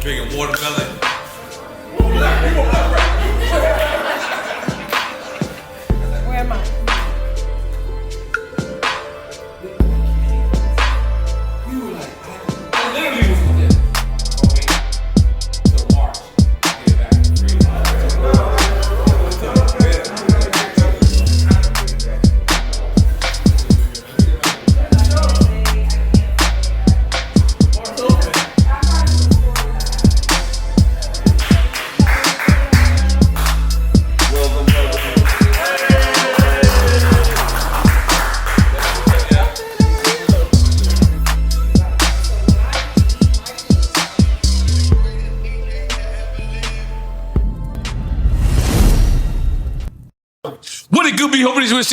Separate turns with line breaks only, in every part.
drinking watermelon.
Where am I?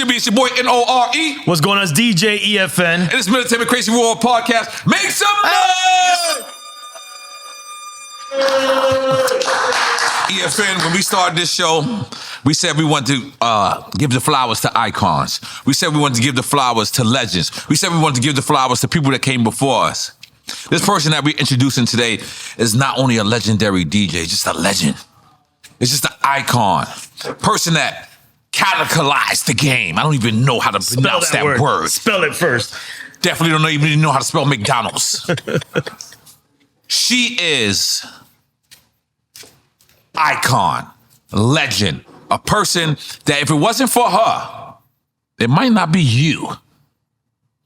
It's your boy N.O.R.E.
What's going on? It's DJ EFN.
And it's Military Crazy World Podcast. Make some noise! EFN, when we started this show, we said we want to give the flowers to icons. We said we wanted to give the flowers to legends. We said we wanted to give the flowers to people that came before us. This person that we're introducing today is not only a legendary DJ, it's just a legend. It's just an icon. Person that catalyzed the game. I don't even know how to pronounce that word.
Spell it first.
Definitely don't even know how to spell McDonald's. She is icon, legend, a person that if it wasn't for her, it might not be you.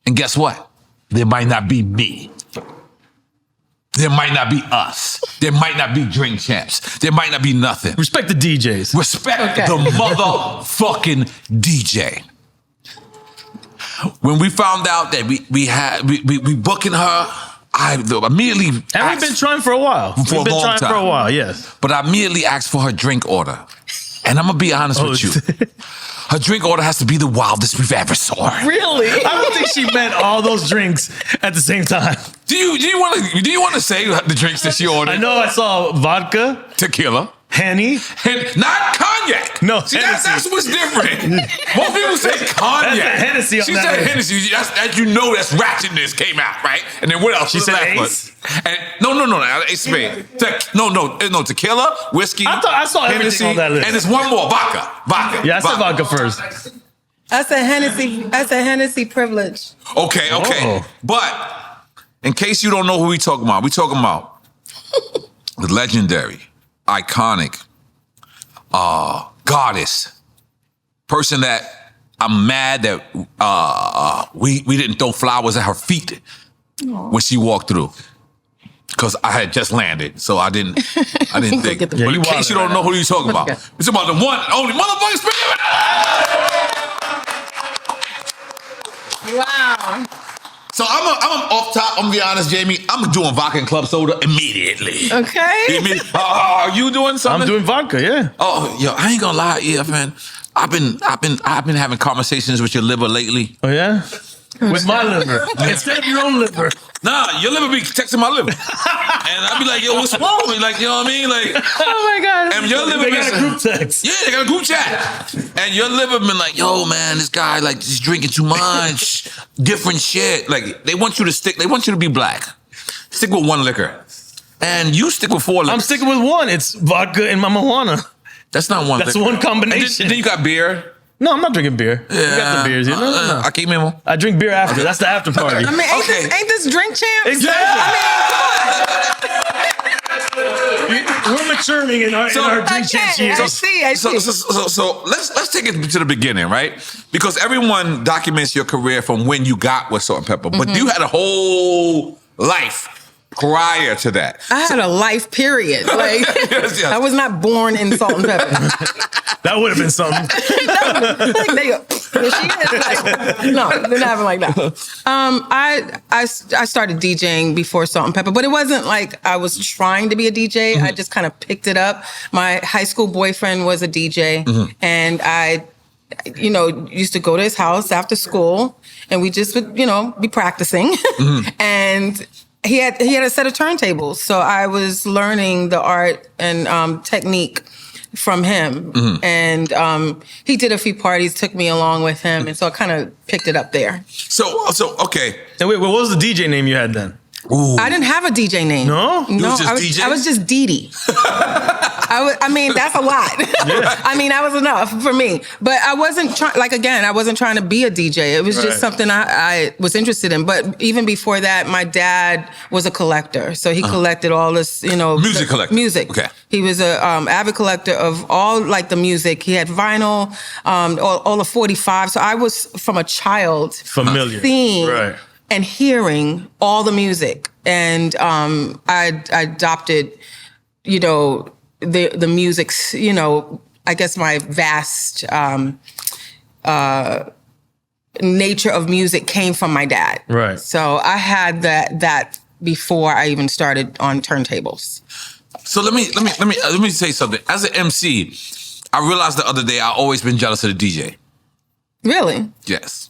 And guess what? There might not be me. There might not be us. There might not be Drink Champs. There might not be nothing.
Respect the DJs.
Respect the motherfucking DJ. When we found out that we booking her, I immediately
and we've been trying for a while.
For a while,
yes.
But I immediately asked for her drink order. And I'm gonna be honest with you. Her drink order has to be the wildest we've ever saw.
Really? I don't think she meant all those drinks at the same time.
Do you want to say the drinks that she ordered?
I know I saw vodka,
tequila,
Henny,
not cognac.
No,
see that's what's different. Most people say cognac.
That's a Hennessy.
She said Hennessy. That's you know that's ratchetness came out, right? And then what else?
She said Ace.
And no, Ace Spade. No, tequila, whiskey.
I saw
Hennessy,
everything on that list.
and there's one more, vodka.
Yeah, I said vodka first.
That's a Hennessy privilege.
Okay.
Oh.
But in case you don't know who we talking about the legendary, iconic, goddess, person that I'm mad that we didn't throw flowers at her feet when she walked through. Because I had just landed, so I didn't think. But in case you don't know who you're talking about, it's about the one, only motherfucking Spinderella.
Wow.
So I'm off top. I'm gonna be honest, Jamie. I'm doing vodka and club soda immediately.
Okay.
Are you doing something?
I'm doing vodka, yeah.
Oh, yo, I ain't gonna lie, EFN. I've been having conversations with your liver lately.
Oh yeah. With my liver instead of your own liver.
Nah, your liver be texting my liver, and I be like, yo, what's wrong? Like, you know what I mean? Like,
oh my god.
And your liver
they got a group text.
Yeah, they got a group chat, and your liver been like, yo, man, this guy like just drinking too much, different shit. Like, they want you to stick. They want you to be black. Stick with one liquor, and you stick with 4 liquors.
I'm sticking with one. It's vodka and marijuana.
That's not one.
That's
liquor.
one combination.
And then you got beer.
No, I'm not drinking beer. Yeah. You got the beers. You know? No.
I came in.
I drink beer after. That's the after party.
I mean, ain't this Drink Champs?
Exactly. We're maturing in our Drink Champs years.
I see.
So let's take it to the beginning, right? Because everyone documents your career from when you got with Salt-N-Pepa, but you had a whole life prior to that.
I had a life period. Like,
yes.
I was not born in Salt-N-Pepa.
That would have been something.
No, they're not having like that. I started DJing before Salt-N-Pepa, but it wasn't like I was trying to be a DJ. I just kind of picked it up. My high school boyfriend was a DJ, and I, used to go to his house after school, and we just would, be practicing. And he had a set of turntables, so I was learning the art and technique from him. And he did a few parties, took me along with him, and so I kind of picked it up there.
So okay.
And wait, what was the DJ name you had then?
Ooh.
I didn't have a DJ name.
No?
You was just DJ?
I was just Dee Dee. I mean, that's a lot. I mean, that was enough for me. But I wasn't trying, like, again, I wasn't trying to be a DJ. It was just something I was interested in. But even before that, my dad was a collector. So he collected all this,
Music collector.
Music.
Okay.
He was a avid collector of all, like, the music. He had vinyl, all the 45. So I was, from a child,
familiar,
seeing
right,
and hearing all the music. And I adopted, the music's, I guess my vast nature of music came from my dad.
Right.
So I had that before I even started on turntables.
So let me say something. As an MC, I realized the other day I always been jealous of the DJ.
Really?
Yes.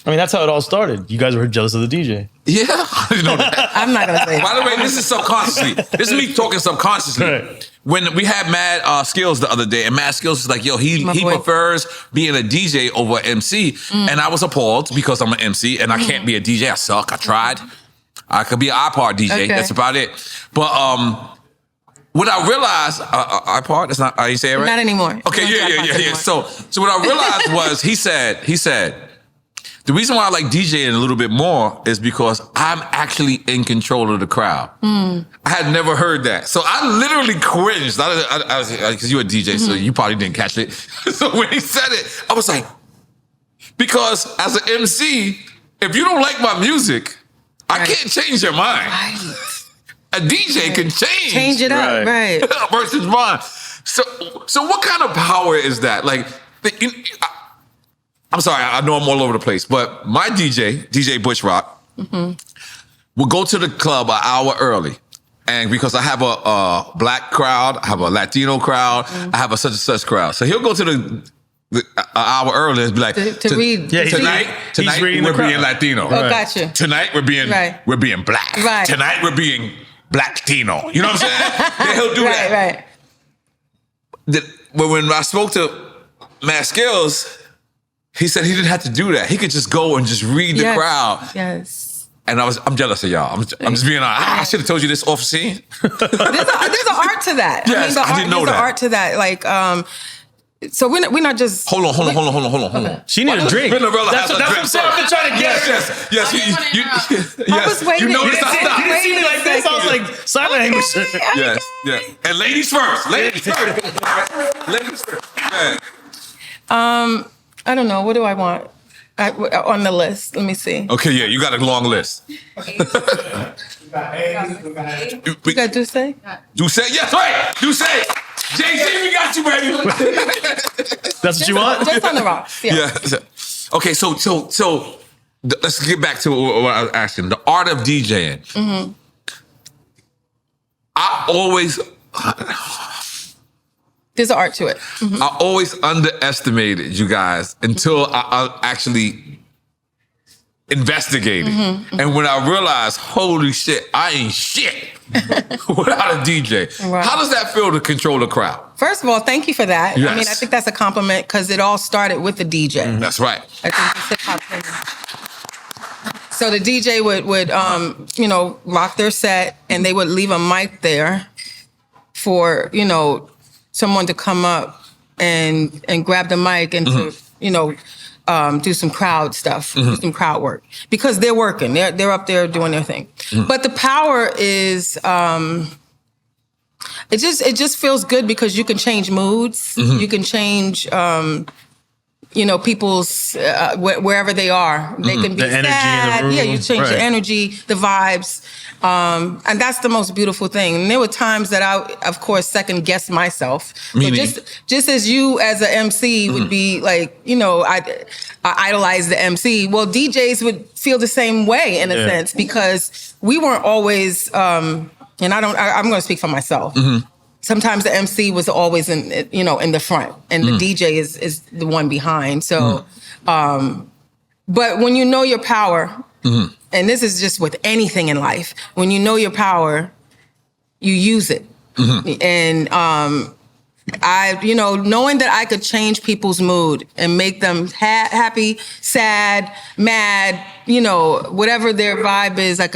I mean, that's how it all started. You guys were jealous of the DJ.
Yeah, I didn't know that.
I'm not gonna say.
By the way, this is subconsciously. This is me talking subconsciously.
Right.
When we had Mad Skills the other day, and Mad Skills was like, yo, he
boy.
prefers being a DJ over MC. And I was appalled because I'm an MC and I can't be a DJ. I suck. I tried. I could be an iPod DJ.
Okay.
That's about it. But what I realized, iPod, that's not, you say it right?
Not anymore.
Okay,
Don't do iPods
yeah.
anymore.
So what I realized was, he said, the reason why I like DJing a little bit more is because I'm actually in control of the crowd. I had never heard that. So I literally cringed. I was because you're a DJ, so you probably didn't catch it. So when he said it, I was like, because as an MC, if you don't like my music, I can't change your mind.
Right.
A DJ can change
it up, right?
Versus mine. So what kind of power is that? Like, I'm sorry, I know I'm all over the place, but my DJ Bushrock, will go to the club an hour early. And because I have a black crowd, I have a Latino crowd, I have a such and such crowd. So he'll go to the an hour early and be like,
to read.
Yeah,
tonight we're being Latino.
Oh, gotcha.
Tonight we're being black.
Right.
Tonight we're being Black-tino. You know what I'm saying? Yeah, he'll do that.
Right.
But when I spoke to Matt Skills, he said he didn't have to do that. He could just go and just read the crowd.
Yes.
And I'm jealous of y'all. I'm just being honest. I should have told you this off scene.
There's an art to that.
Yes, I didn't know that.
There's an art to that. Like, so we're not just.
Hold on.
She needed a drink.
Spinderella has
That's
a
what
drink.
I'm saying. I've been trying to get.
Yes.
I was waiting.
You noticed I
You
stopped.
didn't see me like this. I was like, silent English.
Yes. And ladies first. Ladies first. Yeah.
I don't know. What do I want? On the list. Let me see.
Okay, yeah, you got a long list.
You got Duce?
Duce? Yes, right. Duce. JC, we got you, baby.
That's what you want?
Just on the rocks. Yeah.
Yeah. Okay, so let's get back to what I was asking. The art of DJing. I always...
There's an art to it.
I always underestimated you guys until I actually investigated. And when I realized, holy shit, I ain't shit without a DJ.
Right.
How does that feel to control the crowd?
First of all, thank you for that.
Yes.
I mean, I think that's a compliment because it all started with the DJ.
That's right.
I think it's hip-hop thing. So the DJ would rock their set and they would leave a mic there for, someone to come up and grab the mic and to, do some crowd stuff, do some crowd work. Because they're working. They're up there doing their thing. But the power is it just feels good because you can change moods. You can change people's wherever they are. They can be
the energy
sad.
in the room.
Yeah, you change the energy, the vibes. And that's the most beautiful thing. And there were times that I, of course, second guessed myself.
Meaning?
So just as you as an MC would be like, I idolize the MC. Well, DJs would feel the same way in a sense because we weren't always, and I'm going to speak for myself. Sometimes the MC was always in the front and the DJ is the one behind. So, but when you know your power, and this is just with anything in life, when you know your power, you use it. And knowing that I could change people's mood and make them happy, sad, mad, whatever their vibe is, I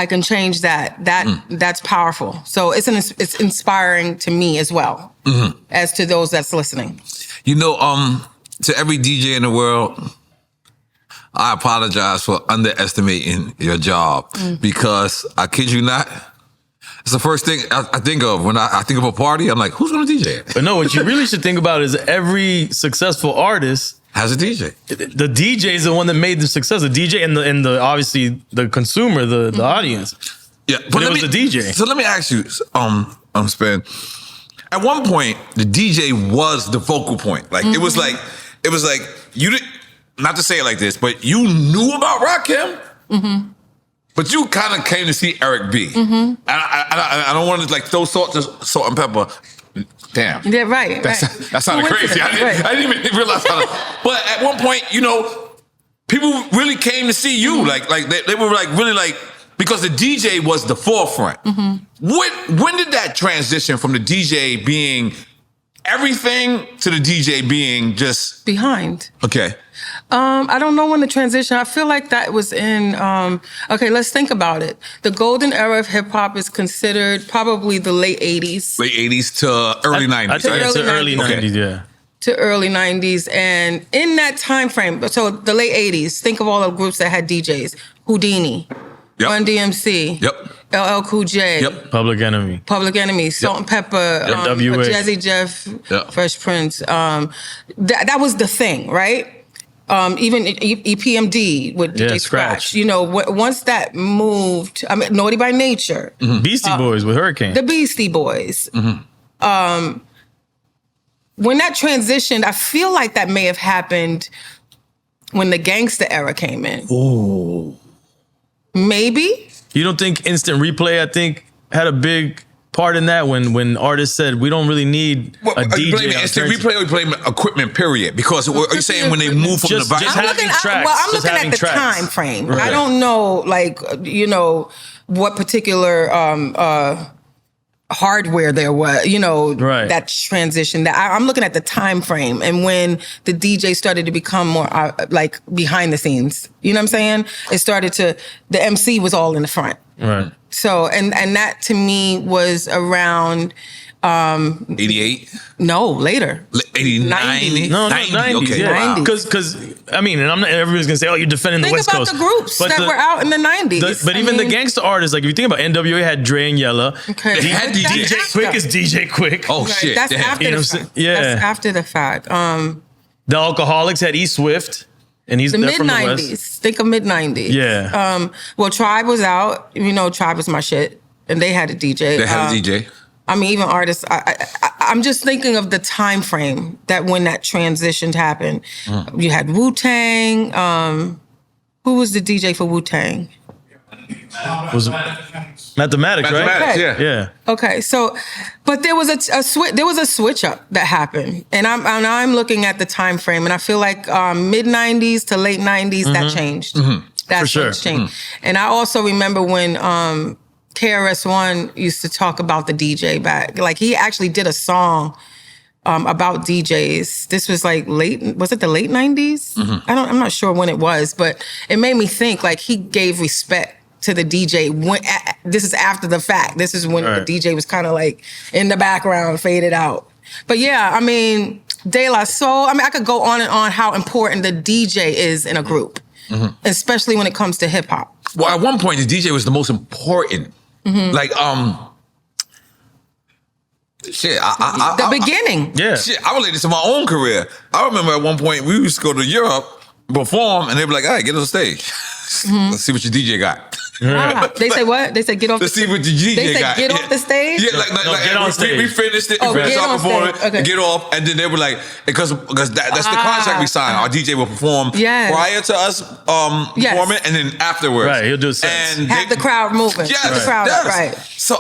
can change that. That's powerful. So it's inspiring to me as well, as to those that's listening.
To every DJ in the world, I apologize for underestimating your job because I kid you not. It's the first thing I think of when I think of a party. I'm like, who's going to DJ?
But no, what you really should think about is every successful artist
has a DJ.
The DJ is the one that made the success. The DJ and the obviously the consumer, the audience.
Yeah,
but it was the DJ.
So let me ask you, Spin. At one point, the DJ was the focal point. Like it was like you didn't. Not to say it like this, but you knew about Rakim. But you kind of came to see Eric B. I don't want to like throw Salt-N-Pepa. Damn.
Yeah, right.
That sounded crazy. I didn't even realize but at one point, people really came to see you. Like they were like really like, because the DJ was the forefront. When did that transition from the DJ being everything to the DJ being just
behind?
Okay.
I don't know when the transition. I feel like that was in. Okay, let's think about it. The golden era of hip hop is considered probably the late '80s.
Late '80s to early '90s.
I think it's the early '90s. Yeah.
To early '90s, and in that time frame, so the late '80s. Think of all the groups that had DJs: Houdini, Run DMC, LL Cool J,
Public Enemy,
Salt-N-Pepa,
NWA,
Jazzy Jeff, Fresh Prince. That was the thing, right? Even EPMD with DJ Scratch. Once that moved, Naughty by Nature.
Beastie Boys with Hurricane.
The Beastie Boys. When that transitioned, I feel like that may have happened when the gangsta era came in.
Ooh.
Maybe?
You don't think Instant Replay, I think, had a big part in that when artists said we don't really need a DJ?
Are you blaming Instant Replay or are you blaming equipment, period? Because are you saying when they move from the vibe?
I'm looking at the time frame. Right. I don't know, what particular hardware there was, that transition. I'm looking at the time frame and when the DJ started to become more behind the scenes. You know what I'm saying? It started the MC was all in the front.
Right.
So, and that to me was around
88?
No, later.
89?
90.
No, 90. Okay. Yeah. Because and I'm not, everybody's going to say, oh, you're defending the West Coast.
Think about the groups that were out in the 90s.
But even the gangster artists, like if you think about NWA had Dre and Yella.
Okay.
They had
DJ Quick is DJ Quick.
Oh, shit.
That's after the fact.
Yeah.
That's after the fact.
The Alcoholics had E Swift. And he's
the
mid-90s.
From the West. Think of mid-90s.
Yeah.
Well, Tribe was out. Tribe was my shit. And they had a DJ.
They had a DJ.
Even artists. I'm just thinking of the time frame that when that transition happened. You had Wu-Tang. Who was the DJ for Wu-Tang?
Was Mathematics, right? Yeah.
Okay, so, but there was a switch. There was a switch up that happened, and I'm looking at the time frame, and I feel like mid '90s to late '90s that changed. That
for sure.
changed. And I also remember when KRS-One used to talk about the DJ back. Like he actually did a song about DJs. This was like was it the late '90s? I'm not sure when it was, but it made me think like he gave respect to the DJ. This is after the fact. This is when the DJ was kind of like in the background, faded out. But yeah, De La Soul. I could go on and on how important the DJ is in a group, especially when it comes to hip hop.
Well, at one point, the DJ was the most important. Like, shit.
The beginning.
Yeah.
Shit, I related to my own career. I remember at one point we used to go to Europe, perform, and they'd be like, all right, get on the stage. Let's see what your DJ got.
They say what? They said get off.
Let's see what your DJ got.
Get off the stage.
Yeah, like
get on stage.
We finished it.
Oh,
finished
get
our
on
performance.
stage. Okay.
Get off, and then they were like, because that's the contract we signed. Our DJ will perform prior to us performing, and then afterwards.
Right, he'll do a set.
And have the crowd moving.
Yes,
the crowd up, right.
So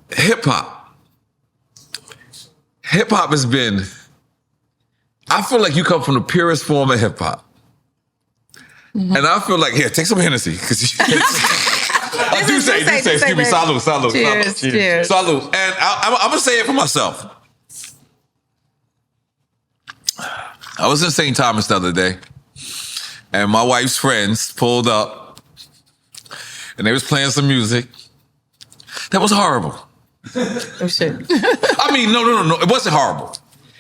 hip hop has been. I feel like you come from the purest form of hip hop. And I feel like, here, take some Hennessy. Do say, excuse me.
baby.
Salud.
Cheers.
Salud. And I'm gonna say it for myself. I was in St. Thomas the other day, and my wife's friends pulled up, and they was playing some music that was horrible.
Oh shit.
I mean, no. It wasn't horrible.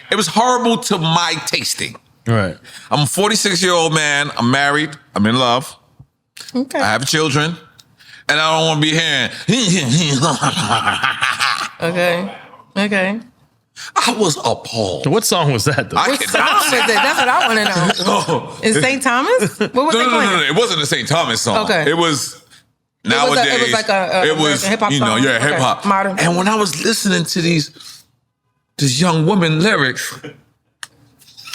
It was horrible to my tasting.
Right.
I'm a 46-year-old man. I'm married. I'm in love.
Okay.
I have children. And I don't want to be hearing.
Okay.
I was appalled.
What song was that, though?
What song was it? That's what I want to know. In St. Thomas? What was they playing?
No. It wasn't a St. Thomas song.
Okay.
It was nowadays.
It was like a hip-hop song?
Hip hop.
Modern.
And when I was listening to this young woman lyrics,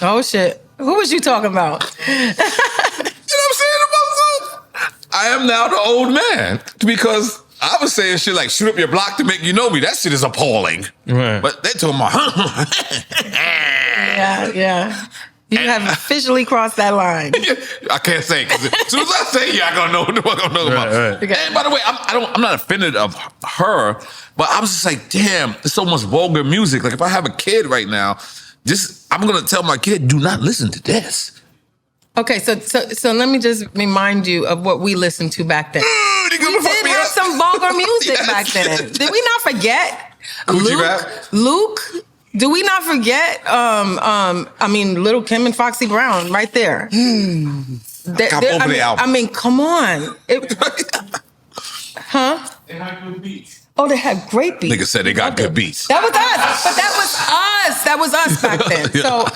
Oh shit. Who was you talking about?
you know what I'm saying to myself? I am now the old man because I was saying shit like shoot up your block to make you know me. That shit is appalling.
Right.
But they talking about
Yeah. You have officially crossed that line.
I can't say because as soon as I say y'all gonna know what I'm gonna know about.
Right.
Okay.
And by the way, I'm not offended of her, but I was just like, damn, there's so much vulgar music. Like if I have a kid right now, I'm gonna tell my kid, do not listen to this.
Okay, so let me just remind you of what we listened to back then.
We
did have some vulgar music
Yes.
back then. Did we not forget?
Coochie rap?
Luke. Do we not forget? Little Kim and Foxy Brown, right there.
Got both of the albums.
I mean, come on. Huh?
They had good beats.
Oh, they had great beats.
Niggas said they got good beats.
That was us. But that was us back then.
Yeah.
So,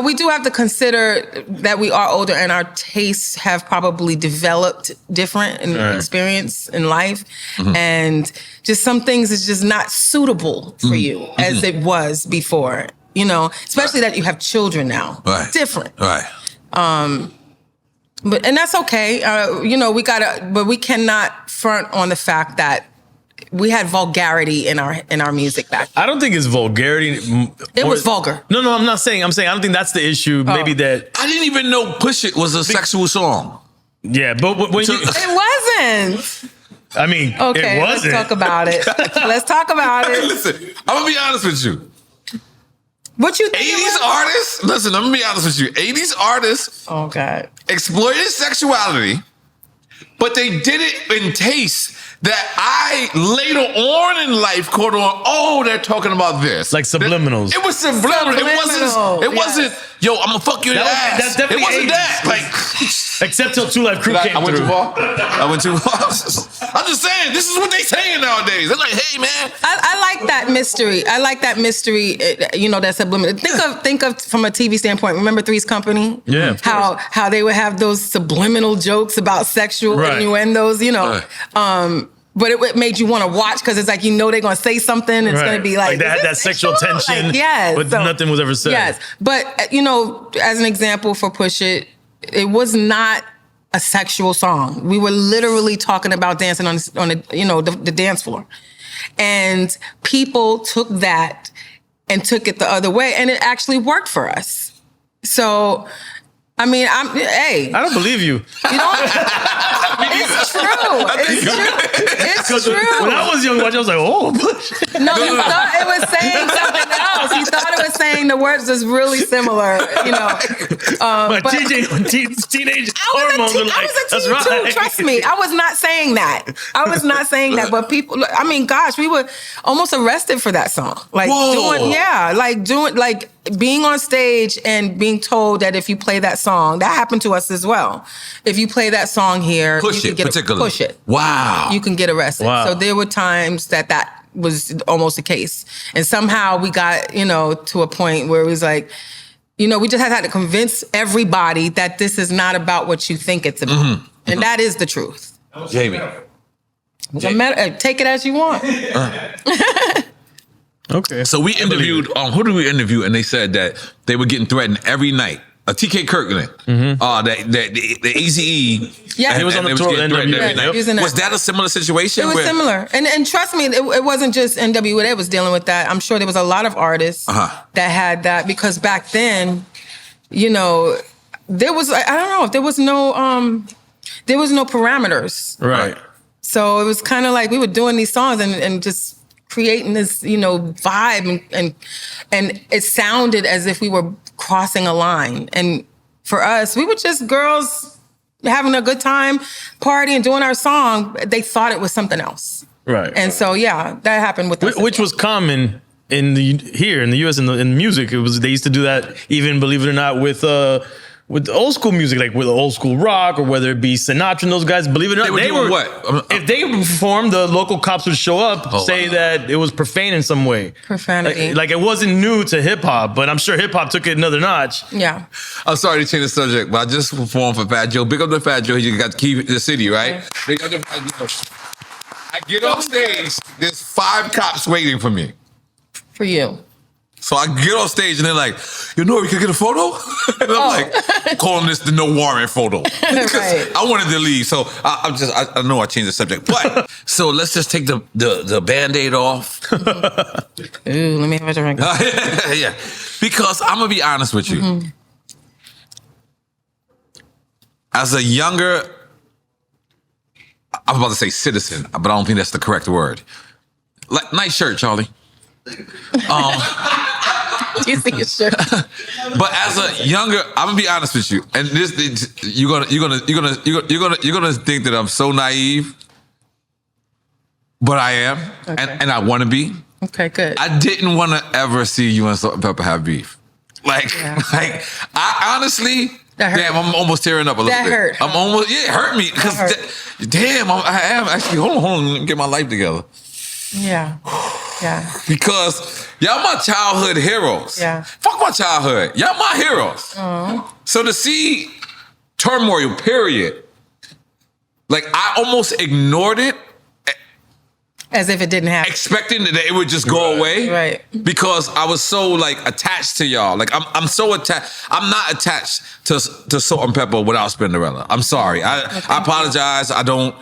we do have to consider that we are older and our tastes have probably developed different in experience in life. Mm-hmm. And just some things is just not suitable for you as it was before, especially that you have children now.
Right.
Different.
Right.
But that's okay. But we cannot front on the fact that we had vulgarity in our music back then.
I don't think it's vulgarity.
It was vulgar.
No, I'm not saying. I'm saying I don't think that's the issue. Maybe that.
I didn't even know Push It was a sexual song.
Yeah, but when you.
It wasn't.
I mean,
okay,
it wasn't.
let's talk about it. Let's talk about it.
Listen, I'm gonna be honest with you.
What you think?
80s artists, listen, I'm gonna be honest with you. 80s artists
Oh God.
exploited sexuality, but they did it in taste that I later on in life caught on. Oh, they're talking about this,
Like subliminals.
It was subliminal. It wasn't. Yo, I'm gonna fuck you in the ass.
That's definitely
it wasn't
80s.
that. Like,
Except till Two Live Crew came
I went
through.
too far. I went too far. I'm just saying, this is what they saying nowadays. They're like, hey man.
I like that mystery. I like that mystery. That's subliminal. Think of from a TV standpoint. Remember Three's Company?
Yeah, of course.
How they would have those subliminal jokes about sexual
Right.
innuendos.
Right.
But it made you want to watch because it's like they're gonna say something. And It's
Right.
gonna be like
they had
is
that
this
sexual tension.
Like, yes,
but nothing was ever said.
Yes, but as an example for Push It, it was not a sexual song. We were literally talking about dancing on the dance floor, and people took that and took it the other way, and it actually worked for us. So. I mean,
I don't believe you.
It's true. It's true.
When I was young, I was like, oh.
No, he thought it was saying something else. He thought it was saying the words was really similar,
My teenage hormones were like,
I was a
that's
teen
right.
too. Trust me, I was not saying that. But people, I mean, gosh, we were almost arrested for that song. Like being on stage and being told that if you play that song, that happened to us as well. If you play that song here,
Push
you
It,
can get
particularly.
Push It.
Wow.
You can get arrested.
Wow.
So there were times that was almost the case. And somehow we got, to a point where it was like, we just had to convince everybody that this is not about what you think it's about. Mm-hmm. And that is the truth.
Jamie.
Take it as you want.
Okay.
So we interviewed, who did we interview? And they said that they were getting threatened every night. TK Kirkland, the Eazy-E.
Yeah,
he was on the tour with NWA.
every night.
Yep.
Was that a similar situation?
It was similar. And trust me, it wasn't just NWA that was dealing with that. I'm sure there was a lot of artists that had that because back then, there was, I don't know, if there was no parameters.
Right.
So it was kind of like we were doing these songs and just creating this, vibe, and it sounded as if we were crossing a line. And for us, we were just girls having a good time, partying, doing our song. They thought it was something else.
Right.
And so, that happened with us.
Which was common here in the U.S. in music. They used to do that, even, believe it or not, with old school music, like with old school rock, or whether it be Sinatra and those guys. Believe it or not,
They were doing what?
If they performed, the local cops would show up, say that it was profane in some way.
Profanity.
Like it wasn't new to hip hop, but I'm sure hip hop took it another notch.
Yeah.
I'm sorry to change the subject, but I just performed for Fat Joe. Big up to Fat Joe. You got to keep the city, right? Big up to Fat Joe. I get off stage. There's 5 cops waiting for me.
For you.
So I get off stage and they're like, we could get a photo? And I'm like, calling this the no warrant photo. Because I wanted to leave. So I know I changed the subject. But so let's just take the Band-Aid off.
Ooh, let me have a drink.
Yeah. Because I'm going to be honest with you.
Mm-hmm.
As a younger, I'm about to say citizen, but I don't think that's the correct word. Like, nice shirt, Charlie.
You see your shirt.
But as a younger, I'm gonna be honest with you, and you're gonna think that I'm so naive, but I am, and I want to be.
Okay, good.
I didn't want to ever see you and Salt-N-Pepa have beef. Like I honestly, damn, I'm almost tearing up a little bit.
That hurt.
I'm almost, it hurt me because damn, I am actually. Hold on, let me get my life together.
Yeah.
Because y'all my childhood heroes.
Yeah.
Fuck my childhood. Y'all my heroes. So to see turmoil, period, like I almost ignored it.
As if it didn't happen.
Expecting that it would just go away.
Right.
Because I was so like attached to y'all. Like I'm so attached. I'm not attached to Salt-N-Pepa without Spinderella. I'm sorry. I apologize. I don't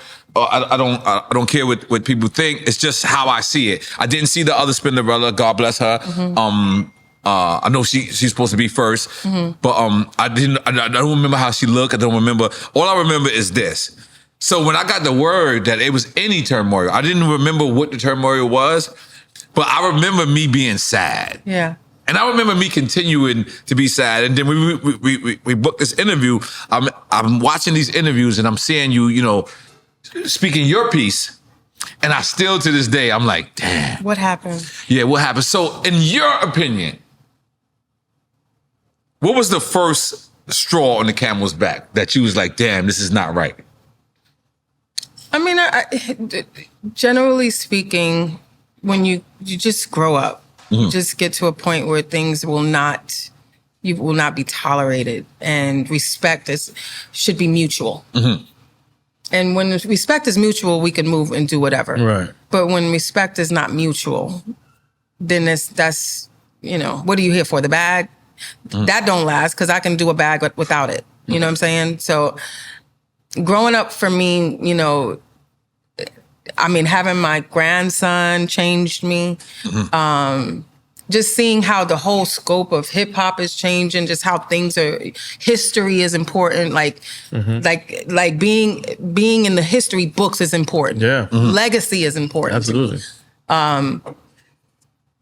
care what people think. It's just how I see it. I didn't see the other Spinderella. God bless her. Mm-hmm. I know she's supposed to be first, but I don't remember how she looked. I don't remember. All I remember is this. So when I got the word that it was any turmoil, I didn't remember what the turmoil was, but I remember me being sad.
Yeah.
And I remember me continuing to be sad. And then we booked this interview. I'm watching these interviews and I'm seeing you, speaking your piece. And I still, to this day, I'm like, damn.
What happened?
Yeah, what happened? So in your opinion, what was the first straw on the camel's back that you was like, damn, this is not right?
I mean, generally speaking, when you just grow up, you just get to a point where things will not be tolerated, and respect should be mutual. Mm-hmm. And when respect is mutual, we can move and do whatever.
Right. But
when respect is not mutual, then that's what are you here for? The bag? That don't last, because I can do a bag without it. You know what I'm saying? So growing up for me, having my grandson changed me. Mm-hmm. Just seeing how the whole scope of hip hop is changing, just how history is important. Like being in the history books is important.
Yeah. Mm-hmm.
Legacy is important.
Absolutely.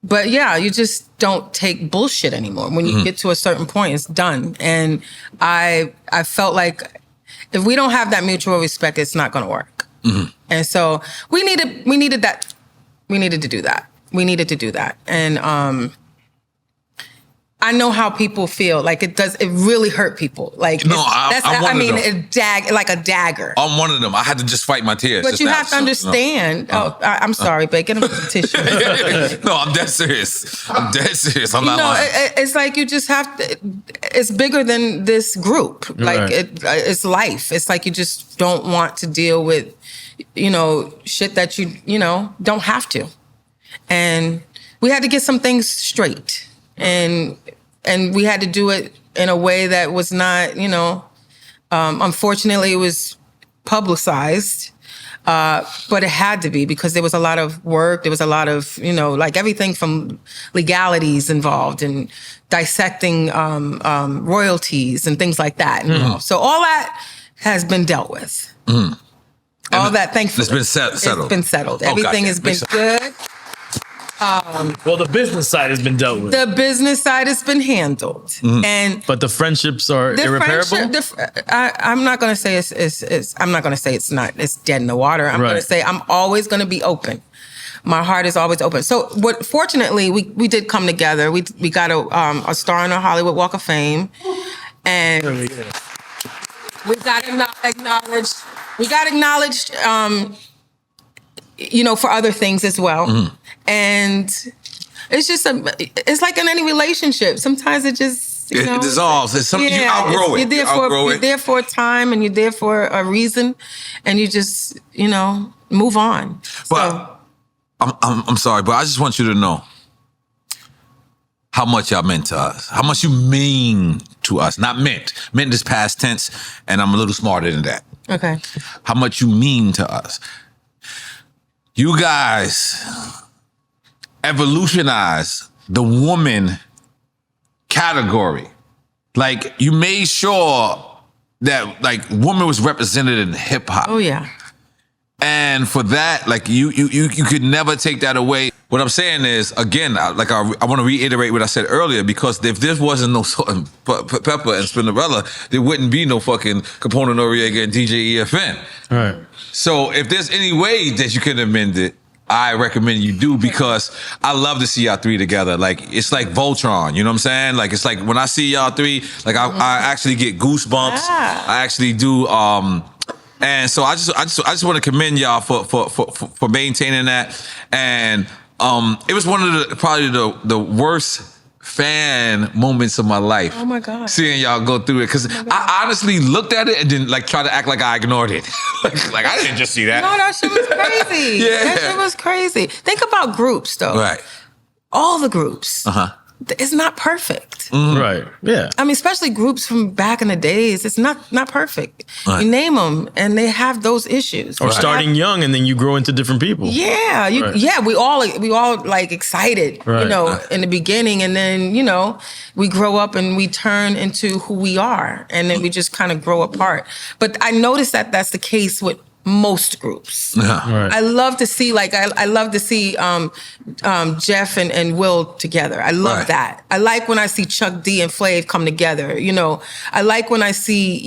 But yeah, you just don't take bullshit anymore. When you get to a certain point, it's done. And I felt like if we don't have that mutual respect, it's not going to work. Mm-hmm. And so we needed that. We needed to do that. And I know how people feel. Like it really hurt people. Like
no, I'm one of them.
Like a dagger.
I'm one of them. I had to just fight my tears.
But you have to understand. I'm sorry, but get him some tissue.
No, I'm dead serious. I'm not lying.
It's like you just have to. It's bigger than this group. Like it's life. It's like you just don't want to deal with, shit that you don't have to. And we had to get some things straight. And we had to do it in a way that was not, unfortunately it was publicized, but it had to be, because there was a lot of work. There was a lot of, like everything from legalities involved and dissecting royalties and things like that. So all that has been dealt with. All that, thankfully.
It's been settled.
It's been settled.
Oh,
Everything
gotcha.
has been good.
Well, the business side has been dealt with.
The business side has been handled, and
But the friendships are irreparable.
I'm not going to say it's. I'm not going to say it's not. It's dead in the water. I'm going to say I'm always going to be open. My heart is always open. So, fortunately, we did come together. We got a star on the Hollywood Walk of Fame, and we got acknowledged. We got acknowledged. For other things as well. And it's just it's like in any relationship. Sometimes it just it
dissolves. It's something you outgrow it.
You're there for a time, and you're there for a reason, and you just move on.
But I'm sorry, but I just want you to know how much y'all meant to us. How much you mean to us. Not meant. Meant is past tense, and I'm a little smarter than that.
Okay.
How much you mean to us. You guys evolutionize the woman category. Like, you made sure that, like, woman was represented in hip hop.
Oh yeah.
And for that, like, you could never take that away. What I'm saying is, again, I want to reiterate what I said earlier, because if this wasn't no Salt-N-Pepa and Spinderella, there wouldn't be no fucking Capone Noriega and DJ EFN.
All right.
So if there's any way that you can amend it, I recommend you do, because I love to see y'all three together. Like, it's like Voltron, you know what I'm saying? Like, it's like when I see y'all three, like I actually get goosebumps. I actually do. And so I just want to commend y'all for maintaining that. And it was one of probably the worst fan moments of my life.
Oh my God.
Seeing y'all go through it, because I honestly looked at it and then like try to act like I ignored it. like I didn't just see that.
No, that shit was crazy.
Yeah.
That shit was crazy. Think about groups though.
Right.
All the groups. It's not perfect.
Right. Yeah.
I mean, especially groups from back in the days, it's not perfect.
Right.
You name them, and they have those issues.
Or starting young, and then you grow into different people.
Yeah, we all like excited, in the beginning, and then we grow up and we turn into who we are, and then we just kind of grow apart. But I noticed that that's the case with most groups.
Yeah.
I love to see I love to see Jeff and Will together. I love that. I like when I see Chuck D and Flav come together. I like when I see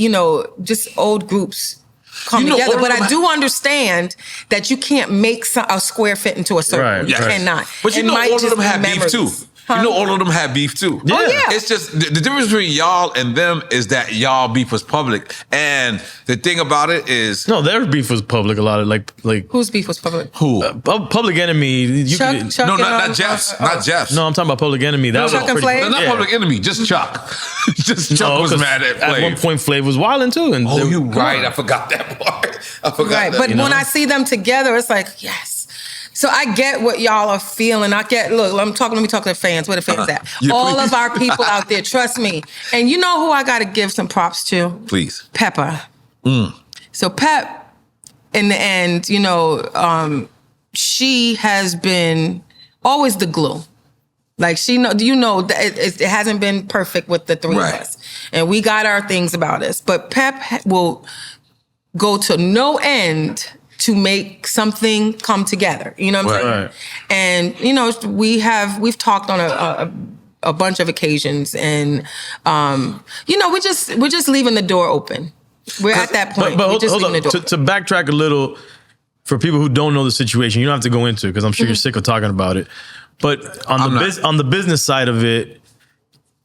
just old groups come together. But I do understand that you can't make a square fit into a circle.
Right.
You cannot.
But all of them have beef too. Huh? All of them have beef too.
Yeah.
Oh, yeah.
It's just the difference between y'all and them is that y'all beef was public, and the thing about it is
their beef was public. A lot of like
whose beef was public?
who
Public Enemy.
Chuck
no, not Jeff's. Not Jeff's.
No, I'm talking about Public Enemy. That was
Chuck and
pretty.
Flav?
Not Public Enemy. Just Chuck. Just Chuck was mad at Flav.
At one point, Flav was wilding too. And
you right. I forgot that part. I forgot that.
But when I see them together, it's like, yes. So I get what y'all are feeling. Let me talk to the fans. Where the fans at?
Yeah,
all
please.
of our people out there, trust me. And you know who I got to give some props to?
Please.
Peppa. So Pep, in the end, she has been always the glue. Like it hasn't been perfect with the three of us. And we got our things about us. But Pep will go to no end to make something come together. You know what I'm saying? And, we've talked on a bunch of occasions, and, we're just leaving the door open. We're at that point.
But
we're just
hold
leaving
on.
the door.
To backtrack a little, for people who don't know the situation, you don't have to go into it, because I'm sure you're sick of talking about it. But on the business side of it,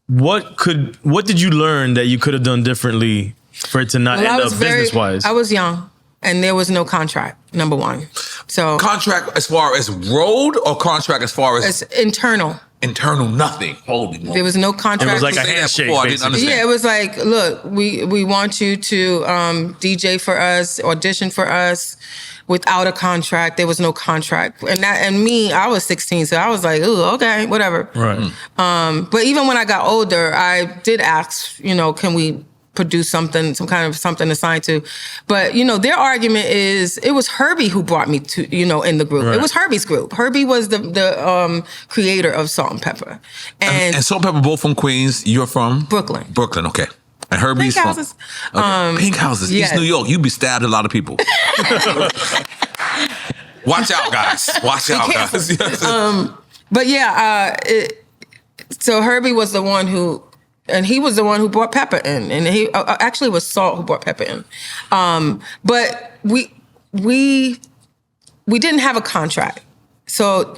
what did you learn that you could have done differently for it to not end up business-wise?
I was young. And there was no contract, number one. So
contract as far as road, or contract as far as
internal?
Internal, nothing. Holy moly.
There was no contract.
It was like a handshake.
I didn't understand.
Yeah, it was like, look, we want you to DJ for us, audition for us, without a contract. There was no contract, and I was 16, so I was like, ooh, okay, whatever.
Right.
But even when I got older, I did ask, can we produce something, some kind of something assigned to. But, their argument is it was Herbie who brought me to, in the group. Right. It was Herbie's group. Herbie was the creator of Salt-N-Pepa. And
Salt-N-Pepa both from Queens. You're from?
Brooklyn.
Brooklyn, okay. And Herbie's
Pink Houses.
Pink Houses,
yes.
East New York. You'd be stabbed a lot of people. Watch out, guys. Watch out, guys.
But yeah, so Herbie was the one who, and he was the one who brought Peppa in, and he actually it was Salt who brought Peppa in. But we didn't have a contract, so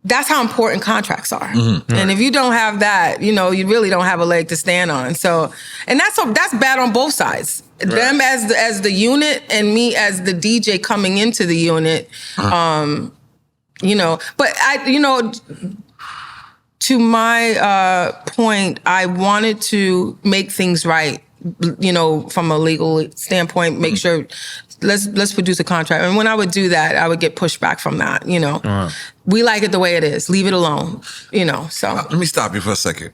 that's how important contracts are. Mm-hmm. And if you don't have that, you really don't have a leg to stand on. So, and that's bad on both sides. Right. Them as the unit and me as the DJ coming into the unit. But to my point, I wanted to make things right, from a legal standpoint, make sure let's produce a contract. And when I would do that, I would get pushback from that, We like it the way it is. Leave it alone, so.
Let me stop you for a second.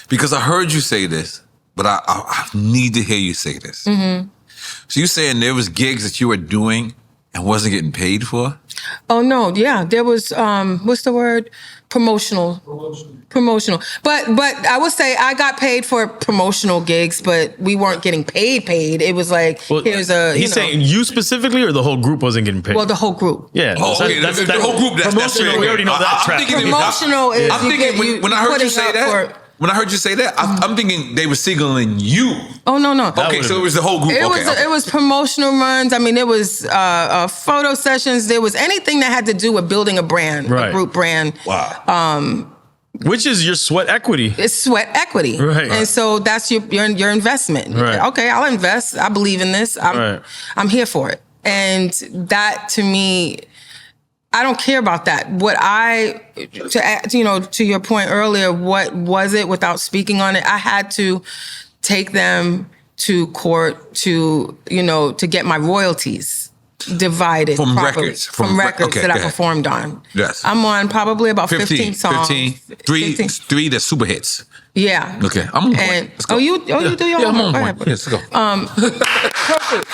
Because I heard you say this, but I need to hear you say this. Mm-hmm. So you saying there was gigs that you were doing and wasn't getting paid for?
Oh, no. Yeah. There was, what's the word? Promotional. But I would say I got paid for promotional gigs, but we weren't getting paid. It was like, here's a,
He's saying you specifically or the whole group wasn't getting paid?
Well, the whole group.
Yeah.
Oh, okay. The whole group. That's
we already know that track.
Promotional is
I'm thinking when I heard you say that, when I heard you say that, I'm thinking they were signaling you.
Oh, no.
Okay, so it was the whole group.
It was promotional runs. I mean, it was photo sessions. There was anything that had to do with building a brand, a group brand.
Wow.
Which is your sweat equity.
It's sweat equity.
Right.
And so that's your investment.
Right.
Okay, I'll invest. I believe in this. I'm here for it. And that, to me, I don't care about that. To your point earlier, what was it without speaking on it? I had to take them to court to get my royalties divided
from
properly.
records.
From records that I performed on.
Yes.
I'm on probably about 15 songs.
15. Three that's super hits.
Yeah.
Okay. I'm on point. Let's go.
You do your
I'm
homework.
on point. Yes, let's go.
Perfect.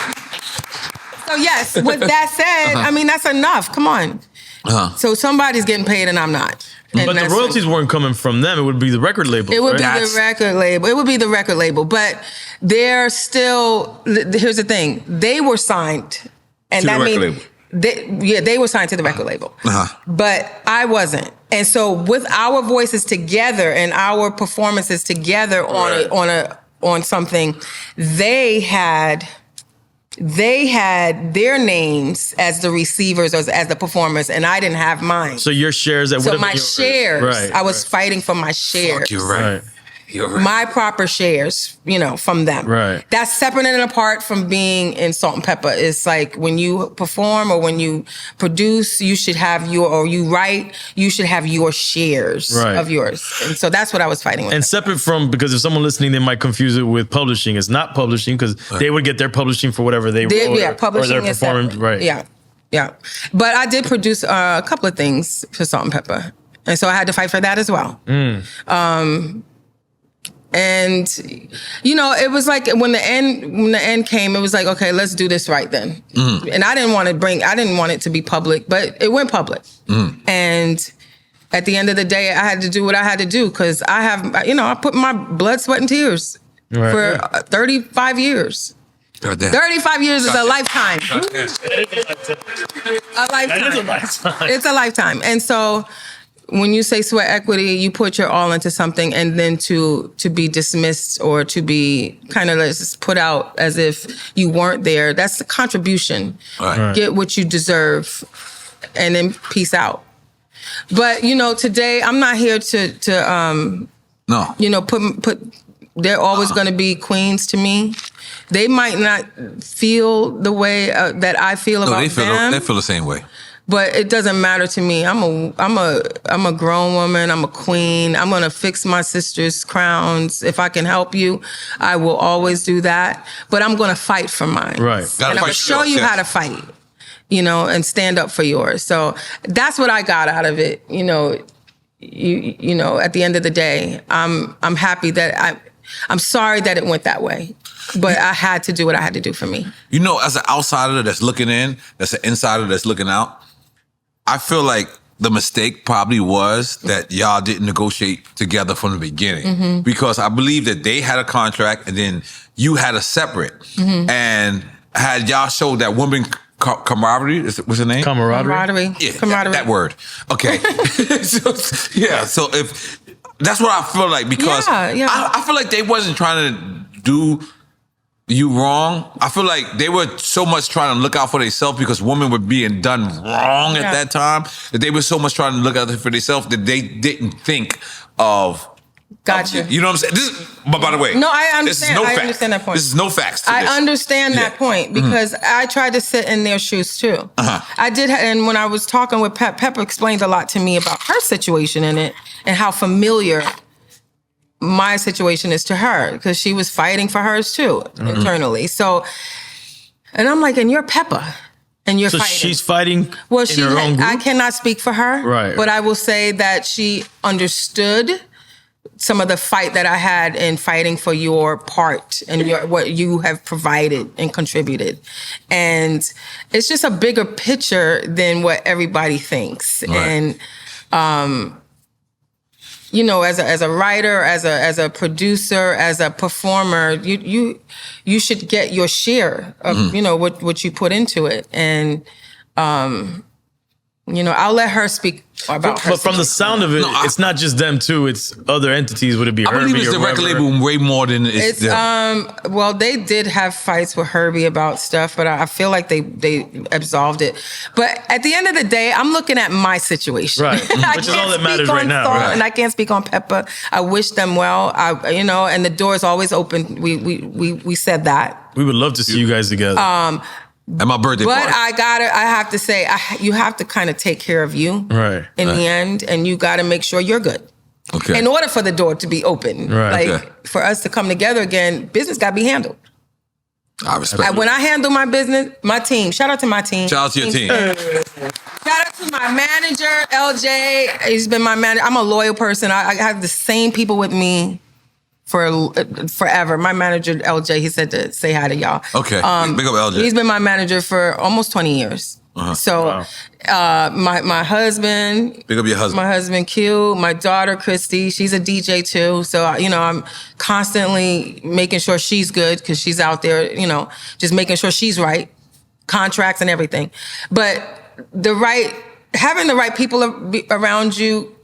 So yes, with that said, I mean, that's enough. Come on. Uh-huh. So somebody's getting paid and I'm not. And
but the royalties weren't coming from them. It would be the record label.
It would be the record label. It would be the record label. But they're still, here's the thing. They were signed. And that means they were signed to the record label. Uh-huh. But I wasn't. And so with our voices together and our performances together on something, they had their names as the receivers, as the performers, and I didn't have mine.
So your shares that
shares, I was fighting for my shares.
Fuck, you're right.
My proper shares, from them.
Right.
That's separate and apart from being in Salt-N-Pepa. It's like when you perform or when you produce, you should have you write, you should have your shares of yours. And so that's what I was fighting with.
And separate from, because if someone listening, they might confuse it with publishing. It's not publishing because they would get their publishing for whatever they wrote
publishing
or their performance. Right.
Yeah. But I did produce a couple of things for Salt-N-Pepa. And so I had to fight for that as well. And it was like when the end came, it was like, okay, let's do this right then. And I didn't want it to be public, but it went public. And at the end of the day, I had to do what I had to do because I put my blood, sweat, and tears for 35 years. 35 years is a lifetime. It's a lifetime. And so when you say sweat equity, you put your all into something, and then to be dismissed or to be kind of just put out as if you weren't there, that's the contribution. Right. Get what you deserve, and then peace out. But today I'm not here to put. They're always going to be queens to me. They might not feel the way that I feel about them.
They feel the same way.
But it doesn't matter to me. I'm a grown woman. I'm a queen. I'm gonna fix my sister's crowns. If I can help you, I will always do that. But I'm gonna fight for mine.
Right.
And I'm gonna show you how to fight. And stand up for yours. So that's what I got out of it. At the end of the day, I'm happy that I'm sorry that it went that way. But I had to do what I had to do for me.
As an outsider that's looking in, that's an insider that's looking out, I feel like the mistake probably was that y'all didn't negotiate together from the beginning. Because I believe that they had a contract and then you had a separate. And had y'all showed that woman camaraderie? What's her name?
Camaraderie.
Yeah,
Camaraderie.
that word. Okay. So if that's what I feel like, because I feel like they wasn't trying to do you wrong. I feel like they were so much trying to look out for themselves, because women were being done wrong at that time, that they were so much trying to look out for themselves that they didn't think of.
Gotcha.
You know what I'm saying? But by the way,
no, I understand.
This is no
I
fact.
understand that point.
This is no facts. To
I
this.
understand that point, because I tried to sit in their shoes too. I did, and when I was talking with Peppa explained a lot to me about her situation in it and how familiar my situation is to her, because she was fighting for hers too internally. So, and I'm like, and you're Peppa, and you're
So
fighting.
she's fighting
Well,
in her own group?
I cannot speak for her,
Right.
but I will say that she understood some of the fight that I had in fighting for your part and what you have provided and contributed. And it's just a bigger picture than what everybody thinks.
Right.
And, you know, as a writer, as a producer, as a performer, you should get your share of, you know, what you put into it. And, you know, I'll let her speak about her.
But from the sound of it, it's not just them two. It's other entities. Would it be
I
Herbie
believe it's the record
whoever?
label way more than it's them.
Well, they did have fights with Herbie about stuff, but I feel like they absolved it. But at the end of the day, I'm looking at my situation.
Right.
I
Which is
can't
all that
speak
matters
on
right now,
Salt,
right.
And I can't speak on Peppa. I wish them well. You know, and the door is always open. We said that.
We would love to see you guys together.
At my birthday
But
party.
I have to say, you have to kind of take care of you
Right.
in the end, and you got to make sure you're good.
Okay.
In order for the door to be open,
Right.
like
Okay.
for us to come together again, business got to be handled.
I respect
When I handle my business, my team, shout out to my team.
Shout out to your team.
Shout out to my manager, LJ. He's been my manager. I'm a loyal person. I have the same people with me for forever. My manager, LJ, he said to say hi to y'all.
Okay. Big up LJ.
He's been my manager for almost 20 years. So my husband,
Big up your husband.
my husband Q, my daughter Christy, she's a DJ too. So, you know, I'm constantly making sure she's good, because she's out there, you know, just making sure she's right, contracts and everything. But having the right people around you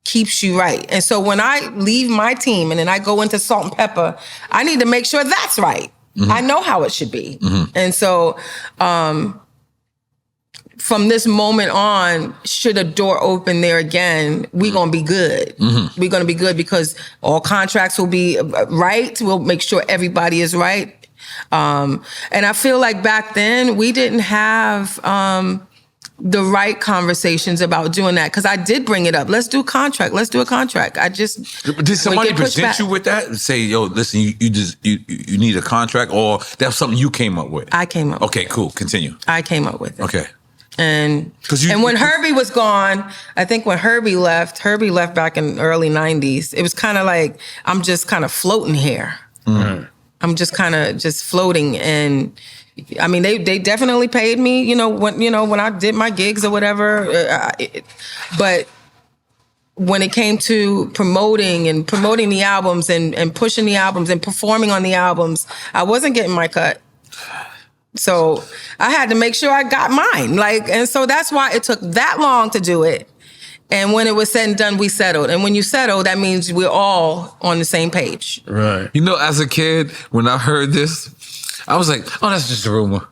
keeps you right. And so when I leave my team and then I go into Salt-N-Pepa, I need to make sure that's right. I know how it should be. And so from this moment on, should a door open there again, we're going to be good. We're going to be good, because all contracts will be right. We'll make sure everybody is right. And I feel like back then we didn't have the right conversations about doing that, because I did bring it up. Let's do a contract. Let's do a contract.
Did somebody present you with that and say, "Yo, listen, you need a contract," or that's something you came up with?
I came up.
Okay, cool. Continue.
I came up with it.
Okay.
And when Herbie was gone, I think when Herbie left back in the early 90s, it was kind of like, I'm just kind of floating here. I'm just kind of just floating. And I mean, they definitely paid me, when I did my gigs or whatever. But when it came to promoting the albums and pushing the albums and performing on the albums, I wasn't getting my cut. So I had to make sure I got mine. And so that's why it took that long to do it. And when it was said and done, we settled. And when you settle, that means we're all on the same page.
Right.
You know, as a kid, when I heard this, I was like, "Oh, that's just a rumor."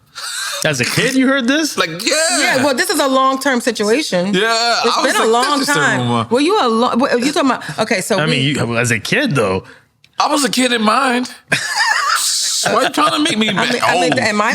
As a kid, you heard this?
Like, yeah.
Yeah, well, this is a long-term situation.
Yeah,
It's been a long time. Well, you talking about, okay, so
I mean, as a kid, though.
I was a kid in mind. Why are you trying to make me
am I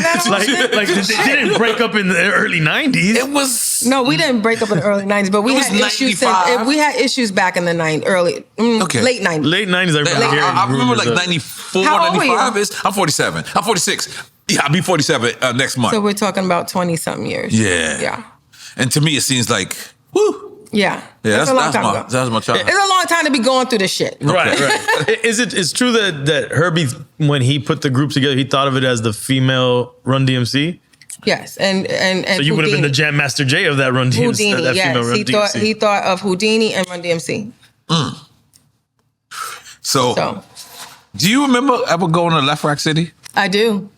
that old?
Like they didn't break up in the early 90s.
It was...
No, we didn't break up in the early 90s, but we had issues. We had issues back in the late 90s.
Late 90s, I remember hearing
I remember
rumors
like
of-
94,
How old were you?
95. I'm 47. I'm 46. Yeah, I'll be 47 next month.
So we're talking about 20-something years.
Yeah.
Yeah.
And to me, it seems like, woo.
Yeah.
Yeah,
That's a long time ago.
that's my childhood.
It's a long time to be going through this shit.
Right. It's true that Herbie, when he put the group together, he thought of it as the female Run DMC?
Yes. And
So you would have been the Jam Master Jay of that Run DMC.
Houdini,
that female Run
yes.
DMC.
He thought of Houdini and Run DMC.
So,
So
do you remember ever going to Left Rack City?
I do.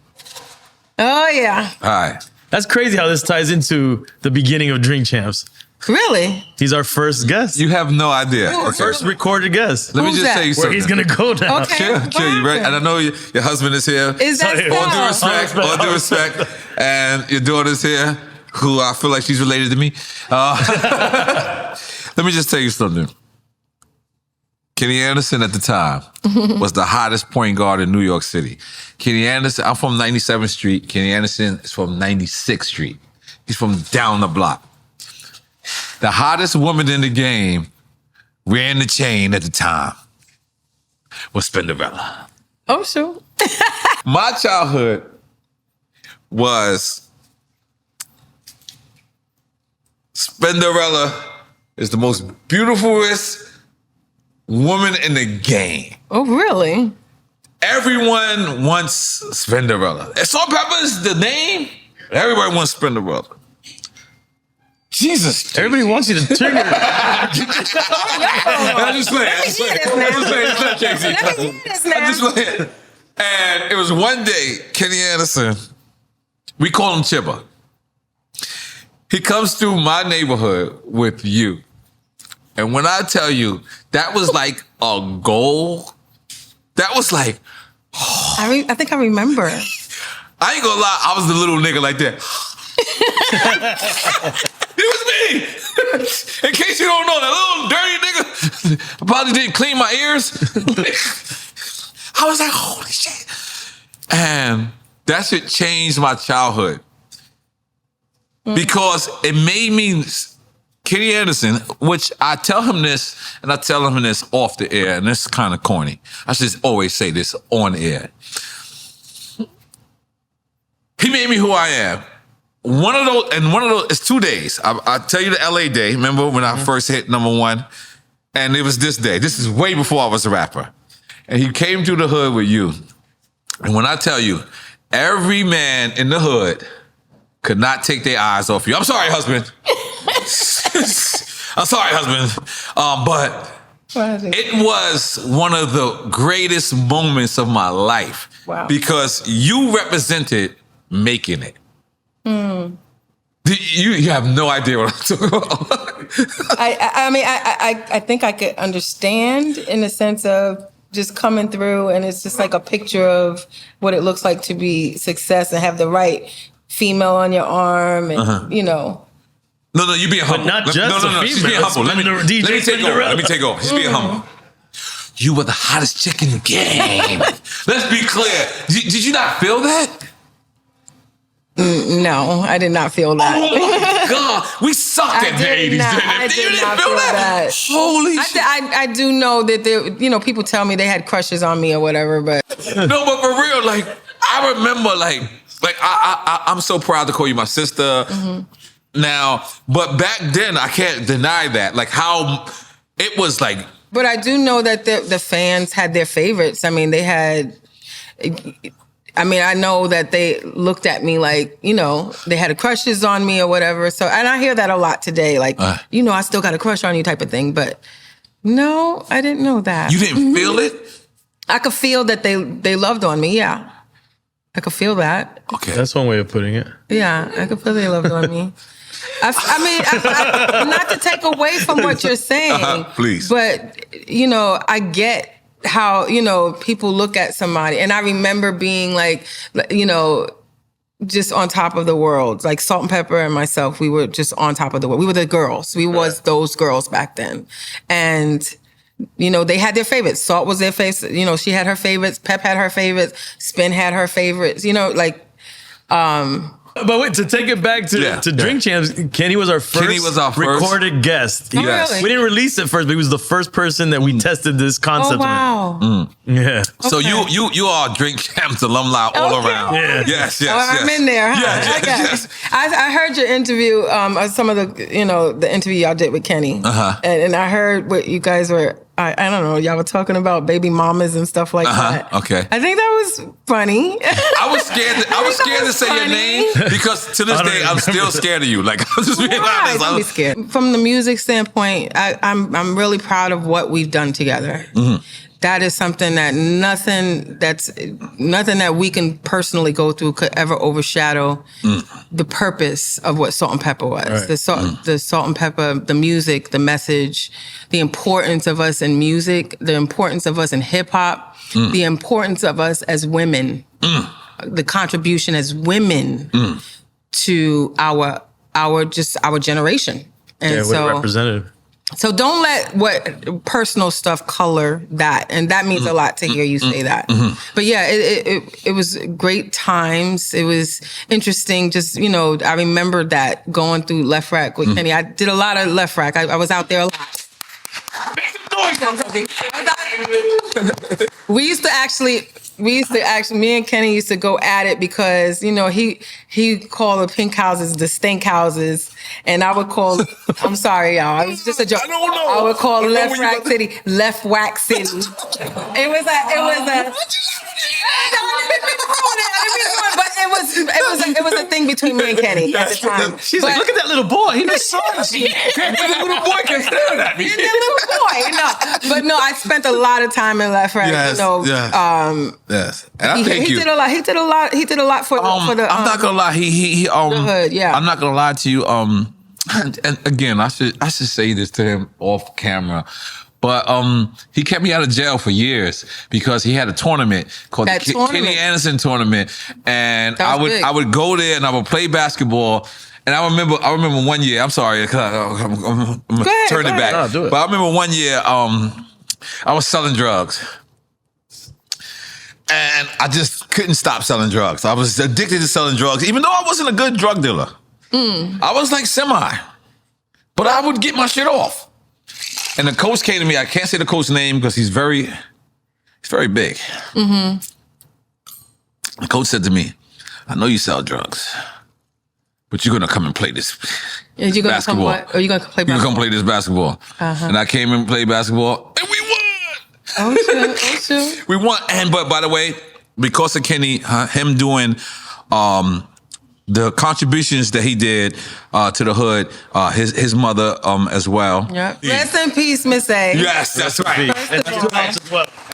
Oh, yeah.
All right.
That's crazy how this ties into the beginning of Drink Champs.
Really?
He's our first guest.
You have no idea.
Ooh,
Okay.
First recorded guest.
Let me
Who's
just
that?
tell you
Where
something.
he's gonna go now.
Okay.
Chill,
What
you ready? And I
happened?
know your husband is here.
Is that
Sorry.
All due
so?
respect, all due respect. And your daughter's here, who I feel like she's related to me. Let me just tell you something. Kenny Anderson at the time was the hottest point guard in New York City. Kenny Anderson, I'm from 97th Street. Kenny Anderson is from 96th Street. He's from down the block. The hottest woman in the game ran the chain at the time was Spinderella.
Oh, sure.
My childhood was Spinderella is the most beautifulest woman in the game.
Oh, really?
Everyone wants Spinderella. And Salt-N-Pepa is the name. Everybody wants Spinderella. Jesus.
Everybody wants you to trigger.
I'm just playing. I'm just playing. Casey.
Let me hear this now.
I'm just playing. And it was one day, Kenny Anderson, we call him Chipper. He comes through my neighborhood with you. And when I tell you, that was like a goal. That was like,
I think I remember.
I ain't gonna lie, I was the little nigga like that. It was me. In case you don't know, that little dirty nigga probably didn't clean my ears. I was like, holy shit. And that shit changed my childhood. Because it made me, Kenny Anderson, which I tell him this, and I tell him this off the air, and this is kind of corny. I should always say this on air. He made me who I am. One of those, it's 2 days. I tell you the LA day. Remember when I first hit #1? And it was this day. This is way before I was a rapper. And he came through the hood with you. And when I tell you, every man in the hood could not take their eyes off you. I'm sorry, husband. I'm sorry, husband. But it was one of the greatest moments of my life.
Wow.
Because you represented making it. You have no idea what I'm talking about.
I mean, I think I could understand in the sense of just coming through, and it's just like a picture of what it looks like to be success and have the right female on your arm, and you know.
No, you being humble.
not just
no.
a
She's
female.
being humble. Let me take over.
Spinderella.
Let me take over. She's being humble. You were the hottest chick in the game. Let's be clear. Did you not feel that?
No, I did not feel that.
Oh my God, we sucked at the 80s.
I
You
did
didn't
not
feel
feel
that?
that.
Holy shit.
I do know that there, you know, people tell me they had crushes on me or whatever, but
No, but for real, like, I remember, like I'm so proud to call you my sister now, but back then, I can't deny that. Like, how it was like.
But I do know that the fans had their favorites. I mean, they had. I mean, I know that they looked at me like, you know, they had crushes on me or whatever. So, and I hear that a lot today, like, you know, I still got a crush on you type of thing. But no, I didn't know that.
You didn't feel it?
I could feel that they loved on me. Yeah, I could feel that.
Okay.
That's one way of putting it.
Yeah, I could feel they loved on me. I mean, not to take away from what you're saying,
please.
But, you know, I get how, you know, people look at somebody. And I remember being like, you know, just on top of the world. Like Salt-N-Pepa and myself, we were just on top of the world. We were the girls. We was those girls back then. And, you know, they had their favorites. Salt was their favorite. You know, she had her favorites. Pep had her favorites. Spin had her favorites. You know, like,
But wait, to take it back to Drink Champs, Kenny was our first recorded guest.
Oh, really?
We didn't release it first, but he was the first person that we tested this concept
oh, wow.
with. Yeah.
So you are Drink Champs alumni all around.
Yeah.
Yes.
I'm in there, huh?
Yes.
I heard your interview, some of the, you know, the interview y'all did with Kenny. And I heard what you guys were, I don't know, y'all were talking about baby mamas and stuff like that.
Okay.
I think that was funny.
I was scared to say your name because to this day I'm still scared of you. Like, I'm just being honest.
Don't be scared. From the music standpoint, I'm really proud of what we've done together. that is something that nothing that we can personally go through could ever overshadow the purpose of what Salt-N-Pepa was.
Right.
The Salt-N-Pepa, the music, the message, the importance of us in music, the importance of us in hip hop, the importance of us as women, the contribution as women to our generation. And
we're representative.
So don't let what personal stuff color that. And that means a lot to hear you say that. But yeah, it was great times. It was interesting. Just, I remember that going through Left Rack with Kenny. I did a lot of Left Rack. I was out there a lot. We used to actually, me and Kenny used to go at it because, he called the pink houses the stink houses. And I would call, I'm sorry, y'all. It was just a joke.
I don't know.
I would call Left Rack City, Left Whack City. It was a. But it was a thing between me and Kenny at the time.
She's like, look at that little boy. He just saw us.
The little boy can stand at me.
The little boy, no. But no, I spent a lot of time in Left Rack.
Yes, yes. And I thank you.
He did a lot. He did a lot for the.
I'm not gonna lie. He
the hood. Yeah.
I'm not gonna lie to you. And again, I should say this to him off camera. But he kept me out of jail for years because he had a tournament called the Kenny Anderson tournament, and I would go there and I would play basketball. And I remember one year. I'm sorry, I'm gonna turn it back.
No, do it.
But I remember one year I was selling drugs. And I just couldn't stop selling drugs. I was addicted to selling drugs, even though I wasn't a good drug dealer. I was like semi. But I would get my shit off. And the coach came to me. I can't say the coach's name because he's very big. The coach said to me, I know you sell drugs, but you're going to come and play this basketball.
Are you going to play basketball?
You're going to come play this basketball. And I came and played basketball, and we won.
Oh, shit.
We won. But by the way, because of Kenny, him doing the contributions that he did to the hood, his mother as well.
Yeah. Rest in peace, Miss A.
Yes, that's right.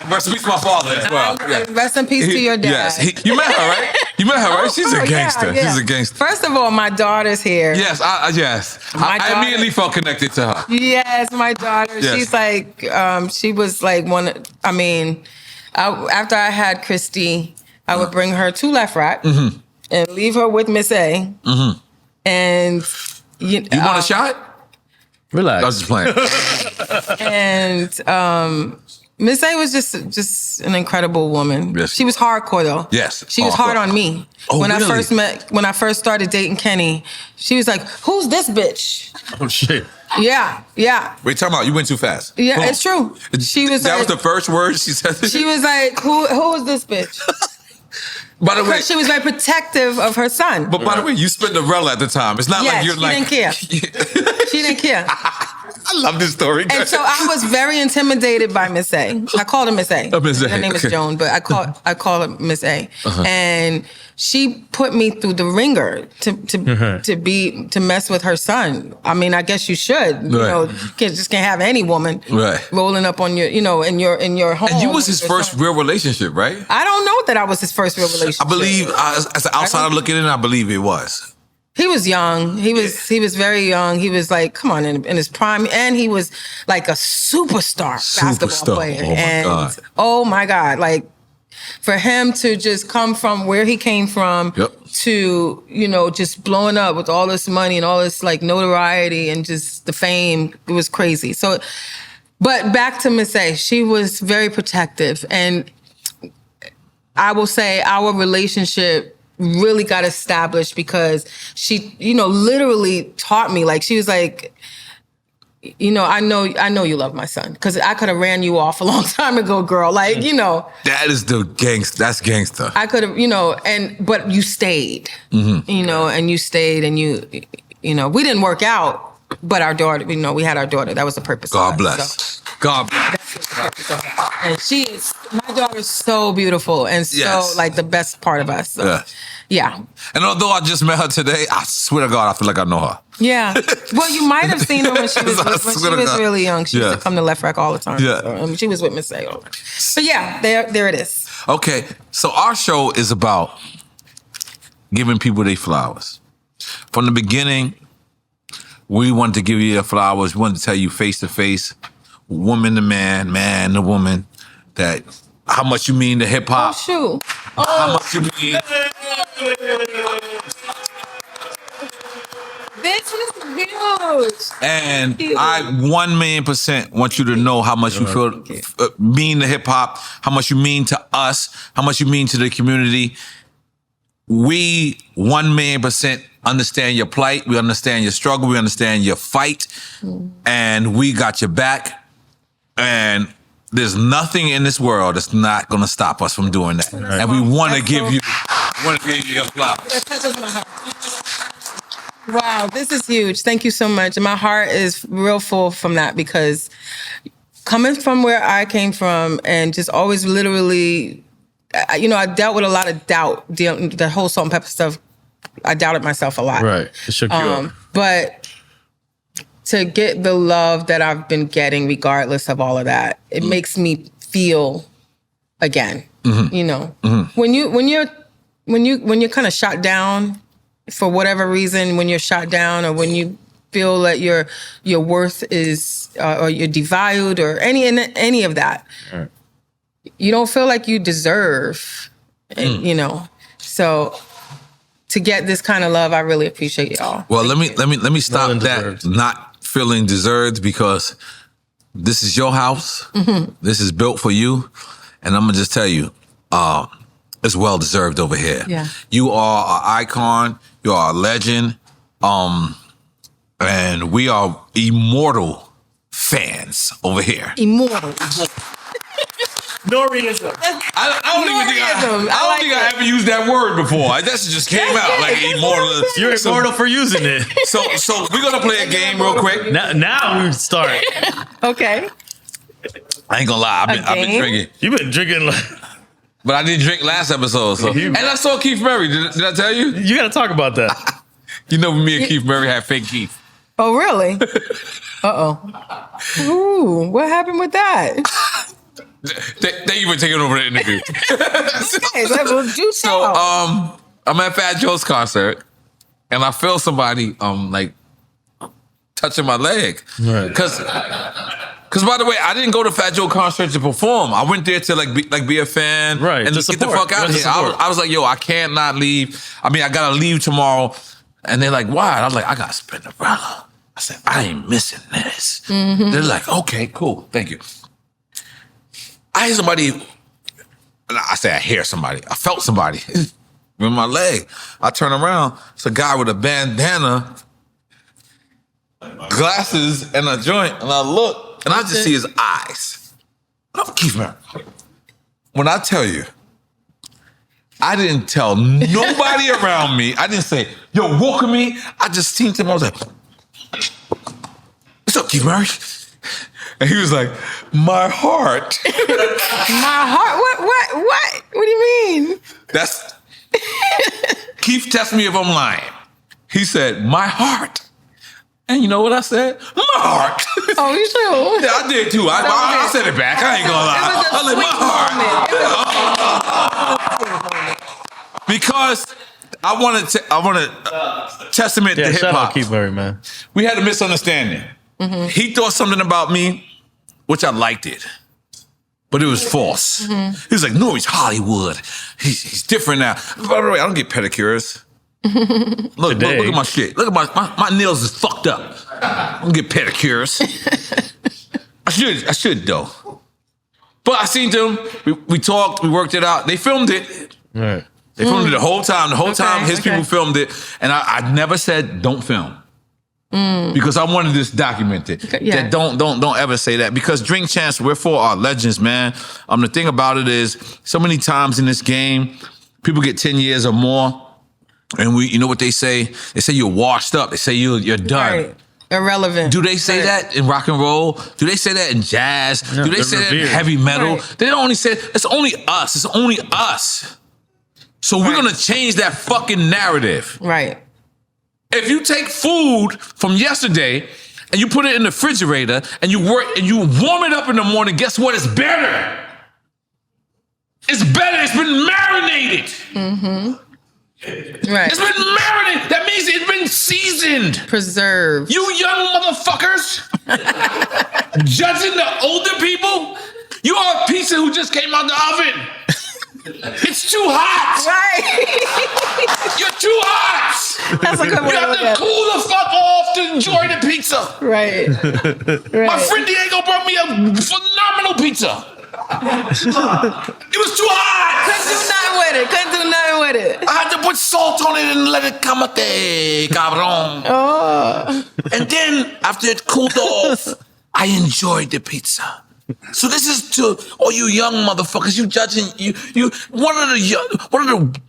Rest in peace, my father as well. Yeah.
Rest in peace to your dad.
Yes, you met her, right? She's a gangster.
Yeah.
She's a gangster.
First of all, my daughter's here.
Yes, I immediately felt connected to her.
Yes, my daughter.
Yes.
She's like, she was like after I had Christy, I would bring her to Left Rack and leave her with Miss A. And
you want a shot?
Relax.
I was just playing.
And Miss A was just an incredible woman.
Yes.
She was hardcore though.
Yes.
She was hard on me.
Oh,
when
really?
when I first started dating Kenny, she was like, "Who's this bitch?"
Oh shit.
Yeah.
Wait, time out. You went too fast.
Yeah, it's true. She was
that
like,
was the first word she said.
She was like, "Who is this bitch?"
By the way,
because she was very protective of her son.
But by the way, you Spinderella at the time. It's not like you're like.
She didn't care. She didn't care.
I love this story.
And so I was very intimidated by Miss A. I called her Miss A.
Miss A.
Her name is Joan, but I call her Miss A. And she put me through the ringer to mess with her son. I mean, I guess you should. You know, just can't have any woman rolling up on your, in your home.
And you was his first real relationship, right?
I don't know that I was his first real relationship.
I believe, as an outsider looking in, I believe it was.
He was young. He was very young. He was like, come on, in his prime, and he was like a superstar basketball player. Oh my God! Like for him to just come from where he came from to just blowing up with all this money and all this like notoriety and just the fame, it was crazy. So, but back to Miss A, she was very protective, and I will say our relationship really got established because she, literally taught me. Like she was like, I know you love my son because I could have ran you off a long time ago, girl. Like,
that is the gangster. That's gangster.
I could have, but you stayed, and you stayed, and we didn't work out. But our daughter, we had our daughter. That was the purpose.
God
of
bless.
So.
God bless.
That's the purpose of her. And my daughter's so beautiful and so like the best part of us. So, yeah.
And although I just met her today, I swear to God, I feel like I know her.
Yeah. Well, you might have seen her when she was really young. She used to come to Left Rack all the time.
Yeah.
So, she was with Miss A. But yeah, there it is.
Okay. So our show is about giving people their flowers. From the beginning, we wanted to give you your flowers. We wanted to tell you face to face, woman to man, man to woman, that how much you mean to hip hop.
Oh, shoot.
How much you mean.
This is huge.
And I 1,000,000% want you to know how much you feel mean to hip hop, how much you mean to us, how much you mean to the community. We 1,000,000% understand your plight. We understand your struggle. We understand your fight. And we got your back. And there's nothing in this world that's not going to stop us from doing that. Right. And we want to give you your flowers.
That touches my heart. Wow, this is huge. Thank you so much. And my heart is real full from that, because coming from where I came from and just always literally, I dealt with a lot of doubt. The whole Salt-N-Pepa stuff, I doubted myself a lot.
Right. It shook you up.
But to get the love that I've been getting, regardless of all of that, it makes me feel again. When you're kind of shot down for whatever reason, when you're shot down or when you feel that your worth is or you're devalued or any of that, right. You don't feel like you deserve, So to get this kind of love, I really appreciate y'all.
Well, let me stop that not feeling deserved, because this is your house. Mm-hmm. This is built for you, and I'm gonna just tell you, it's well deserved over here.
Yeah.
You are an icon. You are a legend. And we are immortal fans over here.
Immortal.
N.O.R.E-ism.
I don't think I ever used that word before. That just came out like immortal.
You're immortal for using it.
So we're gonna play a game real quick.
Now we start.
Okay.
I ain't gonna lie. I've been drinking.
You've been drinking.
But I didn't drink last episode. So. And I saw Keith Murray. Did I tell you?
You got to talk about that.
Me and Keith Murray had fake Keith.
Oh, really? Uh-oh. Ooh, what happened with that?
They even taking over the interview.
Okay,
so I'm at Fat Joe's concert, and I feel somebody touching my leg. Right. Because by the way, I didn't go to Fat Joe concert to perform. I went there to be a fan,
right?
And just get the fuck out of here. I was like, yo, I can't not leave. I mean, I gotta leave tomorrow. And they're like, why? And I was like, I got Spinderella. I said, I ain't missing this. Mm-hmm. They're like, okay, cool, thank you. I hear somebody. I said, I hear somebody. I felt somebody with my leg. I turn around. It's a guy with a bandana, glasses, and a joint. And I look. And I just see his eyes. Keith Murray. When I tell you, I didn't tell nobody around me. I didn't say, yo, walk with me. I just seen him. I was like, what's up, Keith Murray? And he was like, my heart.
My heart? What? What do you mean?
That's... Keith tested me if I'm lying. He said, my heart. And you know what I said? My heart.
Oh, you sure?
Yeah, I did too. I said it back. I ain't gonna lie. I like my heart. Because I wanted testament to hip hop.
Shout out Keith Murray, man.
We had a misunderstanding. Mm-hmm. He thought something about me, which I liked it, but it was false. Mm-hmm. He was like, no, he's Hollywood. He's different now. By the way, I don't get pedicures. Look at my shit. Look at my nails is fucked up. I don't get pedicures. I should though. But I seen them. We talked. We worked it out. They filmed it.
Right.
They filmed it the whole time. The whole time his people filmed it, and I never said don't film. Because I wanted this documented. Yeah. That don't ever say that. Because Drink Champs, we're for our legends, man. The thing about it is, so many times in this game, people get 10 years or more. And you know what they say? They say you're washed up. They say you're done. Right.
Irrelevant.
Do they say that in rock and roll? Do they say that in jazz?
No,
Do they say that in heavy metal?
Right.
They don't only say, it's only us. It's only us. So we're going to change that fucking narrative.
Right.
If you take food from yesterday and you put it in the refrigerator and you warm it up in the morning, guess what? It's better. It's better. It's been marinated.
Mm-hmm. Right.
It's been marinated. That means it's been seasoned.
Preserved.
You young motherfuckers judging the older people. You are a pizza who just came out the oven. It's too hot.
Right.
You're too hot.
That's a good way
You
to
have
look
to
at it.
cool the fuck off to enjoy the pizza.
Right.
My friend Diego brought me a phenomenal pizza. It was too hot.
Couldn't do nothing with it.
I had to put salt on it and let it camate, cabrón.
Oh.
And then after it cooled off, I enjoyed the pizza. So this is to all you young motherfuckers. You judging you. One of the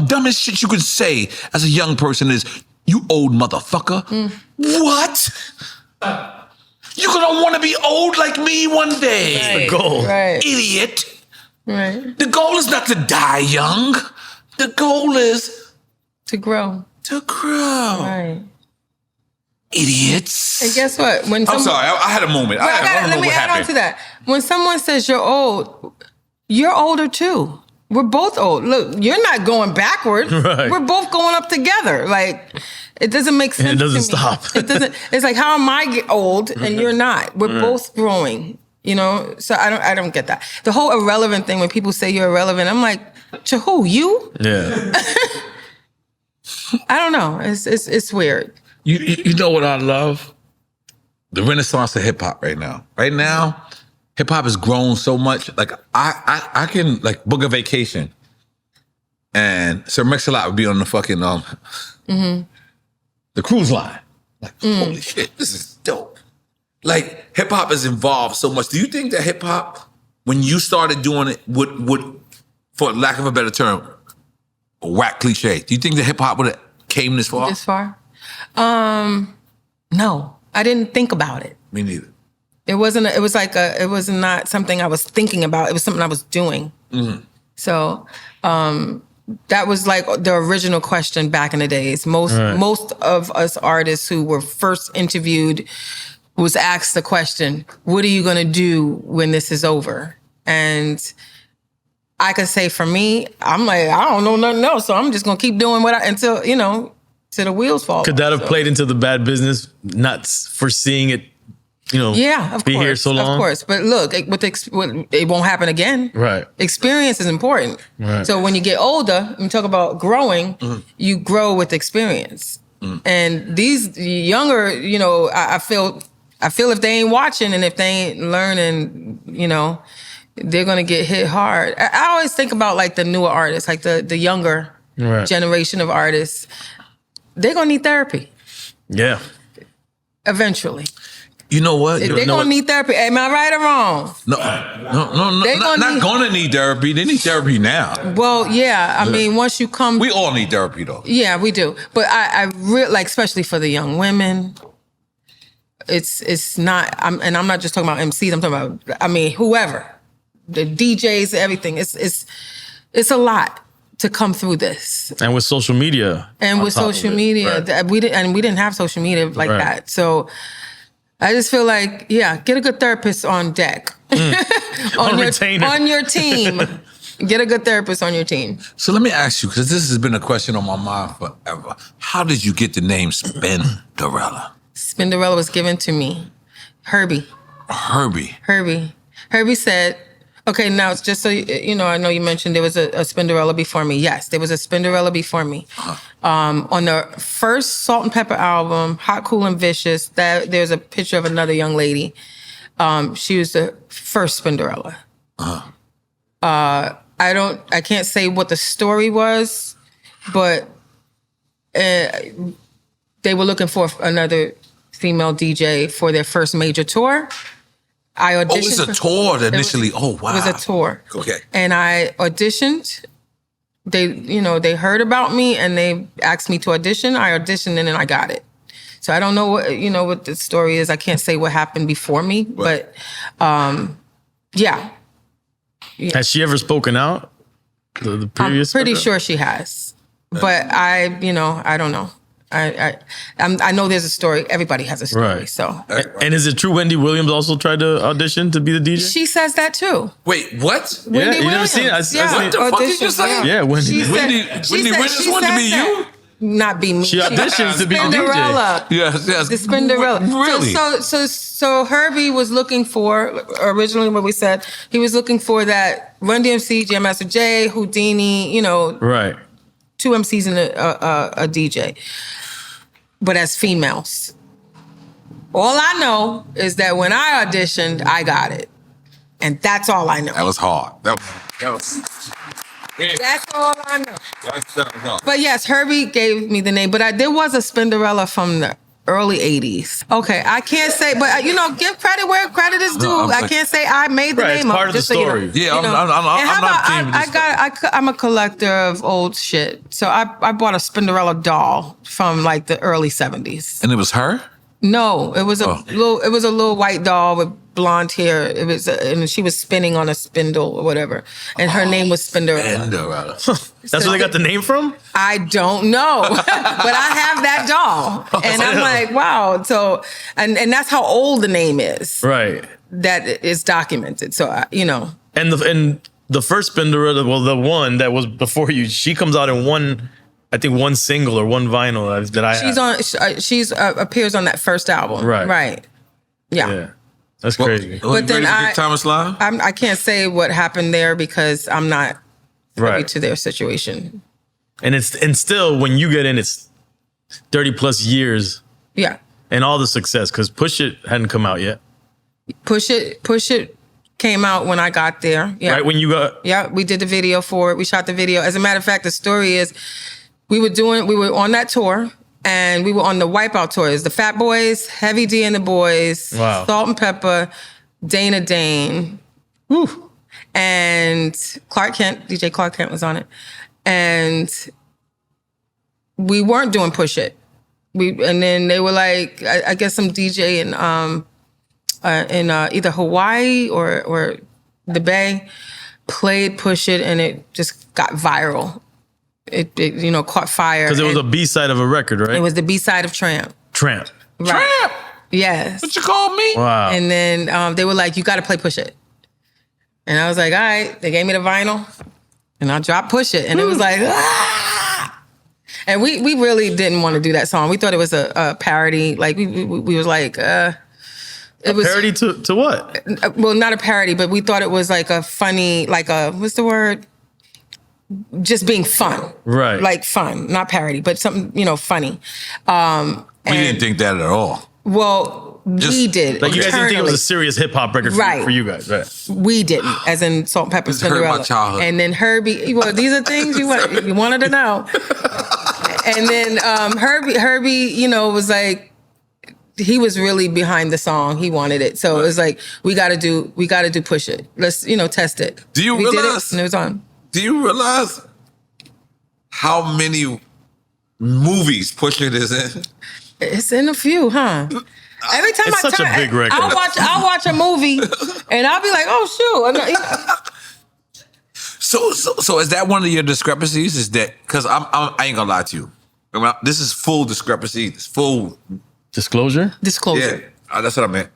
dumbest shit you could say as a young person is, "You old motherfucker." What? You're gonna want to be old like me one day.
That's the goal.
Right.
Idiot.
Right.
The goal is not to die young. The goal is
To grow.
to grow.
Right.
Idiots.
And guess what? When
I'm sorry, I had a moment. I don't know
let me
what
add
happened.
on to that. When someone says you're old, you're older too. We're both old. Look, you're not going backward.
Right.
We're both going up together. Like, it doesn't make sense.
And it doesn't
to me.
stop.
It doesn't. It's like, how am I old and you're not? We're both growing. You know. So I don't get that. The whole irrelevant thing. When people say you're irrelevant, I'm like, to who? You?
Yeah.
I don't know. It's weird.
You know what I love? The renaissance of hip hop right now. Right now, hip hop has grown so much. Like I can like book a vacation, and Sir Mix-a-Lot would be on the fucking the cruise line. Like holy shit, this is dope. Like hip hop has evolved so much. Do you think that hip hop, when you started doing it, would, for lack of a better term, whack cliche? Do you think that hip hop would have came this far?
This far? No, I didn't think about it.
Me neither.
It wasn't. It was not something I was thinking about. It was something I was doing. So that was like the original question back in the days. Most of us artists who were first interviewed was asked the question, "What are you going to do when this is over?" And I could say for me, I'm like, I don't know nothing else, so I'm just going to keep doing until till the wheels fall.
Could that have played into the bad business, not foreseeing it,
Yeah, of
be
course,
here so long?
Of course. But look, it won't happen again.
Right.
Experience is important.
Right.
So when you get older, and talk about growing, you grow with experience. And these younger, I feel if they ain't watching and if they ain't learning, they're gonna get hit hard. I always think about like the newer artists, like the younger generation of artists. They're gonna need therapy
Yeah.
eventually.
You know what?
They're gonna need therapy. Am I right or wrong?
No,
They
not gonna need therapy. They need therapy now.
Well, yeah. I mean, once you come,
We all need therapy though.
yeah, we do. But I really like, especially for the young women. It's not. I'm not just talking about MCs. I'm talking about. I mean, whoever, the DJs, everything. It's a lot to come through this.
And with social media.
And with social media, we didn't have social media like that. So I just feel like, yeah, get a good therapist on deck. on your team. Get a good therapist on your team.
So let me ask you, because this has been a question on my mind forever. How did you get the name Spinderella?
Spinderella was given to me. Herbie said, okay, now it's just so I know you mentioned there was a Spinderella before me. Yes, there was a Spinderella before me. On the first Salt-N-Pepa album, Hot, Cool, and Vicious, there's a picture of another young lady. She was the first Spinderella. I can't say what the story was, but they were looking for another female DJ for their first major tour. I auditioned.
Oh, it's a tour initially. Oh, wow.
It was a tour.
Okay.
And I auditioned. They heard about me and they asked me to audition. I auditioned and then I got it. So I don't know what the story is. I can't say what happened before me, but yeah.
Has she ever spoken out? The previous?
I'm pretty sure she has, but I don't know. I know there's a story. Everybody has a story.
Right.
So.
And is it true Wendy Williams also tried to audition to be the DJ?
She says that too.
Wait, what?
Wendy
you never
Williams.
seen it?
What the fuck did you say?
Yeah, Wendy.
Wendy Williams wanted to be you?
Not be me.
She auditions to be the DJ.
Spinderella.
Yes.
The Spinderella.
Really?
So Herbie was looking for, originally what we said, he was looking for that Run DMC, Jam Master Jay, Houdini,
Right.
2 MCs and a DJ. But as females. All I know is that when I auditioned, I got it. And that's all I know.
That was hard. That was
That's all I know.
hard.
But yes, Herbie gave me the name. But there was a Spinderella from the early 80s. Okay, I can't say, but give credit where credit is due. I can't say I made the name
it's part
up.
of the story.
I'm a collector of old shit. So I bought a Spinderella doll from like the early 70s.
And it was her?
No, it was a little white doll with blonde hair. And she was spinning on a spindle or whatever. And her name was Spinderella.
That's where they got the name from?
I don't know, but I have that doll, and I'm like, wow. So, and that's how old the name is.
Right.
That is documented. So,
And the first Spinderella, well, the one that was before you, she comes out in one single or one vinyl that I have.
She's appears on that first album. Right. Yeah.
That's crazy.
But then
Thomas Live?
I can't say what happened there because I'm not privy to their situation.
And still when you get in, it's 30 plus years.
Yeah.
And all the success because Push It hadn't come out yet. Push It
came out when I got there. Yeah.
Right when you got.
Yeah, we did the video for it. We shot the video. As a matter of fact, the story is we were on that tour. And we were on the Wipeout tours. The Fat Boys, Heavy D and the Boys,
wow.
Salt-N-Pepa, Dana Dane, and Clark Kent. DJ Clark Kent was on it. And we weren't doing Push It. And then they were like, I guess some DJ in either Hawaii or the Bay played Push It, and it just got viral. It caught fire.
Because it was a B-side of a record, right?
It was the B-side of Tramp.
Tramp.
Right.
Tramp!
Yes.
What you call me?
Wow.
And then they were like, you got to play Push It. And I was like, all right. They gave me the vinyl, and I dropped Push It. And it was like, ah! And we really didn't want to do that song. We thought it was a parody. Like, we was like, it was
parody to what?
Well, not a parody, but we thought it was like a funny, like a, what's the word? Just being fun.
Right.
Like fun, not parody, but something, funny.
We didn't think that at all.
Well, we did.
Like you guys didn't think it was a serious hip hop record for you guys, right?
We didn't, as in Salt-N-Pepa,
This hurt my childhood.
and then Herbie. Well, these are things you wanted to know. And then Herbie, was like, he was really behind the song. He wanted it, so it was like we got to do Push It. Let's test it.
Do you
we
realize?
Did it, and it was on.
Do you realize how many movies Push It is in?
It's in a few, huh? Every time
it's such a big record.
I'll watch a movie and I'll be like, oh shoot.
So is that one of your discrepancies? Is that because I ain't gonna lie to you. This is full discrepancy. It's full
disclosure.
Yeah,
that's what I meant.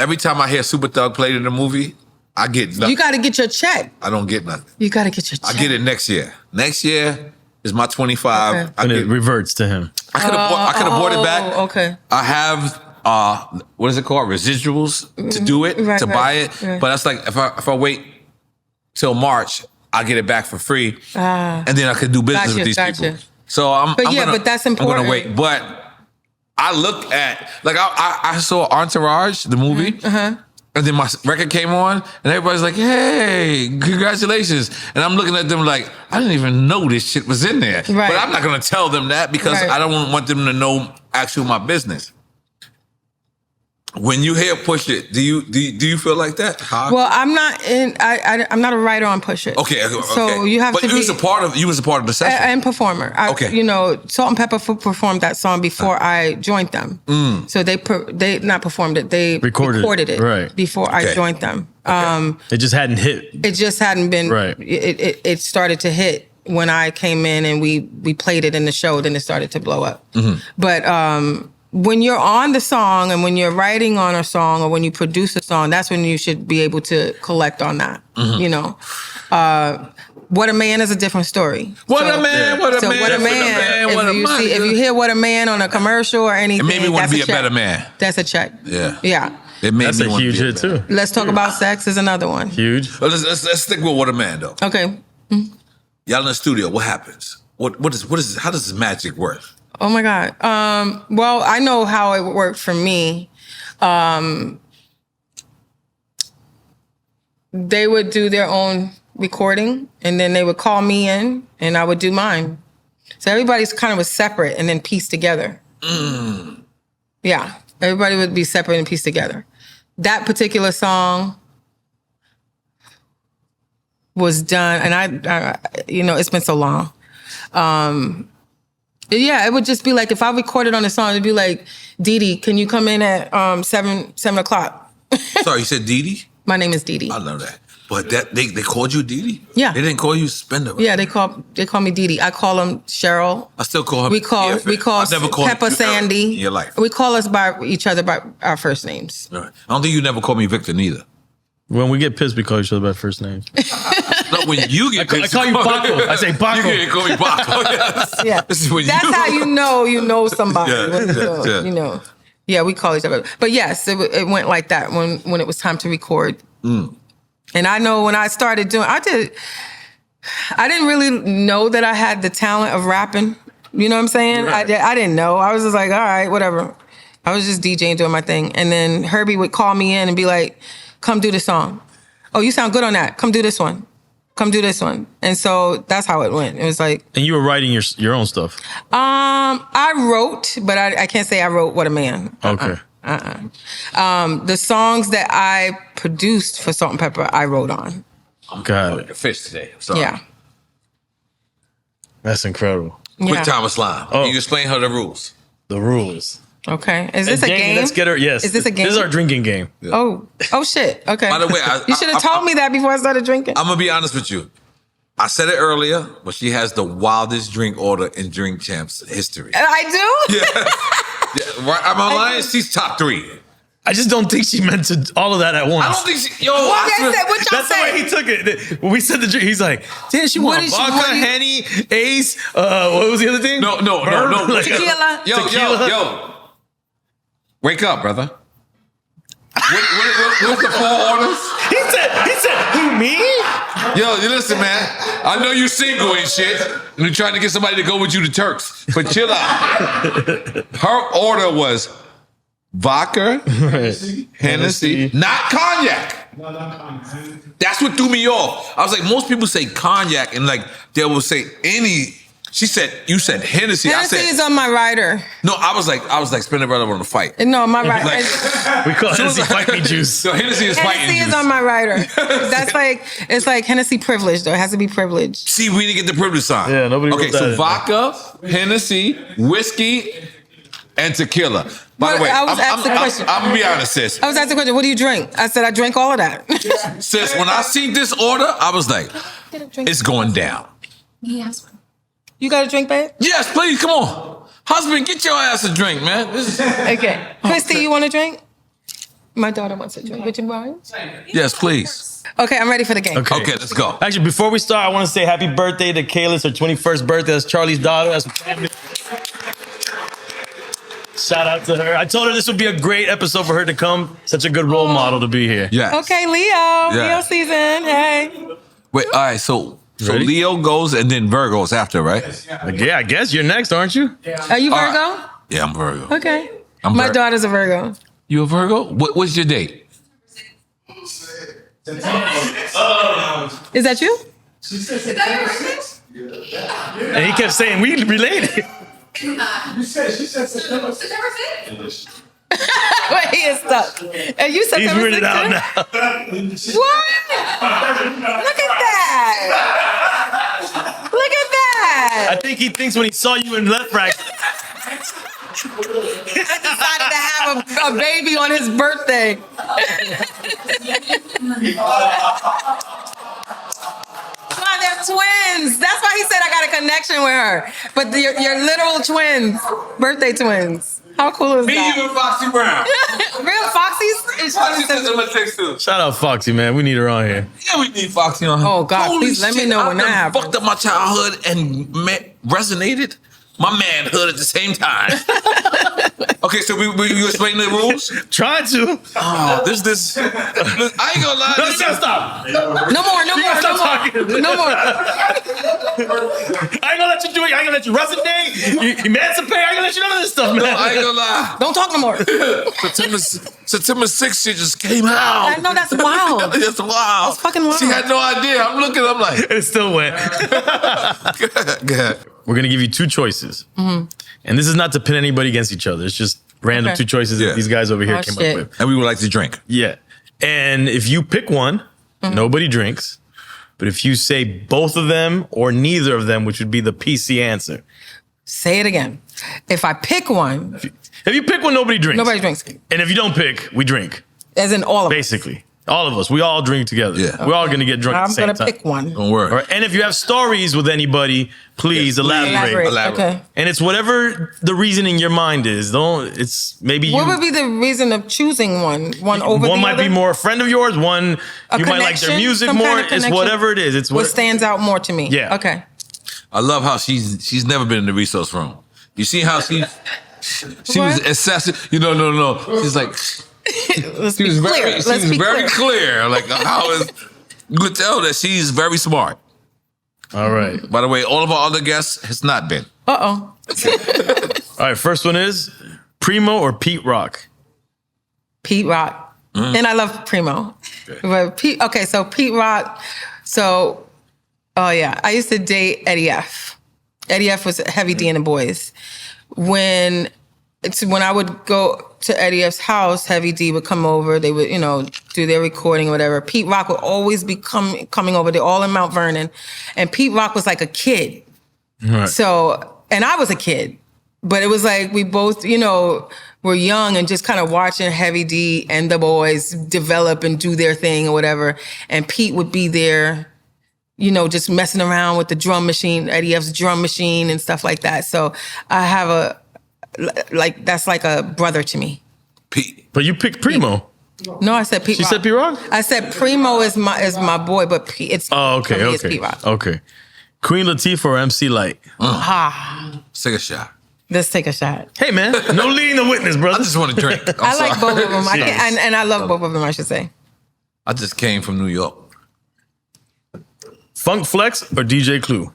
Every time I hear Super Thug played in a movie, I get nothing.
You got to get your check.
I don't get nothing.
You got to get your check.
I get it next year. Next year is my 25.
Okay.
And it reverts to him.
I could have bought it back.
Okay.
I have what is it called? Residuals to do it, to buy it.
Right.
But that's like if I wait till March, I get it back for free, and then I could do business with these people. So
but that's important.
I'm gonna wait. But I look at I saw Entourage, the movie. And then my record came on, and everybody's like, hey, congratulations. And I'm looking at them like, I didn't even know this shit was in there.
Right.
But I'm not going to tell them that because I don't want them to know actually my business. When you hear Push It, do you feel like that? Huh?
Well, I'm not in. I'm not a writer on Push It.
Okay.
So you have to be.
You was a part of the session.
And performer.
Okay.
You know, Salt-N-Pepa performed that song before I joined them. So they not performed it. They recorded it
right
before I joined them.
It just hadn't hit.
It just hadn't been.
Right.
It started to hit when I came in and we played it in the show. Then it started to blow up. But when you're on the song and when you're writing on a song or when you produce a song, that's when you should be able to collect on that. You know, What a Man is a different story.
What a man!
If you hear What a Man on a commercial or anything,
it made me want to be a better man.
That's a check. Yeah.
It made
That's
me
a
want
huge
to be
hit too.
Let's Talk About Sex is another one.
Huge.
Well, let's stick with What a Man though.
Okay.
Y'all in the studio. What happens? What is how does this magic work?
Oh my God. Well, I know how it worked for me. They would do their own recording and then they would call me in and I would do mine. So everybody's kind of was separate and then pieced together. Yeah. Everybody would be separate and pieced together. That particular song was done and I you know, it's been so long. Yeah, it would just be like if I recorded on a song, it'd be like, Dee Dee, can you come in at 7 o'clock?
Sorry, you said Dee Dee?
My name is Dee Dee.
I love that. But they called you Dee Dee?
Yeah.
They didn't call you Spinderella?
Yeah, they call me Dee Dee. I call them Cheryl.
I still call her.
We call Peppa Sandy.
In your life.
We call us by each other by our first names.
Right. I don't think you never called me Victor neither.
When we get pissed, we call each other by first names.
No, when you get pissed,
I call you Paco. I say Paco.
You can call me Paco. Yes.
Yeah.
This is when
That's how you know somebody.
Yeah.
You know. Yeah, we call each other. But yes, it went like that when it was time to record. And I know when I started doing, I didn't really know that I had the talent of rapping. You know what I'm saying? Right. I didn't know. I was just like, all right, whatever. I was just DJing, doing my thing. And then Herbie would call me in and be like, come do the song. Oh, you sound good on that. Come do this one. Come do this one. And so that's how it went. It was like...
And you were writing your own stuff?
I wrote, but I can't say I wrote What a Man.
Okay.
The songs that I produced for Salt-N-Pepa, I wrote on.
Got it.
The fish today. Sorry.
Yeah.
That's incredible.
Quick time of slime.
Oh.
You explain her the rules.
The rules.
Okay. Is this a game?
Let's get her. Yes.
Is this a game?
This is our drinking game.
Yeah.
Oh shit. Okay.
By the way,
you should have told me that before I started drinking.
I'm gonna be honest with you. I said it earlier, but she has the wildest drink order in Drink Champs history.
I do?
Yeah. Right. Am I lying? She's top 3.
I just don't think she meant to all of that at once.
I don't think she. Yo,
What y'all
That's the
say?
way he took it. When we said the drink, he's like, "Didn't she want vodka, Henny, Ace? What was the other thing?
No.
Like,
Tequila.
Yo. Wake up, brother. What's the 4 orders?
He said, who, me?
Yo, listen, man. I know you're single and shit. And you're trying to get somebody to go with you to Turks. But chill out. Her order was vodka, Hennessy, not cognac.
No, not cognac.
That's what threw me off. I was like, most people say cognac and like they will say any. She said, you said Hennessy.
Hennessy
I said,
is on my rider.
no, I was like Spinderella on the fight.
No, my rider.
Like,
We call Hennessy fight me juice.
so Hennessy is fighting
Hennessy
juice.
is on my rider. That's like, it's like Hennessy privilege, though. It has to be privileged.
See, we didn't get the privilege sign.
Yeah, nobody
Okay,
wrote
so
that.
vodka, Hennessy, whiskey, and tequila. By the way,
I was asked the question.
I'm gonna be honest, sis.
I was asked the question, what do you drink? I said, I drink all of that.
Sis, when I see this order, I was like, it's going down.
He has one.
You got a drink, babe?
Yes, please, come on. Husband, get your ass a drink, man. This is,
Okay. Christy, you want a drink? My daughter wants a drink. Would you mind?
yes, please.
Okay, I'm ready for the game.
Okay, let's go.
Actually, before we start, I want to say happy birthday to Kayla. It's her 21st birthday. That's Charlie's daughter. That's her family. Shout out to her. I told her this would be a great episode for her to come. Such a good role model to be here.
Yes.
Okay, Leo.
Yeah.
Leo season. Hey.
Wait, all right, so
Ready?
Leo goes and then Virgo's after, right?
Yeah, I guess you're next, aren't you?
Are you
All
Virgo?
right. Yeah, I'm Virgo.
Okay.
I'm
My
Vir-
daughter's a Virgo.
You a Virgo? What's your date?
Is that you?
And he kept saying, we related.
She said September.
September 5th.
Wait, he is stuck. And you said
He's weirded out now.
What? Look at that. Look at that.
I think he thinks when he saw you in left rack.
I decided to have a baby on his birthday. Come on, they're twins. That's why he said I got a connection with her. But you're literal twins, birthday twins. How cool is
Me,
that?
you, and Foxy Brown.
Real Foxy's?
Foxy sent him a text too.
Shout out Foxy, man. We need her on here.
Yeah, we need Foxy on.
Oh, God,
Holy
please let me
shit,
know
I
when that
done
happens.
Fucked up my childhood and resonated my manhood at the same time. Okay, so we explain the rules.
Try to.
Oh, this. I ain't gonna lie.
No, you gotta stop.
No more.
No more. I ain't gonna let you do it. I ain't gonna let you resonate. You emancipate. I ain't gonna let you none of this stuff, man.
No, I ain't gonna lie.
Don't talk no more.
September 6th, shit just came out.
I know, that's wild.
That's wild.
That's fucking wild.
She had no idea. I'm like,
It still went.
good.
We're gonna give you two choices, and this is not to pin anybody against each other. It's just random
Okay.
two choices that these guys over here came
shit.
up with.
And we would like to drink.
Yeah, and if you pick one, nobody drinks. But if you say both of them or neither of them, which would be the PC answer.
Say it again. If I pick one,
If you pick one, nobody drinks.
nobody drinks.
And if you don't pick, we drink.
As in all of us.
Basically, all of us. We all drink together.
Yeah.
We're all gonna get drunk at
I'm
the same
going to
time.
pick one.
Don't worry.
All right. And if you have stories with anybody, please elaborate.
Elaborate.
Okay.
And it's whatever the reason in your mind is. It's maybe
What
you.
would be the reason of choosing one? One over the
One might
other?
be more a friend of yours. One
A
you might like their
connection?
music
Some
more.
kind of
It's
connection?
whatever it is. It's
What
what.
stands out more to me?
Yeah.
Okay.
I love how she's never been in the resource room. You see how she was
What?
assessing. No. She's like
Let's
she
be
was
clear.
very
Let's be
very clear. Like how is you could tell that she's very smart.
All right.
By the way, all of our other guests has not been.
Uh-oh.
All right. First one is Primo or Pete Rock.
Pete Rock. And I love Primo. But so Pete Rock. So, oh yeah, I used to date Eddie F. Eddie F was Heavy D and the Boys. When I would go to Eddie F's house, Heavy D would come over. They would, do their recording or whatever. Pete Rock would always be coming over. They're all in Mount Vernon. And Pete Rock was like a kid.
Right.
So, and I was a kid. But it was like we both, were young and just kind of watching Heavy D and the boys develop and do their thing or whatever. And Pete would be there, just messing around with the drum machine, Eddie F's drum machine and stuff like that. So I have that's like a brother to me.
Pete.
But you picked Primo.
No, I said Pete
She
Rock.
said Pete Rock?
I said Primo is my boy, but it's
Oh,
for
okay.
me, it's
Okay.
Pete Rock.
Okay. Queen Latifah or MC Light?
Let's take a shot.
Let's take a shot.
Hey, man. No leading the witness,
I
brother.
just want to drink.
I like both of them. I
Jeez.
can't, and I love both of them, I should say.
I just came from New York.
Funk Flex or DJ Clue?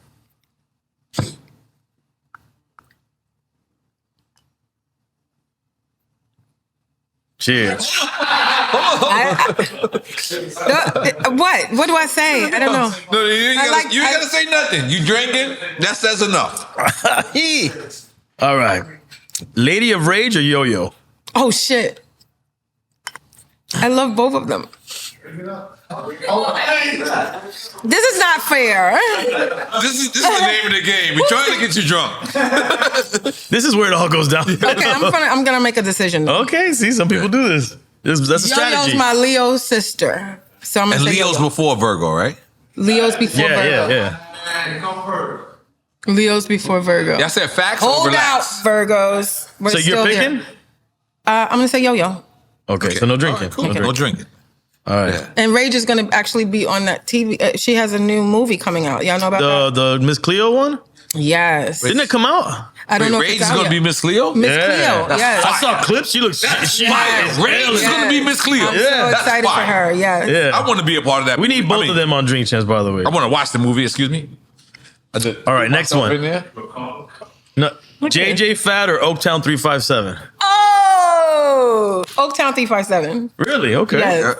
Cheers.
What? What do I say? I don't know.
No, you ain't
I
gotta,
like-
you ain't
I-
gotta say nothing. You drinking? That says enough.
All right. Lady of Rage or Yo-Yo?
Oh shit! I love both of them. This is not fair.
This is the name of the game. We're trying to get you drunk.
This is where it all goes down.
Okay, I'm gonna make a decision.
Okay, see, some people do this. That's a
Yo-Yo's
strategy.
my Leo sister, so I'm gonna
And
say
Leo's
Yo-Yo.
before Virgo, right?
Leo's before Virgo.
yeah.
Leo's before Virgo.
Y'all said facts or
Hold out,
relax?
Virgos. We're
So you're
still
picking?
there. I'm gonna say Yo-Yo.
Okay, so no drinking.
Cool.
No
No
drinking.
drinking.
All right.
Yeah.
And Rage is gonna actually be on that TV. She has a new movie coming out. Y'all know about that?
The Miss Cleo one?
Yes.
Didn't it come out?
I don't know if
Rage
it's
is
out
gonna
yet.
be Miss Cleo?
Miss
Yeah.
Cleo.
That's
Yes.
I saw clips. She looks.
That's
she
fire.
is
Rage is
alien.
gonna be Miss Cleo.
I'm
Yeah.
so
That's
excited for
fire.
her. Yes.
Yeah.
I want to be a part of that.
We need both of them on Drink Champs, by the way.
I want to watch the movie. Excuse me.
All right, next one.
In there?
No, JJ Fad or Oaktown 357?
Oh, Oaktown 357.
Really? Okay.
Yes.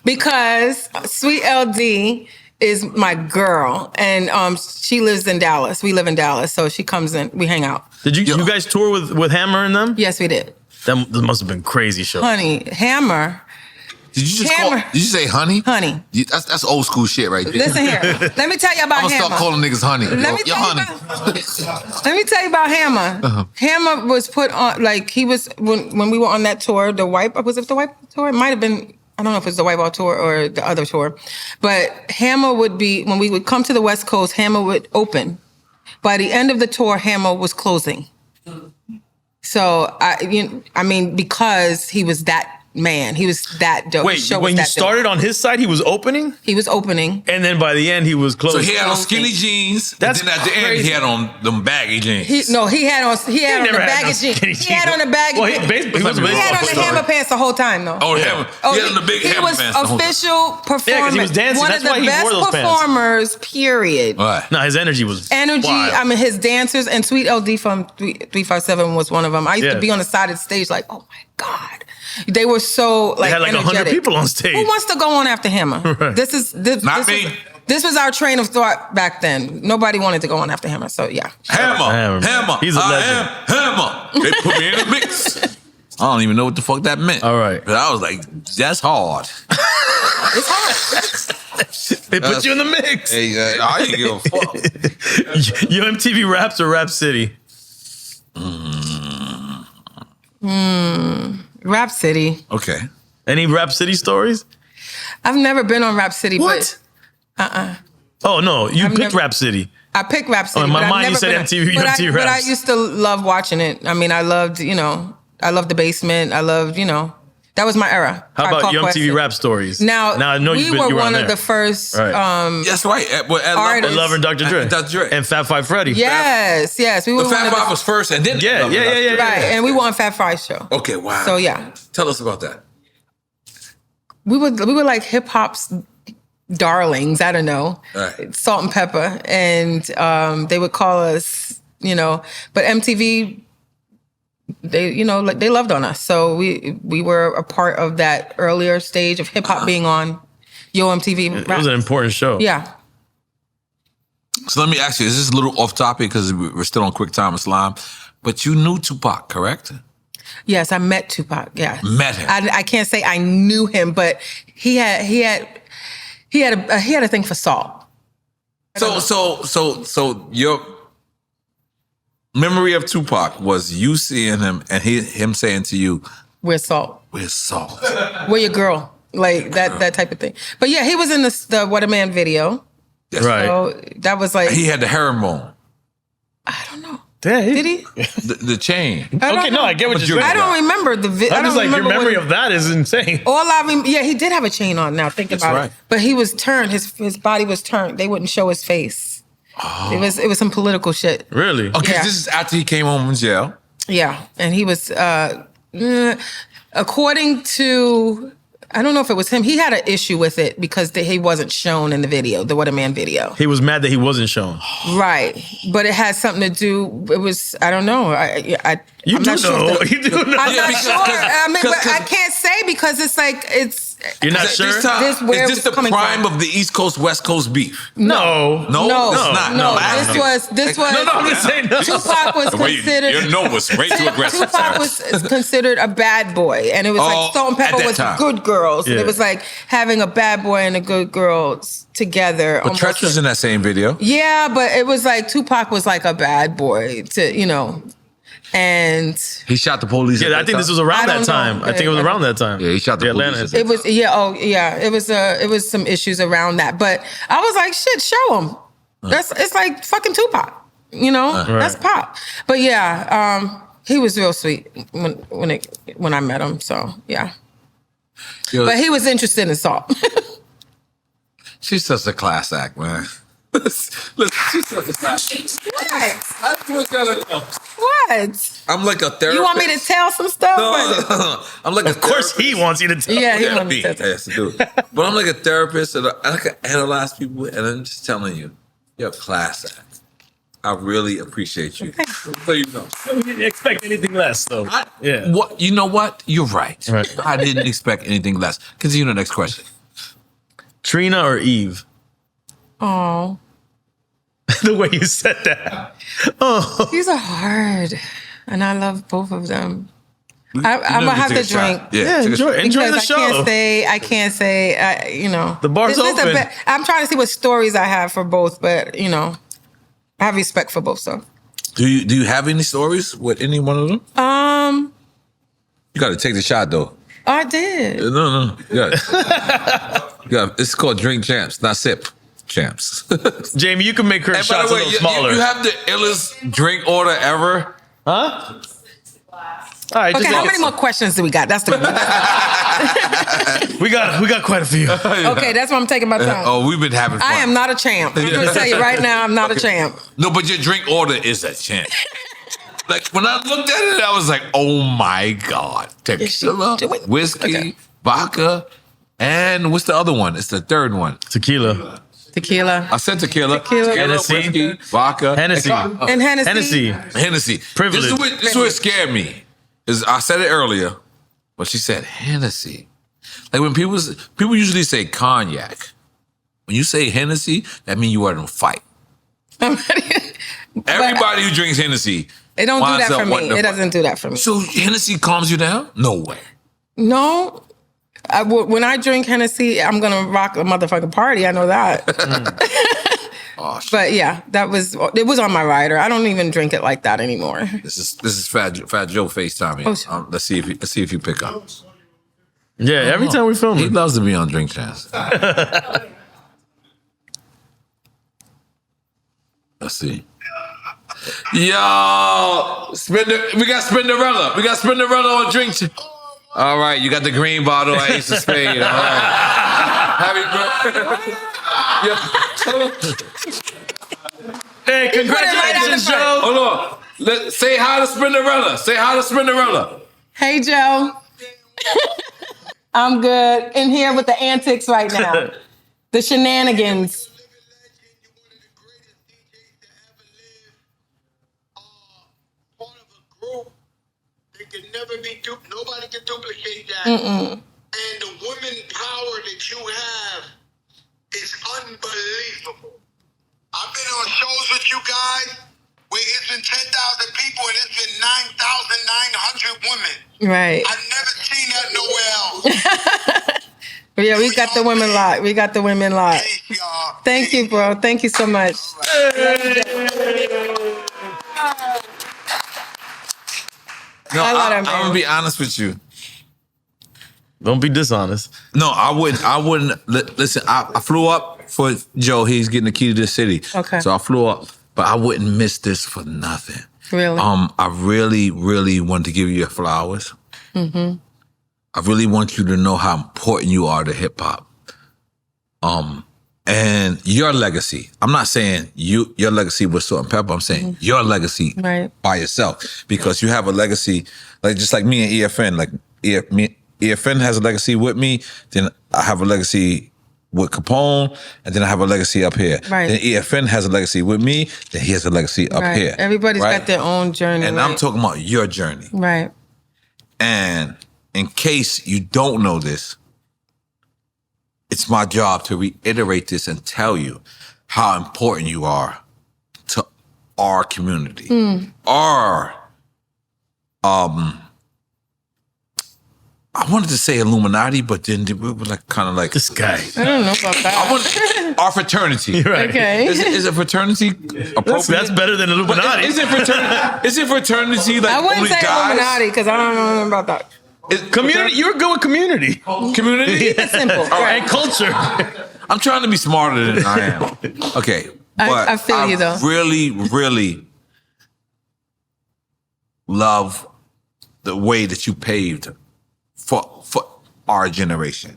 Because Sweet LD is my girl, and she lives in Dallas. We live in Dallas, so she comes in. We hang out.
Did you guys tour with Hammer and them?
Yes, we did.
That must have been crazy show.
Honey, Hammer.
Did you just
Hammer.
did you say honey?
Honey.
That's old school shit right there.
Listen here. Let me tell you about
I'm gonna
Hammer.
start calling niggas honey.
Let me
Yo,
tell you
honey.
Let me tell you about Hammer. Hammer was put on, like, he was, when we were on that tour, was it the Wipe tour? It might have been, I don't know if it was the Wipe Out tour or the other tour. But Hammer would be, when we would come to the West Coast, Hammer would open. By the end of the tour, Hammer was closing. So, I mean, because he was that man, he was that dope.
Wait, when you started on his side, he was opening?
He was opening.
And then by the end, he was closing.
So he had on skinny jeans.
That's
and then at the end, he had on them baggy jeans.
He had on the baggy jeans. He had on the baggy pants.
He was
He had on the Hammer pants the whole time, though.
Oh, Hammer. He had on the big Hammer pants.
He was official performance.
Yeah, 'cause he was dancing.
One
That's
of
why
the
he wore
best
those pants.
performers, period.
All right.
No, his energy was
Energy,
wild.
I mean, his dancers, and Sweet LD from 357 was one of them. I used to be on the side of the stage like, oh my God. They were so like,
they had like
energetic.
100 people on stage.
Who wants to go on after Hammer?
Right.
Not me.
This was our train of thought back then. Nobody wanted to go on after Hammer, so yeah.
Hammer.
He's a legend.
Hammer. They put me in the mix. I don't even know what the fuck that meant.
All right.
But I was like, that's hard.
It's hard.
They put you in the mix.
Hey, I didn't give a fuck.
You MTV Raps or Rap City?
Rap City.
Okay.
Any Rap City stories?
I've never been on Rap City.
What? Oh, no. You picked
never-
Rap City.
I picked Rap City.
Oh, in my
but I've
mind, you
never
said
been
MTV
but
Raps.
But I used to love watching it. I mean, I loved, I loved The Basement. I loved, that was my era.
How about your
Classic.
MTV Rap stories?
Now
I know
we
you
were
were
one
on
of
there.
the first.
Right.
That's right. At
Artists.
And Lover and Dr. Dre.
And Dr. Dre.
And Fat Five Freddy.
Yes. We were
The
one
Fat
of the
Five was first, and then
Yeah.
right, and we were on Fat Five show.
Okay, wow.
So yeah,
Tell us about that.
we were like hip hop's darlings. I don't know,
Right.
Salt-N-Pepa, and they would call us, but MTV. They loved on us, so we were a part of that earlier stage of hip hop being on Yo MTV.
It was an important show.
Yeah.
So let me ask you, is this a little off topic because we're still on Quick Time Islam, but you knew Tupac, correct?
Yes, I met Tupac. Yeah,
Met him.
I can't say I knew him, but he had a thing for salt.
So your memory of Tupac was you seeing him and him saying to you,
We're salt.
"Where's Salt?"
Where your girl? Like that type of thing. But yeah, he was in the What a Man video.
Yes.
Right.
So that was like,
He had the herringbone,
I don't know.
Did
Did he?
the chain.
I don't
Okay, no,
know.
I get what you're
I
saying.
don't remember the video.
I'm just like, your memory of that is insane.
Yeah, he did have a chain on now, think about
right.
it. But he was turned, his body was turned. They wouldn't show his face.
Oh.
It was some political shit.
Really?
Okay,
Yeah.
this is after he came home from jail.
Yeah. And he was according to, I don't know if it was him, he had an issue with it because he wasn't shown in the video, the What a Man video.
He was mad that he wasn't shown.
Right. But it had something to do, it was, I don't know.
You
I'm
do
not sure
know.
if
You do know.
I'm
Yeah,
not
because-
sure. I mean, but
'cause-
I can't say because it's like,
You're not
Is
sure?
This time,
This where
is
it
this
was
the
coming
prime
from.
of the East Coast West Coast beef?
No.
No,
No,
it's not.
no,
I'm asking.
this was.
No, I'm just saying no.
Tupac was considered.
Your no was way too aggressive.
Tupac was considered a bad boy, and it was like
at
Salt-N-Pepa
that
was
time.
good girls.
Yeah.
It was like having a bad boy and a good girl together.
But Tretch was in that same video.
Yeah, but it was like Tupac was like a bad boy and
He shot the police.
Yeah, I think this was around
I
that
don't know.
time. I think it was around that time.
Yeah, he shot the
Atlanta
police.
incident.
it was it was some issues around that. But I was like, shit, show him. It's like fucking Tupac, That's pop. But yeah, he was real sweet when I met him. So yeah, but he was interested in Salt.
She's such a class act, man. Listen, she's such a class act.
What?
I'm like a therapist.
You want me to tell some stuff?
No, I'm like
Of course he wants you to tell.
Yeah, he
Yeah,
wanted
me
to tell.
has to do it. But I'm like a therapist, and I can analyze people, and I'm just telling you, you're a class act. I really appreciate you. So you know.
We didn't expect anything less, though. Yeah.
What? You know what? You're right.
Right.
I didn't expect anything less. Continue the next question.
Trina or Eve?
Oh,
The way you said that. Oh.
these are hard, and I love both of them. I'm gonna have to drink.
Yeah, enjoy the show.
I can't say. You know,
the bar's open.
I'm trying to see what stories I have for both, but you know, I have respect for both. So,
do you have any stories with any one of them? You got to take the shot though.
I did.
No. Yeah, it's called drink champs, not sip champs.
Jamie, you can make her shots a little smaller.
You have the illest drink order ever.
Huh? All right.
Okay, how many more questions do we got? That's the
we got quite a few.
Okay, that's why I'm taking my time.
Oh, we've been having fun.
I am not a champ. I'm going to tell you right now, I'm not a champ.
No, but your drink order is a champ. Like, when I looked at it, I was like, oh my God. Tequila, whiskey, vodka, and what's the other one? It's the third one.
Tequila.
I said tequila.
Hennessy.
Whiskey, vodka.
Hennessy.
And Hennessy.
Privilege. This is what scared me. I said it earlier, but she said Hennessy. Like when people usually say cognac. When you say Hennessy, that means you are in a fight. Everybody who drinks Hennessy.
It don't do that for me. It doesn't do that for me.
So Hennessy calms you down? No way.
No. When I drink Hennessy, I'm going to rock a motherfucking party. I know that.
Oh, shit.
But yeah, it was on my rider. I don't even drink it like that anymore.
This is Fat Joe FaceTiming.
Oh,
let's see if you pick up.
Yeah, every time we film
He
it.
loves to be on Drink Chance. Let's see. Yo, we got Spinderella. We got Spinderella on Drink Chance. All right, you got the green bottle. Ace of Spades. All right. Happy birthday.
Hey, congratulations, Joe.
Hold on. Say hi to Spinderella.
Hey, Joe. I'm good. In here with the antics right now. The shenanigans.
Nobody can duplicate that. And the women power that you have is unbelievable. I've been on shows with you guys where it's been 10,000 people and it's been 9,900 women.
Right.
I've never seen that nowhere else.
Yeah, we got the women lot.
Peace, y'all.
Thank you, bro. Thank you so much.
No, I'm
man.
gonna be honest with you.
Don't be dishonest.
No, I wouldn't. Listen, I flew up for Joe. He's getting the key to the city.
Okay.
So I flew up, but I wouldn't miss this for nothing.
Really?
I really, really want to give you your flowers. Mm-hmm. I really want you to know how important you are to hip hop. And your legacy. I'm not saying your legacy was Salt-N-Pepa. I'm saying your legacy by yourself, because you have a legacy, like just like me and EFN. Like EFN has a legacy with me. Then I have a legacy with Capone, and then I have a legacy up here.
Right.
Then EFN has a legacy with me. Then he has a legacy up here.
Everybody's got their own journey.
And I'm talking about your journey.
Right.
And in case you don't know this, it's my job to reiterate this and tell you how important you are to our community. I wanted to say Illuminati, but then we were like kind of like
this guy.
I don't know about that.
Our fraternity.
Right.
Okay.
Is a fraternity appropriate?
That's better than Illuminati.
Is it fraternity like
I wouldn't
only
say
guys?
Illuminati because I don't know about that.
Community. You're good with community.
Community?
It's simple.
Right. And culture.
I'm trying to be smarter than I am. Okay. But
I feel you though.
Really, really love the way that you paved for our generation.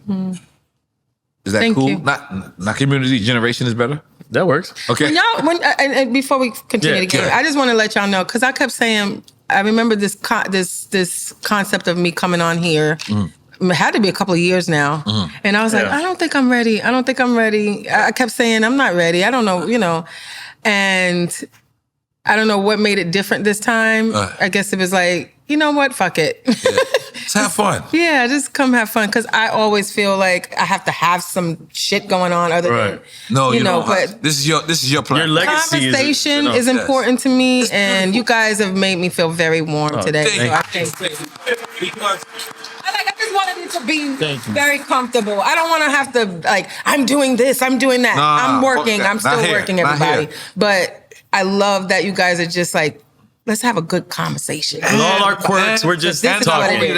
Is that
Thank
cool?
you.
Not community, generation is better?
That works.
Okay.
And before we continue the game,
yeah.
I just want to let y'all know, because I kept saying, I remember this concept of me coming on here. It had to be a couple of years now. And I was like, I don't think I'm ready. I kept saying, I'm not ready. I don't know, And I don't know what made it different this time. I guess it was like, you know what? Fuck it.
Let's have fun.
Yeah, just come have fun. Because I always feel like I have to have some shit going on other than,
No, you know,
but
this is your plan.
Your legacy
conversation is important to me. And you guys have made me feel very warm today.
Thank you. Because
I just wanted it to be very comfortable. I don't want to have to I'm doing this, I'm doing that. I'm working. I'm still working, everybody. But I love that you guys are just like, let's have a good conversation.
With all our quirks, we're just talking.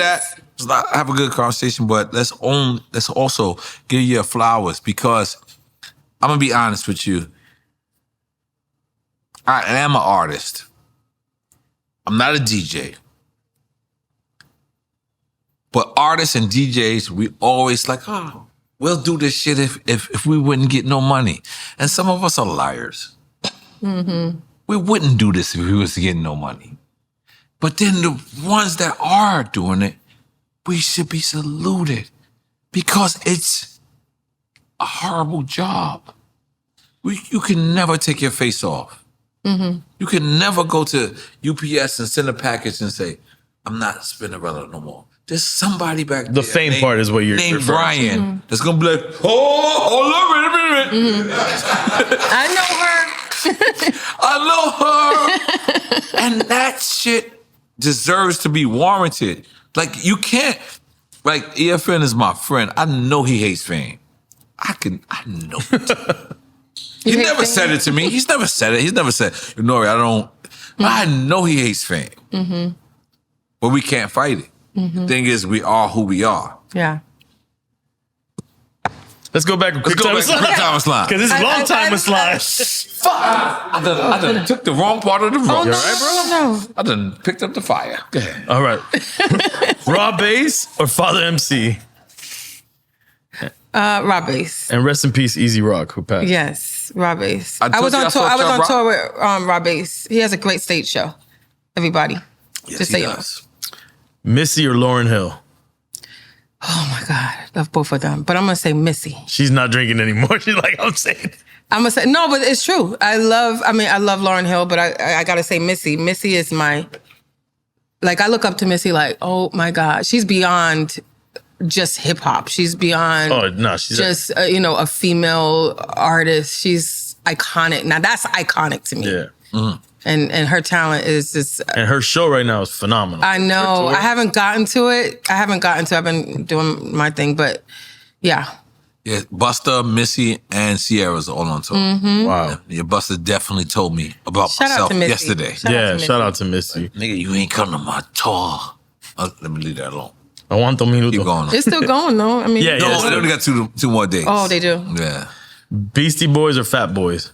Have a good conversation, but let's also give you your flowers, because I'm gonna be honest with you. I am an artist. I'm not a DJ. But artists and DJs, we always like, we'll do this shit if we wouldn't get no money. And some of us are liars. Mm-hmm. We wouldn't do this if we was getting no money. But then the ones that are doing it, we should be saluted, because it's a horrible job. You can never take your face off. Mm-hmm. You can never go to UPS and send a package and say, I'm not Spinderella no more. There's somebody back there.
The fame part is what you're
named Brian. That's going to be like, hold on, wait a minute.
I
know her. And that shit deserves to be warranted. Like, you can't, like, EFN is my friend. I know he hates fame. I know it. He never said it to me. He's never said it. He's never said, N.O.R.E, I don't. Mm-hmm. I know he hates fame. Mm-hmm. But we can't fight it. Mm-hmm. Thing is, we are who we are.
Yeah.
Let's go back to quick time slide. Because this is long time with slide.
Fuck! I done took the wrong part of the room.
Oh, no, right, bro? No.
I done picked up the fire. Go ahead.
All right. Raw bass or Father MC?
Raw bass.
And rest in peace, Easy Rock, who passed.
Yes, Raw bass. I was on tour with Raw bass. He has a great stage show. Everybody.
Yes,
just
he
say
does.
Missy or Lauryn Hill?
Oh my God, love both of them. But I'm gonna say Missy.
She's not drinking anymore. She's like, I'm saying.
I'm gonna say no, but it's true. I love Lauryn Hill, but I gotta say Missy. Missy is my, I look up to Missy like, oh my God, she's beyond just hip hop. She's beyond.
Oh no, she's
just a female artist. She's iconic. Now that's iconic to me.
Yeah.
Mm-hmm. And her talent is just...
And her show right now is phenomenal.
I know. I haven't gotten to it. I've been doing my thing, but yeah.
Yeah, Busta, Missy, and Sierra's all on tour.
Mm-hmm.
Wow.
Yeah, Busta definitely told me about myself yesterday.
Shout out to Missy.
Like, nigga, you ain't coming to my tour. Let me leave that alone.
I want them to
keep going.
It's still going, though. I mean...
They only got two more days.
Oh, they do?
Yeah.
Beastie Boys or Fat Boys?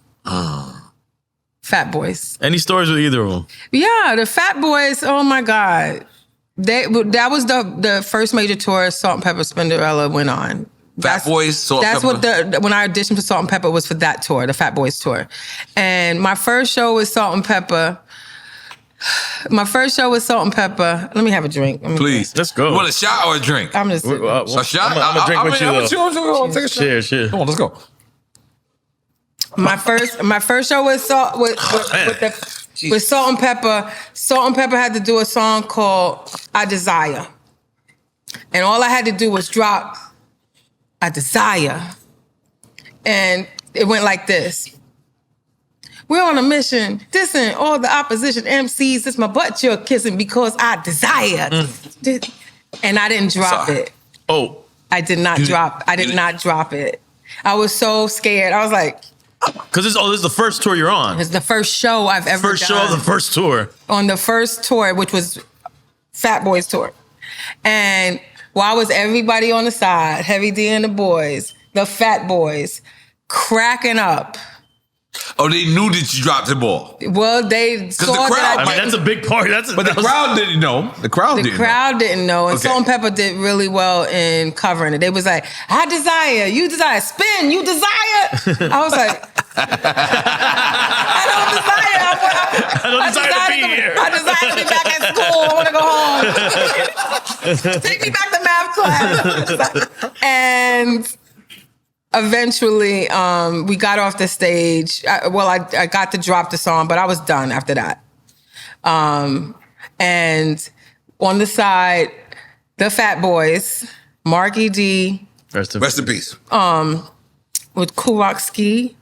Fat Boys.
Any stories with either of them?
Yeah, the Fat Boys, oh my God. That was the first major tour Salt-N-Pepa Spinderella went on.
Fat Boys, Salt-N-Pepa?
That's what when I auditioned for Salt-N-Pepa was for that tour, the Fat Boys tour. And my first show was Salt-N-Pepa. Let me have a drink.
Please.
Let's go.
You want a shot or a drink?
I'm just...
a shot?
I'm going to drink with you,
Take a shot.
Cheers.
Come on, let's go.
My first show was with Salt-N-Pepa. Salt-N-Pepa had to do a song called I Desire. And all I had to do was drop I Desire. And it went like this. We're on a mission, dissing all the opposition MCs. It's my butt you're kissing because I desire. And I didn't drop it.
Oh.
I did not drop it. I was so scared. I was like...
Because this is the first tour you're on.
It's the first show I've ever done.
First show of the first tour.
On the first tour, which was Fat Boys tour. And why was everybody on the side, Heavy D and the boys, the Fat Boys, cracking up?
Oh, they knew that you dropped the ball.
Well, they saw that I did.
That's a big part.
But the crowd didn't know. The crowd didn't know. And Salt-N-Pepa did really well in covering it. They was like, I desire, you desire, spin, you desire. I was like, I don't desire.
I desire to be here.
I desire to be back at school. I want to go home. Take me back to math class. And eventually, we got off the stage. I got to drop the song, but I was done after that. And on the side, the Fat Boys, Marky D.
Rest in peace.
With Kool Rock Ski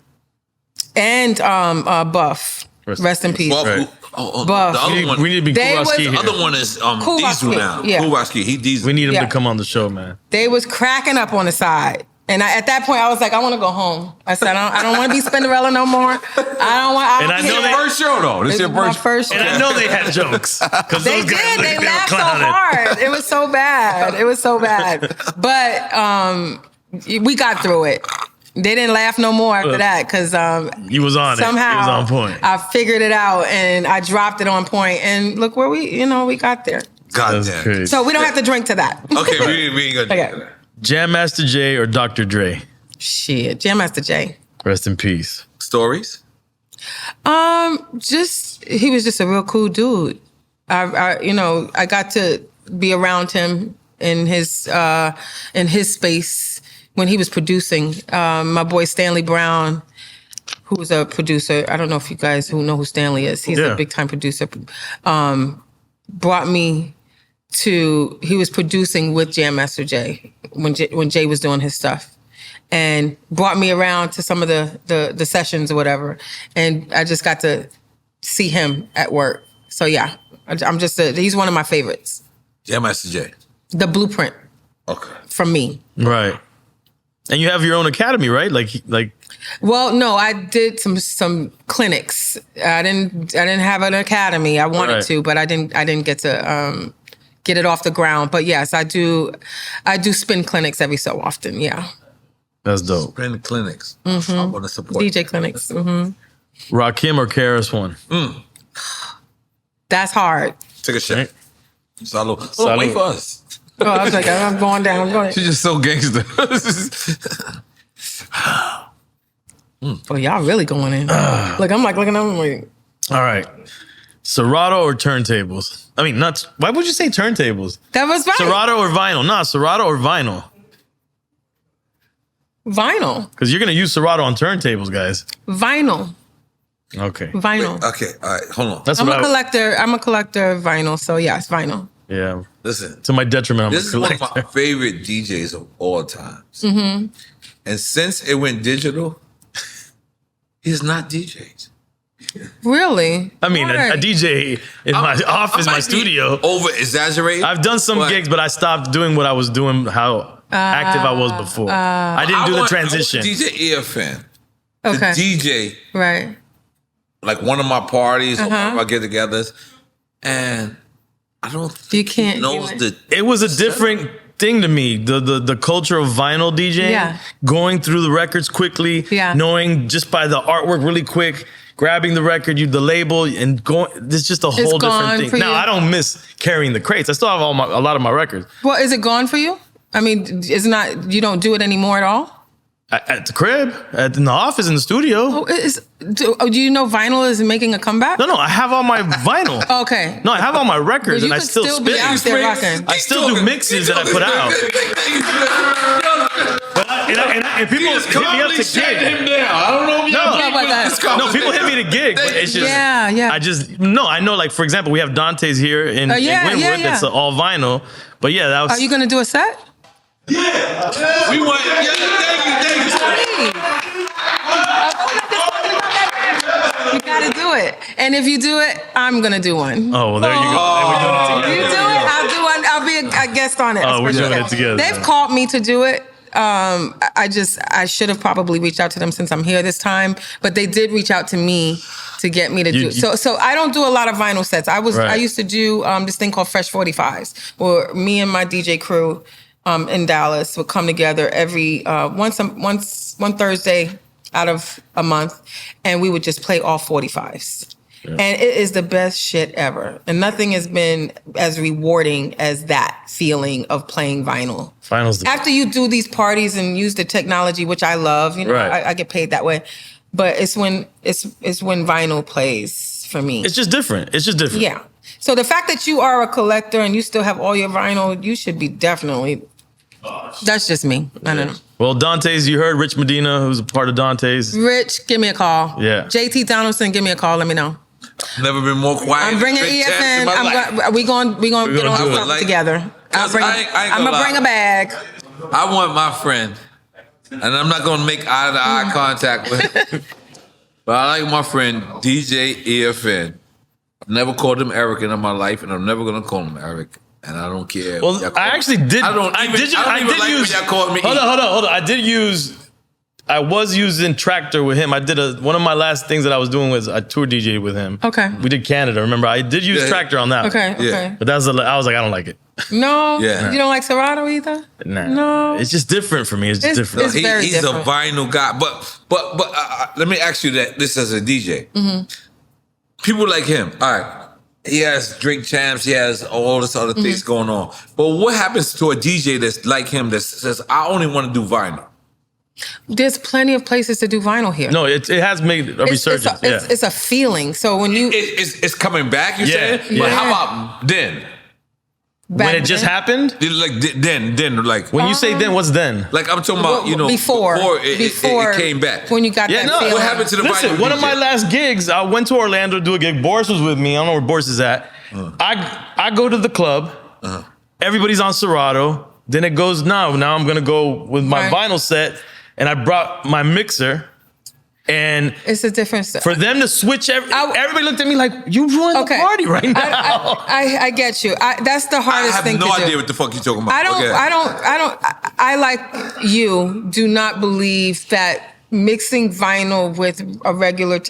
and Buff. Rest in peace.
Buff,
right.
Buff.
The other one,
we need to be
They was-
Kowalski
the
here.
other one is
Kowalski,
Diesel now.
yeah.
Kowalski, he Diesel.
We need him
Yeah.
to come on the show, man.
They was cracking up on the side. And at that point, I was like, I want to go home. I said, I don't want to be Spinderella no more. I don't want.
And I know
Your first show though. This
This
your
is my
first.
first show.
And I know they had jokes.
They did. They laughed so hard. It was so bad. It was so bad. But we got through it. They didn't laugh no more after that because
You was on
somehow
it. He was on point.
I figured it out and I dropped it on point. And look where we got there.
God
That's
damn.
crazy.
So we don't have to drink to that.
Okay, we ain't gonna do
Okay.
that.
Jam Master Jay or Dr. Dre?
Shit, Jam Master Jay.
Rest in peace.
Stories.
He was just a real cool dude. I got to be around him in his space when he was producing. My boy Stanley Brown, who was a producer. I don't know if you guys who know who Stanley is. He's a big time producer. Brought me to. He was producing with Jam Master Jay when Jay was doing his stuff. And brought me around to some of the sessions or whatever. And I just got to see him at work. So yeah, he's one of my favorites.
Yeah, Master J.
The blueprint
Okay.
from me.
Right. And you have your own academy, right? Like
Well, no, I did some clinics. I didn't have an academy. I wanted
Right.
to, but I didn't get to get it off the ground. But yes, I do spin clinics every so often. Yeah.
that's dope.
Brand clinics. I want to support
DJ clinics.
Rakim or KRS-One?
That's hard.
Take a shot.
Right.
Salud.
Salud.
Wait for us.
Oh, I was like, I'm going down. I'm going.
She's just so gangster.
Oh, y'all really going in. Look, I'm like looking at them like,
All right. Serato or turntables? I mean, not. Why would you say turntables?
that was right.
Serato or vinyl? Nah, Serato or vinyl?
Vinyl.
Because you're gonna use Serato on turntables, guys.
Vinyl.
Okay.
Vinyl.
Okay, all right, hold on.
That's
I'm
what
a collector. I'm a collector of vinyl. So yes, vinyl.
Yeah.
Listen,
To my detriment, I'm
this
a
is one of
collector.
my favorite DJs of all times. And since it went digital, he's not DJs.
Really?
I mean, a
Word.
DJ in my office, my studio.
Over exaggerated.
I've done some gigs, but I stopped doing what I was doing, how active I was before. I didn't do the transition.
DJ EFN.
Okay.
The DJ,
Right.
like one of my parties or one of my get-togethers, and I don't think
can't
he knows
do
the.
It was a different thing to me. The culture of vinyl DJing,
Yeah.
going through the records quickly,
Yeah.
knowing just by the artwork really quick, grabbing the record, the label, and going. This is just a whole
gone
different thing.
for
Now
you?
I don't miss carrying the crates. I still have a lot of my records
Well, is it gone for you? I mean, it's not. You don't do it anymore at all.
at the crib, in the office, in the studio.
Do you know vinyl is making a comeback?
No, I have all my vinyl.
Okay.
No, I have all my records,
But you
and I
could
still
still be
spin.
out there rocking.
I still do mixes that I put out. And people hit me up to gig.
him down. I don't know if
How about that?
No, people hit me to gig, but it's just
Yeah.
I know. Like for example, we have Dante's here in Wynwood.
yeah.
That's all vinyl. But yeah, that was.
Are you gonna do a set?
We want. Yeah, thank you.
You gotta do it. And if you do it, I'm gonna do one.
Oh, well, there you go. And we're doing it
You do
together.
it, I'll do one. I'll be a guest on it.
Oh, we're doing it together.
They've called me to do it. I should have probably reached out to them since I'm here this time, but they did reach out to me to get me to do it. So I don't do a lot of vinyl sets. I used to do this thing called Fresh 45s, where me and my DJ crew in Dallas would come together every one Thursday out of a month, and we would just play all 45s. Yeah. And it is the best shit ever. And nothing has been as rewarding as that feeling of playing vinyl. After you do these parties and use the technology, which I love, I get paid that way. But it's when vinyl plays for me.
It's just different.
Yeah. So the fact that you are a collector and you still have all your vinyl, you should be definitely. That's just me. I don't know.
Well, Dante's, you heard Rich Medina, who's a part of Dante's.
Rich, give me a call.
Yeah.
JT Donaldson, give me a call. Let me know.
Never been more quiet.
I'm bringing EFN. We going to get on something together. I'm gonna bring a bag.
I want my friend, and I'm not gonna make eye contact with him, but I like my friend DJ EFN I've never called him Eric in my life, and I'm never gonna call him Eric. And I don't care.
Well, I actually did. I don't even
like
use.
when y'all called me.
Hold on. I was using Tractor with him. I did one of my last things that I was doing was I tour DJ with him.
Okay.
We did Canada. Remember, I did use Tractor on that.
Okay.
One.
Okay.
But I was like, I don't like it.
No.
Yeah.
You don't like Serato either?
Nah.
No.
It's just different for me. It's just different.
It's very
He's
different.
a vinyl guy. But let me ask you this as a DJ. Mm-hmm. People like him. All right. He has drink champs. He has all this other things going on. But what happens to a DJ that's like him that says, I only want to do vinyl?
There's plenty of places to do vinyl here.
No, it has made a resurgence.
It's a feeling. So when you...
It's coming back, you saying?
Yeah.
But how about then?
When it just happened?
Like then, like...
When you say then, what's then?
Like I'm talking about,
before
it came back.
When you got that feeling.
What happened to the vinyl
one
DJ?
of my last gigs, I went to Orlando to do a gig. Boris was with me. I don't know where Boris is at. I go to the club. Everybody's on Serato. Then it goes, now I'm going to go with my vinyl set. And I brought my mixer. And
it's a different stuff.
For them to switch, everybody looked at me like, you ruined the party right now.
I get you. That's the hardest thing to do.
I have no idea what the fuck you're talking about.
I like you, do not believe that mixing vinyl with a regular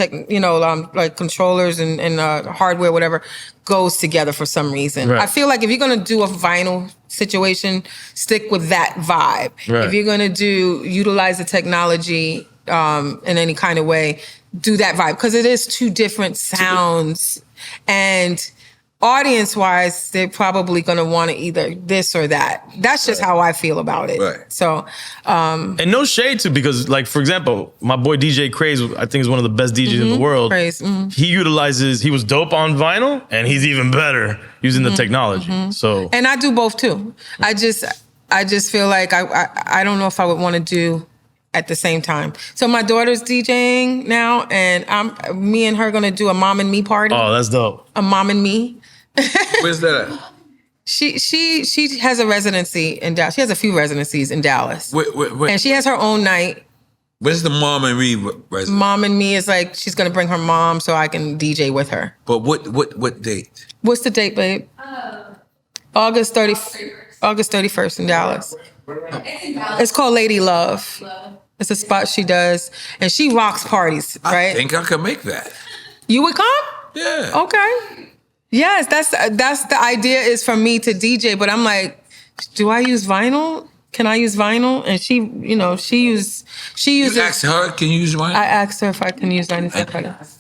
like controllers and hardware, whatever, goes together for some reason. Right. I feel like if you're going to do a vinyl situation, stick with that vibe. Right. If you're going to utilize the technology in any kind of way, do that vibe, because it is two different sounds, and audience-wise, they're probably going to want to either this or that. That's just how I feel about it. Right. So,
and no shade to, because like, for example, my boy DJ Craze, I think is one of the best DJs in the world. Craze. He was dope on vinyl, and he's even better using the technology. So,
and I do both too. I just feel like I don't know if I would want to do at the same time. So my daughter's DJing now, and me and her gonna do a mom and me party.
Oh, that's dope.
A mom and me.
Where's that at?
She has a residency in Dallas. She has a few residencies in Dallas.
Wait.
And she has her own night.
Where's the mom and me residency?
Mom and me is like, she's gonna bring her mom so I can DJ with her.
But what date?
What's the date, babe? August 31st in Dallas. It's called Lady Love. It's a spot she does, and she rocks parties, right?
I think I could make that.
You would come?
Yeah.
Okay. Yes, that's the idea, is for me to DJ, but I'm like, do I use vinyl? Can I use vinyl? And she uses.
You asked her, can you use vinyl?
I asked her if I can use vinyl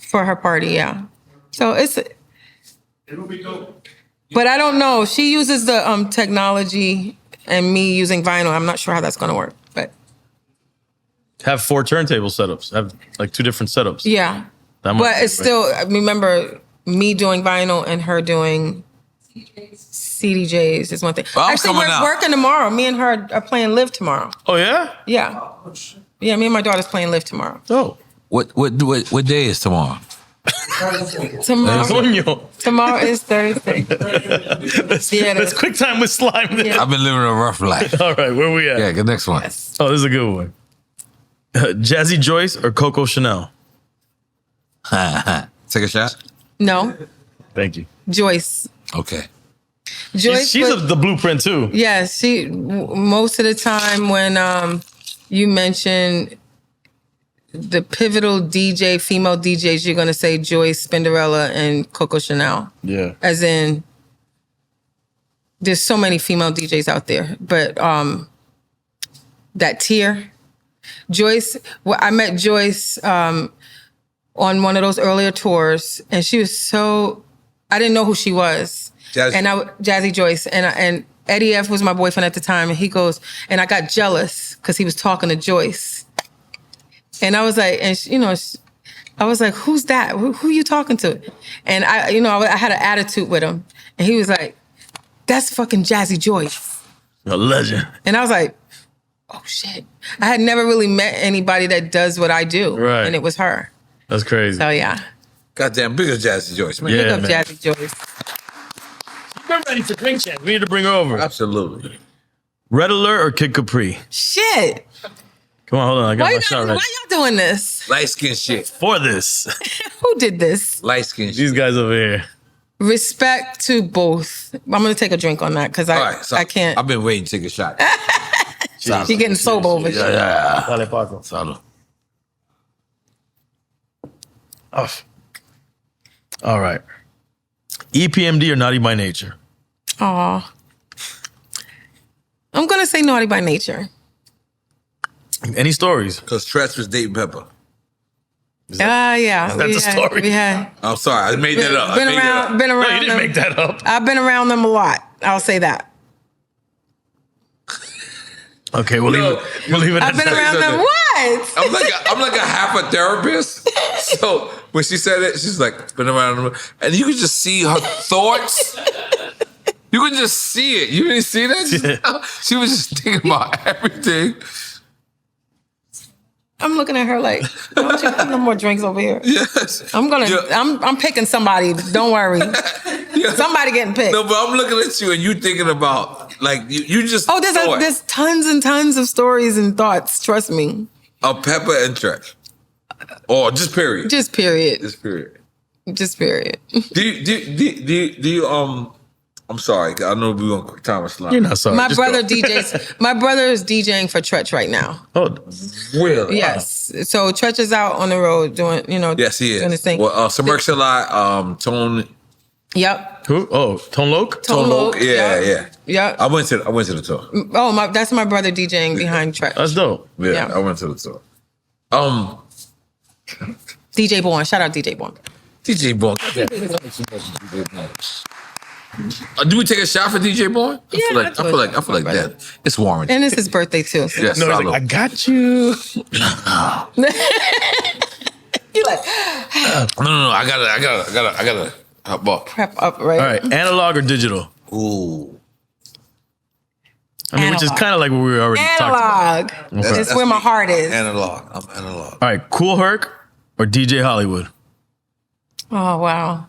for her party. Yeah. So it'll be dope. But I don't know. She uses the technology, and me using vinyl. I'm not sure how that's going to work, but.
Have 4 turntable setups. Have like 2 different setups.
Yeah. But it's still, I remember me doing vinyl and her doing CDJs is one thing.
Well,
actually, we're working tomorrow. Me and her are playing Live tomorrow.
Oh, yeah?
Yeah. Yeah, me and my daughter's playing Live tomorrow.
Oh.
What day is tomorrow?
Tomorrow is Thursday.
That's quick time with Slime.
Yeah.
I've been living a rough life.
All right, where we at?
Yeah, the next one.
Yes.
Oh, this is a good one. Jazzy Joyce or Coco Chanel?
Take a shot?
No.
Thank you.
Joyce.
Okay.
Joyce.
She's the blueprint too.
Yes. Most of the time when you mention the pivotal female DJs, you're going to say Joyce, Spinderella, and Coco Chanel.
Yeah.
As in, there's so many female DJs out there, but that tier. Joyce, I met Joyce on one of those earlier tours, and she was I didn't know who she was. Jazzy Joyce, and Eddie F was my boyfriend at the time, and he goes, and I got jealous because he was talking to Joyce, and I was like, I was like, who's that? Who are you talking to? And I had an attitude with him, and he was like, that's fucking Jazzy Joyce,
a legend.
And I was like, oh shit. I had never really met anybody that does what I do.
Right.
And it was her.
That's crazy.
So yeah.
Goddamn, big as Jazzy Joyce, man.
Big up Jazzy Joyce.
We're ready for drink champ. We need to bring her over.
Absolutely.
Red Alert or Kid Capri?
Shit.
Come on, hold on. I got my shot right.
Why y'all doing this?
Light skin shit.
For this.
Who did this?
Light skin shit.
These guys over here.
Respect to both. I'm going to take a drink on that because I can't.
I've been waiting to take a shot.
You're getting sober over here.
Yeah.
Dale, Paco.
Salud.
Oh. All right. EPMD or Naughty by Nature?
Aw. I'm going to say Naughty by Nature.
Any stories?
Because Tretch was dating Peppa.
Yeah.
That's a story.
We had.
I'm sorry, I made that up.
Been around
No, you didn't
them.
make that up.
I've been around them a lot. I'll say that.
Okay, we'll leave it
I've been around them. What?
I'm like a half a therapist. So when she said it, she's like, been around them. And you could just see her thoughts. You could just see it. You didn't see that? She was just thinking about everything.
I'm looking at her like, don't you have no more drinks over here?
Yes.
I'm picking somebody. Don't worry. Somebody getting picked.
No, but I'm looking at you and you thinking about, like, you just
there's tons and tons of stories and thoughts. Trust me.
Of Peppa and Tretch. Or just period.
Just period.
Just period.
Just period.
Do you I'm sorry, I know we're on quick time slide.
You're not sorry.
My
Just
brother
go.
DJs. My brother is DJing for Tretch right now.
Oh,
Really?
Yes. So Tretch is out on the road doing,
Yes, he
doing his
is.
thing.
Well, Submersiali, Tone.
Yep.
who? Oh, Tone Loc?
Tone Loc,
Yeah.
Yep.
I went to the tour.
Oh, that's my brother DJing behind Tretch.
That's dope.
Yeah,
Yeah.
I went to the tour.
DJ Bourne. Shout out DJ Bourne.
DJ Bourne. Do we take a shot for DJ Bourne? I feel like that. It's warranted.
And it's his birthday too. So.
Yes,
No, he's
salud.
like, I got you.
You're like,
No. I gotta. Well,
prep up, right?
All right, analog or digital?
ooh.
I mean, which is
Analog.
kind of like what we already talked about.
Analog. It's where my heart is.
Analog. I'm analog.
All right, Cool Herc or DJ Hollywood?
Oh, wow.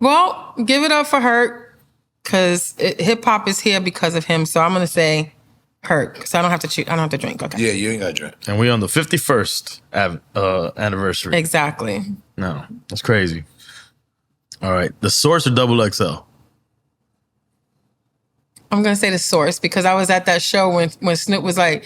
Well, give it up for Herc because hip hop is here because of him. So I'm going to say Herc. So I don't have to choose. I don't have to drink. Okay.
Yeah, you ain't got to drink.
And we on the 51st anniversary.
Exactly.
No, that's crazy. All right, The Source or Double XL?
I'm going to say The Source because I was at that show when Snoop was like,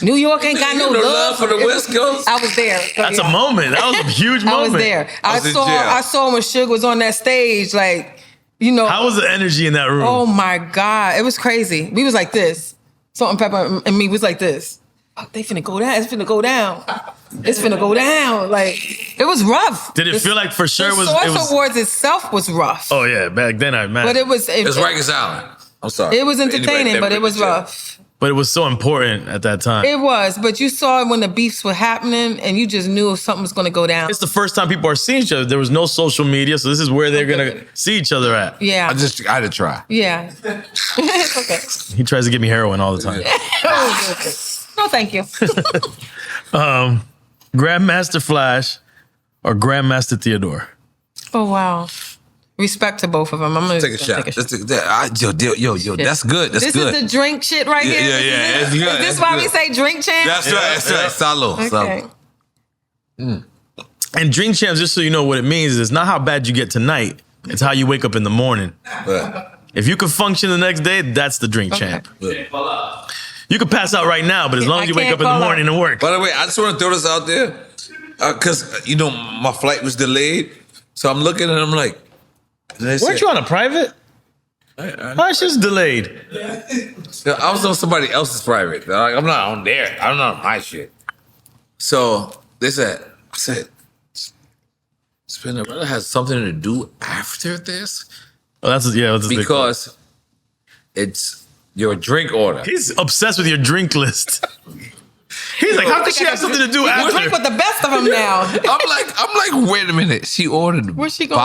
New York ain't got no love
for the West Coast.
I was there.
That's a moment. That was a huge
I
moment.
was there.
I was in jail.
I saw when Suge was on that stage, like,
How was the energy in that room?
Oh my God. It was crazy. We was like this. Salt-N-Pepa and me was like this. Oh, they finna go down. It's finna go down. It's finna go down. Like, it was rough.
Did it feel like for sure
the
it
Source
was?
Awards itself was rough.
Oh yeah, back then I imagine.
But it was...
It's Rikers Island. I'm sorry.
It was entertaining,
Anybody
but it was
never
rough.
But it was so important at that time.
It was, but you saw it when the beefs were happening and you just knew something was going to go down.
It's the first time people are seeing each other. There was no social media, so this is where they're gonna see each other at.
Yeah.
I had to try.
Yeah. It's okay.
He tries to get me heroin all the time.
No, thank you.
Grandmaster Flash or Grandmaster Theodore?
Oh, wow. Respect to both of them. I'm going to
Take a shot. Yo, that's good. That's
this
good.
is the drink shit right here.
Yeah. It's good.
Is this
That's
why
good.
we say drink champ?
That's right. Salud.
Okay.
Salud.
And Drink Champs, just so you know what it means, is it's not how bad you get tonight. It's how you wake up in the morning.
Yeah.
If you can function the next day, that's the Drink
Okay.
Champ. You can pass out right now, but as long as you wake up in the
call
morning and work.
By the way, I just want to throw this out there because my flight was delayed, so I'm looking and I'm like,
Weren't you on a private? Why is just delayed?
I was on somebody else's private. Like, I'm not on there. I'm not on my shit. So I said, Spinderella has something to do after this
Oh, that's the big
because it's your drink order.
He's obsessed with your drink list. He's like, how could she have something to do
I drink
after?
with the best of them now.
I'm like, wait a minute. She ordered
Where's she going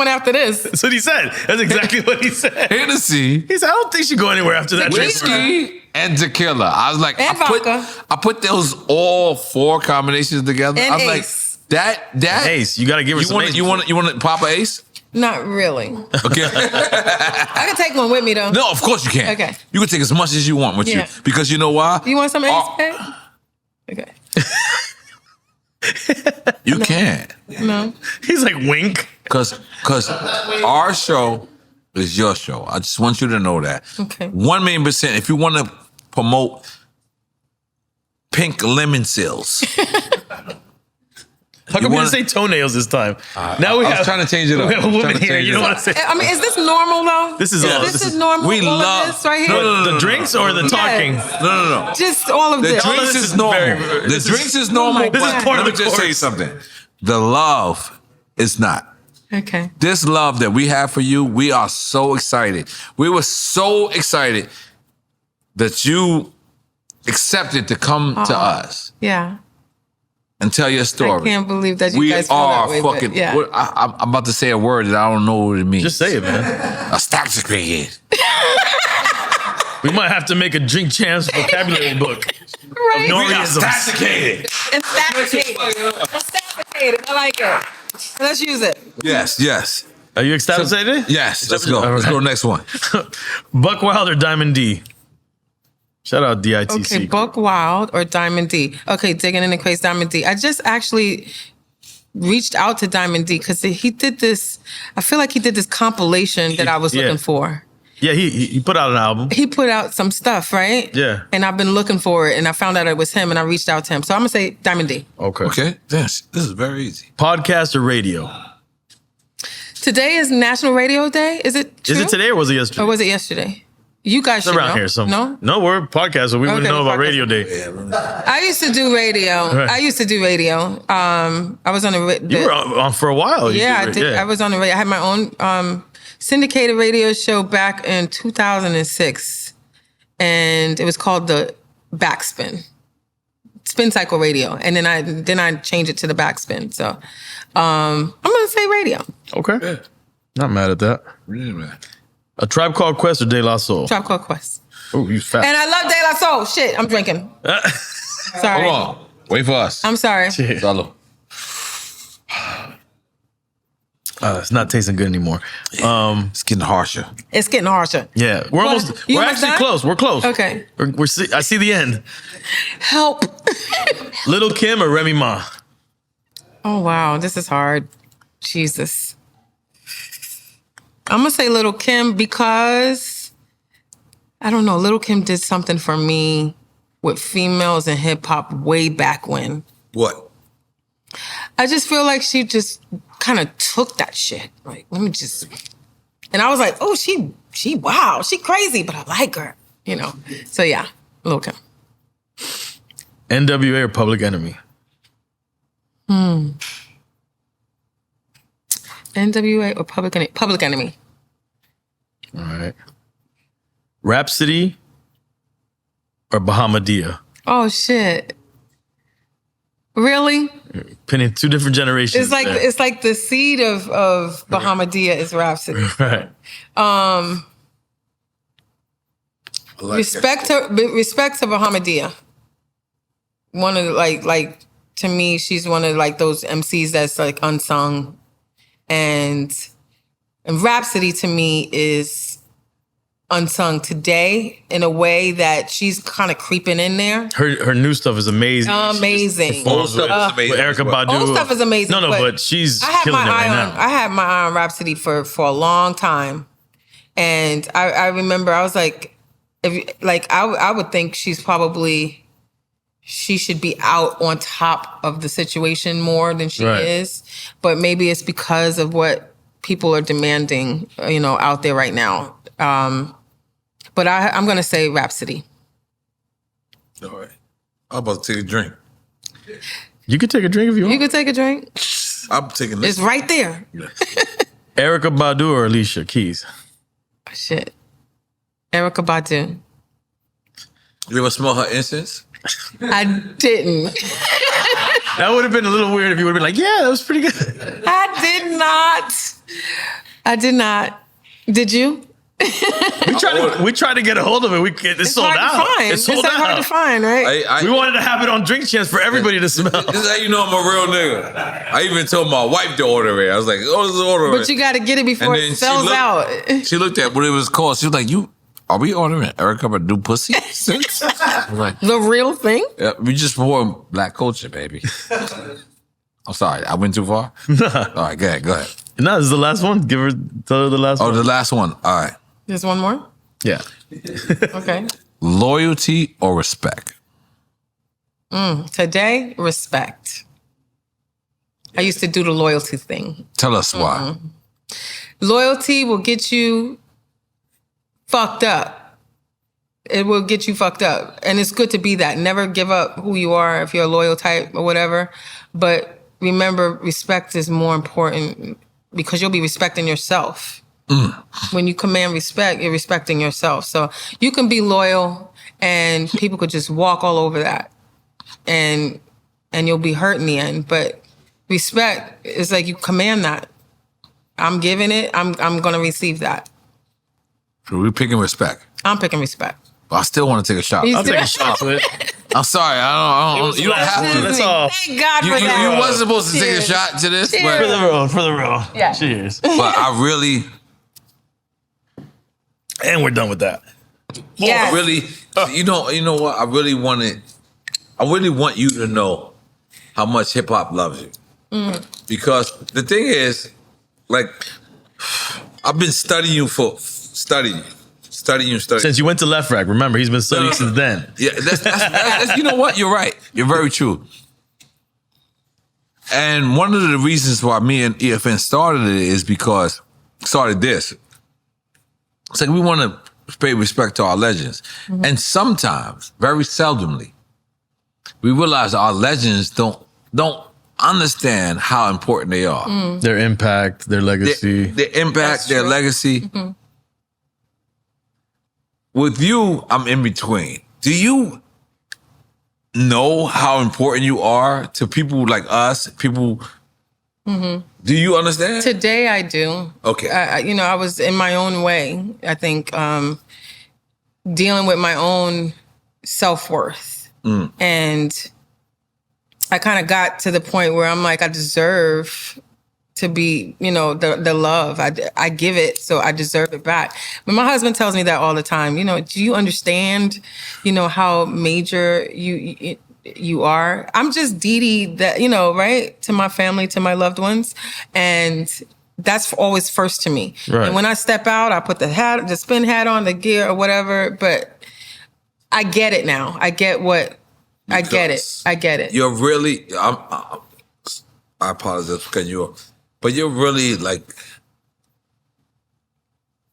after this?
That's what he said. That's exactly what he said.
Hennessy,
He said, I don't think she go anywhere after that drink.
whiskey, and tequila. I was like,
And vodka.
I put those all four combinations together.
And
I was
Ace.
like, that
Ace, you got to give her some Ace.
you want to pop an Ace?
Not really.
Okay.
I can take one with me though.
No, of course you can.
Okay.
You can take as much as you want with
Yeah.
you because you know why?
You want some Ace Pay? Okay.
You can.
No.
He's like, wink.
Because our show is your show. I just want you to know that.
Okay.
1 million %. If you want to promote pink lemon sills.
How come you didn't say toenails this time? Now
I was trying to change it up.
We have a woman here. You don't want to say.
I mean, is this normal though?
This is
This is normal.
We
all
love-
of this right here.
No, the drinks or the talking?
No.
Just all of
The
this.
drinks
this
is
is
normal.
very-
The drinks is normal.
This is
but
part of
let me
the
just say
course.
something. The love is not.
Okay.
This love that we have for you, we are so excited. We were so excited that you accepted to come to us
Yeah.
and tell your story.
I can't believe that you
we
guys feel
are
that way, but
fucking.
yeah.
I'm about to say a word that I don't know what it means.
Just say it, man.
Intoxicated.
We might have to make a drink champs vocabulary book.
Right.
N.O.R.E-isms.
Intoxicated.
Intoxicated. I like it. Let's use it.
Yes.
Are you excited?
Yes. Let's go. Let's go next one.
Buck Wild or Diamond D? Shout out DITC.
Okay, Buck Wild or Diamond D. Okay, digging in the craze, Diamond D. I just actually reached out to Diamond D because he did this. I feel like he did this compilation that I was looking for.
Yeah, he put out an album.
He put out some stuff, right?
Yeah.
And I've been looking for it, and I found out it was him, and I reached out to him. So I'm gonna say Diamond D.
Okay.
This is very easy.
Podcast or radio?
Today is National Radio Day. Is it true?
Is it today or was it yesterday?
Or was it yesterday? You guys
It's
should
around
know.
here somewhere.
No?
No, we're a podcast, so we wouldn't
Okay,
know about
podcast.
Radio Day.
I used to do radio.
Right.
I used to do radio. I was on the
You were on for a while.
Yeah, I did. I was on the radio. I had my own syndicated radio show back in 2006, and it was called the Backspin, Spin Cycle Radio, and then I changed it to the Backspin. So I'm gonna say radio.
Okay.
Yeah.
Not mad at that.
Yeah, man.
A Tribe Called Quest or De La Soul?
Tribe Called Quest.
Oh, you fat.
And I love De La Soul. Shit, I'm drinking. Sorry.
Hold on. Wait for us.
I'm sorry.
Salud.
It's not tasting good anymore.
It's getting harsher.
It's getting harsher.
Yeah, we're
What?
almost.
You
We're
almost
actually
done?
close. We're close.
Okay.
I see the end.
Help.
Little Kim or Remy Ma?
Oh, wow. This is hard. Jesus. I'm going to say Little Kim because, I don't know, Little Kim did something for me with females in hip hop way back when.
What?
I just feel like she just kind of took that shit. Like, let me just, and I was like, oh, she wow, she crazy, but I like her, you know? So yeah, Lil' Kim.
NWA or Public Enemy?
NWA or Public Enemy? Public Enemy.
All right. Rhapsody or Bahamadia?
Oh shit. Really?
Pinning two different generations.
It's like the seed of Bahamadia is Rhapsody.
Right.
Respect to Bahamadia. One of the, like to me, she's one of like those MCs that's like unsung, and Rhapsody to me is unsung today in a way that she's kind of creeping in there.
Her new stuff is amazing.
Amazing.
Old stuff is amazing.
With Erykah Badu.
Old stuff is amazing.
No, but she's
I had
killing
my
it right
eye
now.
on. I had my eye on Rhapsody for a long time, and I remember I was like, I would think she should be out on top of the situation more than she
Right.
is, but maybe it's because of what people are demanding, out there right now. But I'm gonna say Rhapsody.
All right. I'm about to take a drink.
You could take a drink if you
You
want.
could take a drink.
I'm taking this.
It's right there.
Erykah Badu or Alicia Keys?
Shit. Erykah Badu.
You ever smell her incense?
I didn't.
That would have been a little weird if you would have been like, yeah, that was pretty good.
I did not. Did you?
We tried to get a hold of it. It's sold
hard
out.
to find.
It's sold out.
hard to find, right?
We wanted to have it on Drink Champs for everybody to smell.
This is how you know I'm a real nigga. I even told my wife to order it. I was like, let's order it.
But you got to get it before it sells out.
She looked at what it was called. She was like, are we ordering Erykah Badu pussy? I was like,
The real thing?
yeah, we just support black culture, baby. I'm sorry, I went too far? All right, go ahead.
No, this is the last one. Tell her the last one.
Oh, the last one. All right.
There's one more?
Yeah.
Okay.
Loyalty or respect?
Today, respect. I used to do the loyalty thing.
Tell us why.
Loyalty will get you fucked up. It will get you fucked up. And it's good to be that. Never give up who you are if you're a loyal type or whatever. But remember, respect is more important because you'll be respecting yourself. When you command respect, you're respecting yourself. So you can be loyal and people could just walk all over that. And you'll be hurt in the end. But respect is like you command that. I'm giving it. I'm going to receive that.
So we're picking respect.
I'm picking respect.
But I still want to take a shot.
I'll take a shot with it.
I'm sorry. I don't. You don't have to.
That's all.
Thank God for that.
You wasn't supposed to take a shot to this.
Cheers.
But,
For the road.
Yeah.
Cheers.
but I really,
And we're done with that.
Yes.
really, you know what? I really want you to know how much hip hop loves you. Because the thing is, like, I've been studying you.
Since you went to Left Rack, remember, he's been studying since then.
Yeah, that's you know what? You're right. You're very true. And one of the reasons why me and EFN started it is because this. It's like we want to pay respect to our legends. And sometimes, very seldomly, we realize our legends don't understand how important they are.
Their impact, their legacy.
Their impact, their legacy. With you, I'm in between. Do you know how important you are to people like us? People, do you understand?
Today I do.
Okay.
I was in my own way, I think, dealing with my own self-worth. And I kind of got to the point where I'm like, I deserve to be, the love. I give it, so I deserve it back. But my husband tells me that all the time. Do you understand, how major you are? I'm just Dee Dee that, right? To my family, to my loved ones. And that's always first to me.
Right.
And when I step out, I put the spin hat on, the gear or whatever. But I get it now. I get it.
You're really, I apologize for cutting you off, but you're really like,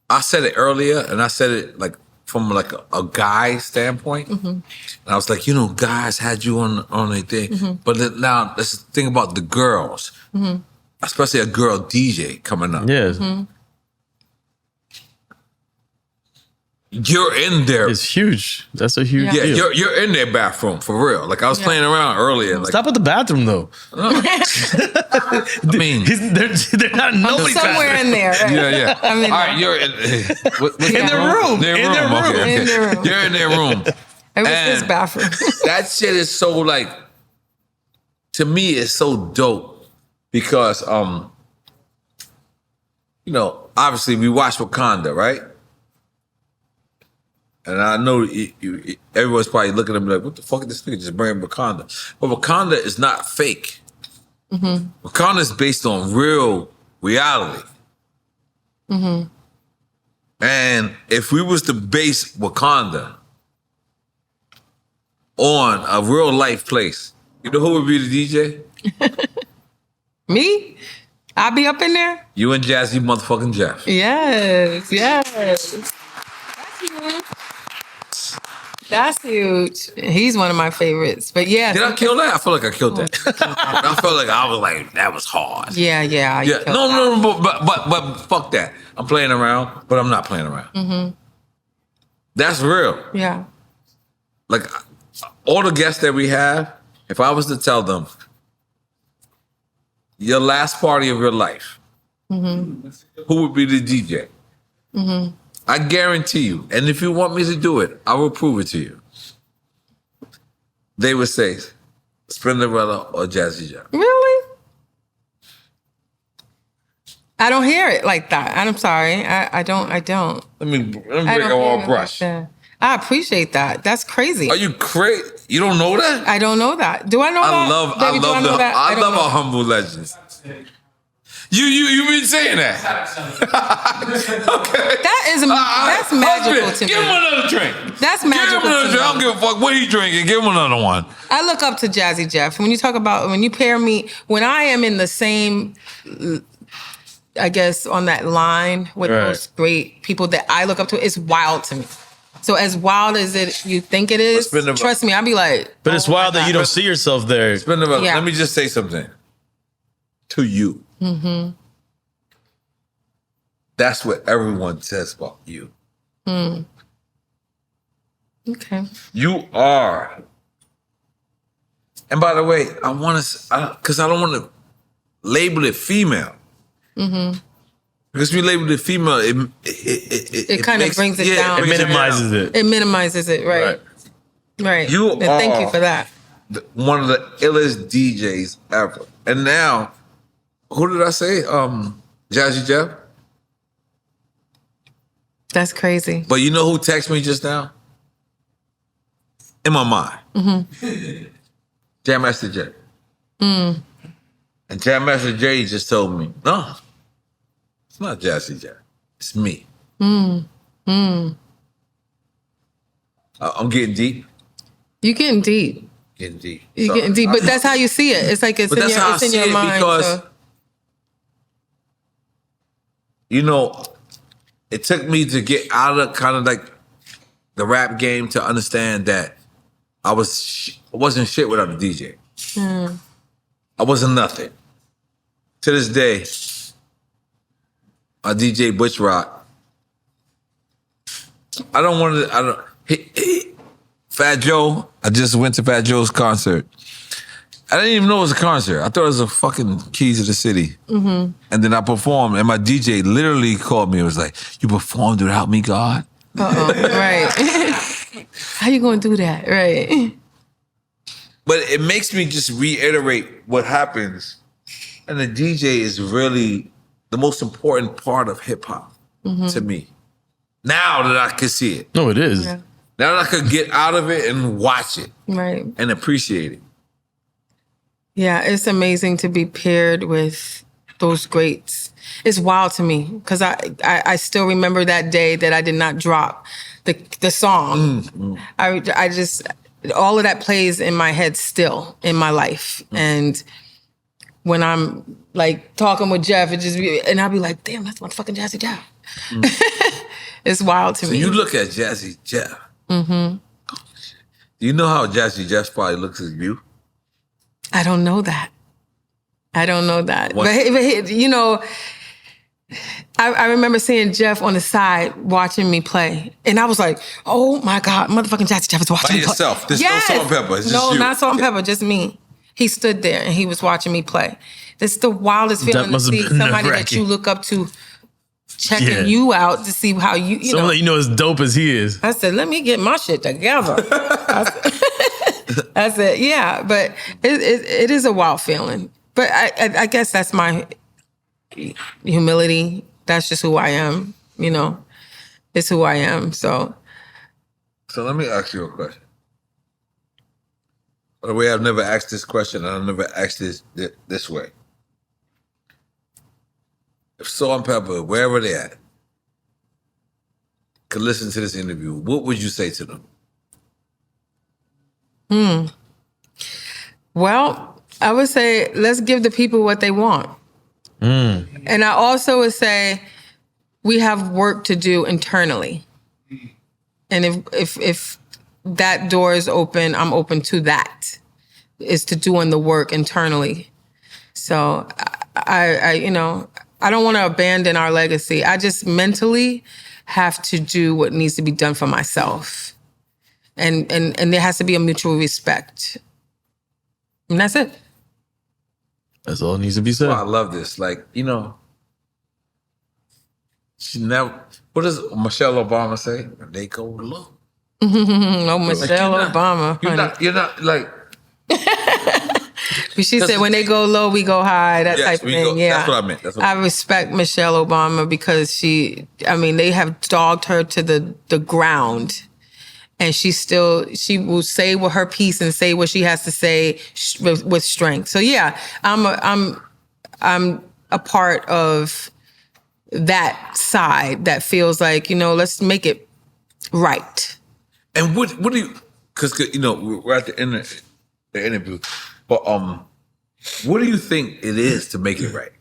I said it earlier and I said it like from like a guy standpoint. And I was like, guys had you on their thing. But now let's think about the girls, especially a girl DJ coming up.
Yes.
You're in there.
It's huge. That's a huge
Yeah,
deal.
you're in their bathroom for real. Like I was playing around earlier. Like,
Stop at the bathroom though.
I mean,
They're not nobody
Somewhere in there. Right?
yeah.
I mean,
all right, you're in
their room.
Their
In
room.
their room.
Okay.
In their room.
You're in their room.
it was
And
his bathroom.
That shit is so like, to me, it's so dope because, obviously we watched Wakanda, right? And I know everyone's probably looking at me like, what the fuck is this nigga just bringing Wakanda? But Wakanda is not fake. Wakanda is based on real reality. And if we was to base Wakanda on a real life place, you know who would be the DJ?
Me? I'll be up in there?
You and Jazzy motherfucking Jeff.
Yes. That's huge. He's one of my favorites. But yeah.
Did I kill that? I feel like I killed that. I felt like I was like, that was hard.
Yeah.
No, but fuck that. I'm playing around, but I'm not playing around. That's real.
Yeah.
Like, all the guests that we have, if I was to tell them, your last party of your life, who would be the DJ? I guarantee you, and if you want me to do it, I will prove it to you. They would say Spinderella or Jazzy Joyce.
Really? I don't hear it like that. I'm sorry. I don't.
Let me break
I don't
a all
hear it
brush.
like that. I appreciate that. That's crazy.
Are you crazy? You don't know that?
I don't know that. Do I know that?
I love
Baby, do I know that?
I
don't
love
know.
our humble legends. You been saying that. Okay.
That's magical
husband,
to
give
me.
him another drink.
That's
Give him
magical
another
to
drink. I
me.
don't give a fuck what he drinking. Give him another one.
I look up to Jazzy Jeff. When I am in the same, I guess, on that line with those great people that I look up to, it's wild to me. So as wild as you think it is, trust me, I'll be like.
But it's wild that you don't see yourself there.
Yeah.
Let me just say something to you.
Mm-hmm.
That's what everyone says about you.
Okay.
You are. And by the way, I want to, because I don't want to label it female.
Mm-hmm.
Because we label it female,
it kind of brings it down.
It minimizes it.
It minimizes it, right? Right.
You
and thank you for that.
One of the illest DJs ever. And now, who did I say? Jazzy Jeff?
That's crazy.
But you know who texted me just now? In my mind.
Mm-hmm.
Jam Master Jay. And Jam Master Jay just told me, no, it's not Jazzy Jay. It's me. I'm getting deep.
You're getting deep.
Getting deep.
You're getting deep. But that's how you see it. It's like it's in your mind.
Because, you know, it took me to get out of kind of like the rap game to understand that I wasn't shit without a DJ. I wasn't nothing. To this day, I DJ Butch Rock. Fat Joe, I just went to Fat Joe's concert. I didn't even know it was a concert. I thought it was a fucking Keys to the City. And then I performed, and my DJ literally called me and was like, you performed without me, God?
Right. How you gonna do that? Right.
But it makes me just reiterate what happens. And the DJ is really the most important part of hip hop to me. Now that I can see it.
No, it is.
Yeah.
Now that I could get out of it and watch it.
Right.
And appreciate it.
Yeah, it's amazing to be paired with those greats. It's wild to me because I still remember that day that I did not drop the song. I just, all of that plays in my head still in my life. And when I'm like talking with Jeff, and I'll be like, damn, that's motherfucking Jazzy Jeff. It's wild to me.
You look at Jazzy Jeff. Do you know how Jazzy Jeff probably looks at you?
I don't know that. But you know, I remember seeing Jeff on the side watching me play. And I was like, oh my God, motherfucking Jazzy Jeff is watching
By
me play.
yourself. There's no Salt-N-Pepa. It's just
no,
you.
not Salt-N-Pepa, just me. He stood there and he was watching me play. That's the wildest feeling to see somebody that you look up to checking you out to see how you
Someone
know.
that you know as dope as he is.
I said, let me get my shit together. I said, yeah, but it is a wild feeling. But I guess that's my humility. That's just who I am, you know. It's who I am, so.
So let me ask you a question. By the way, I've never asked this question, and I've never asked this way. If Salt-N-Pepa, wherever they're at, could listen to this interview, what would you say to them?
Well, I would say, let's give the people what they want. And I also would say, we have work to do internally. And if that door is open, I'm open to that, is to doing the work internally. So I you know, I don't want to abandon our legacy. I just mentally have to do what needs to be done for myself. And there has to be a mutual respect. And that's it.
That's all that needs to be said.
Oh, I love this. Like, you know, she never, what does Michelle Obama say? They go low.
No, Michelle Obama.
You're not like.
She said, when they go low, we go high, that type of thing. Yeah.
That's what I meant.
I respect Michelle Obama because they have dogged her to the ground. And she will say what her piece and say what she has to say with strength. So yeah, I'm a part of that side that feels like, let's make it right.
And what do you? Because we're at the end of the interview, but what do you think it is to make it right?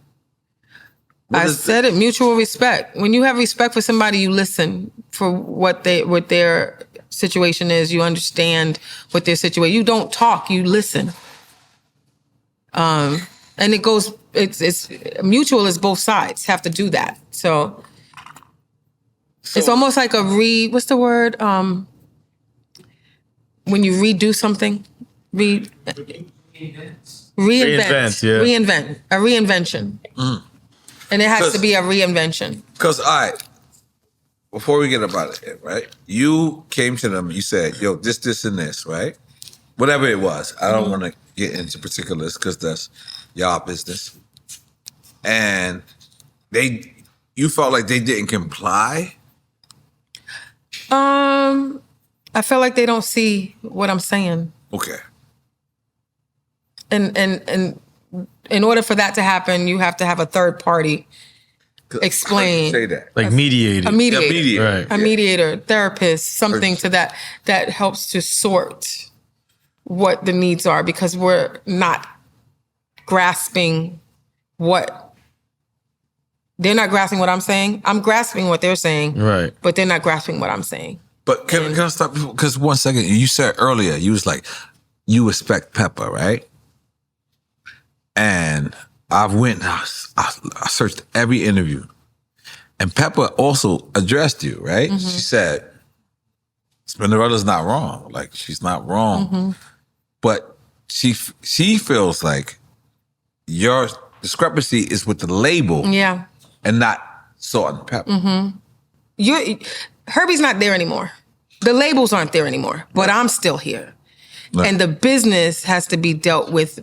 I said it, mutual respect. When you have respect for somebody, you listen for what their situation is. You understand what their situation. You don't talk, you listen. And it's mutual as both sides have to do that. So it's almost like what's the word? When you redo something, reinvent.
Yeah.
Reinvent. A reinvention. Mm. And it has to be a reinvention.
Because, all right, before we get about it, right? You came to them, you said, yo, this, and this, right? Whatever it was. I don't want to get into particulars because that's y'all business. And you felt like they didn't comply?
I feel like they don't see what I'm saying.
Okay.
And in order for that to happen, you have to have a third party explain.
Say that.
Like mediator.
A mediator.
Right.
A mediator, therapist, something to that helps to sort what the needs are, because we're not grasping they're not grasping what I'm saying. I'm grasping what they're saying.
Right.
But they're not grasping what I'm saying.
But can I stop? Because 1 second, you said earlier, you was like, you respect Peppa, right? And I searched every interview. And Peppa also addressed you, right? Mm-hmm. She said, Spinderella's not wrong. Like, she's not wrong. Mm-hmm. But she feels like your discrepancy is with the label.
Yeah.
And not Salt-N-Pepa.
Mm-hmm. Herbie's not there anymore. The labels aren't there anymore, but I'm still here. Right. And the business has to be dealt with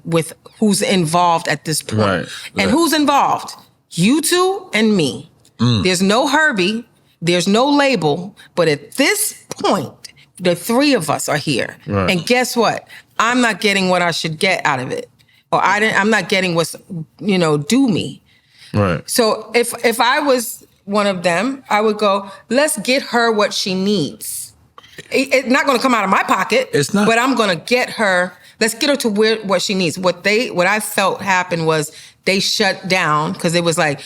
who's involved at this point. Right. And who's involved? You two and me. There's no Herbie. There's no label. But at this point, the three of us are here. Right. And guess what? I'm not getting what I should get out of it. Or I'm not getting what's, due me.
Right.
So if I was one of them, I would go, let's get her what she needs. It's not going to come out of my pocket.
It's not.
But I'm going to get her. Let's get her to what she needs. What I felt happened was they shut down because it was like,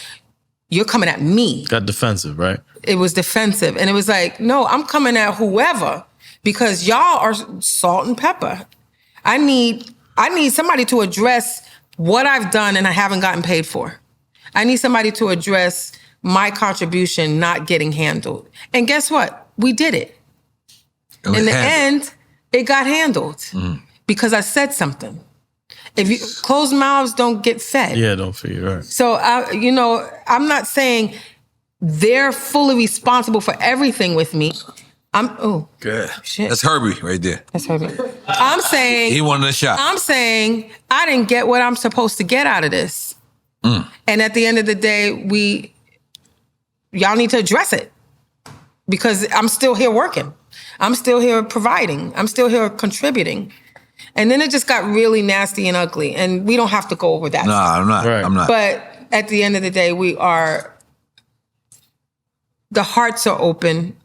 you're coming at me.
Got defensive, right?
It was defensive. And it was like, no, I'm coming at whoever because y'all are Salt-N-Pepa. I need somebody to address what I've done and I haven't gotten paid for. I need somebody to address my contribution not getting handled. And guess what? We did it. In the end, it got handled because I said something. If closed mouths don't get fed.
Yeah, don't feed, right.
So, I'm not saying they're fully responsible for everything with me.
Good.
Shit.
That's Herbie right there.
That's Herbie. I'm saying...
He wanted a shot.
I'm saying I didn't get what I'm supposed to get out of this. And at the end of the day, y'all need to address it because I'm still here working. I'm still here providing. I'm still here contributing. And then it just got really nasty and ugly. And we don't have to go over that.
No, I'm not. Right. I'm not.
But at the end of the day, the hearts are open.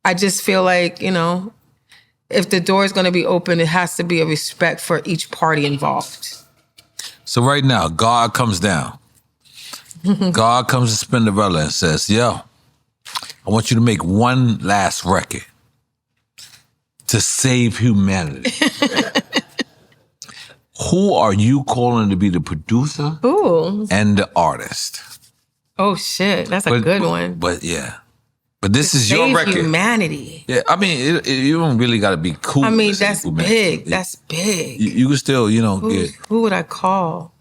I just feel like, if the door is going to be open, it has to be a respect for each party involved.
So right now, God comes down. God comes to Spinderella and says, yo, I want you to make one last record to save humanity. Who are you calling to be the producer and the artist?
Oh, shit. That's a good one.
But yeah. But this is your record.
Humanity.
Yeah, I mean, you don't really got to be cool.
I mean, that's big. That's big.
You can still, get...
Who would I call?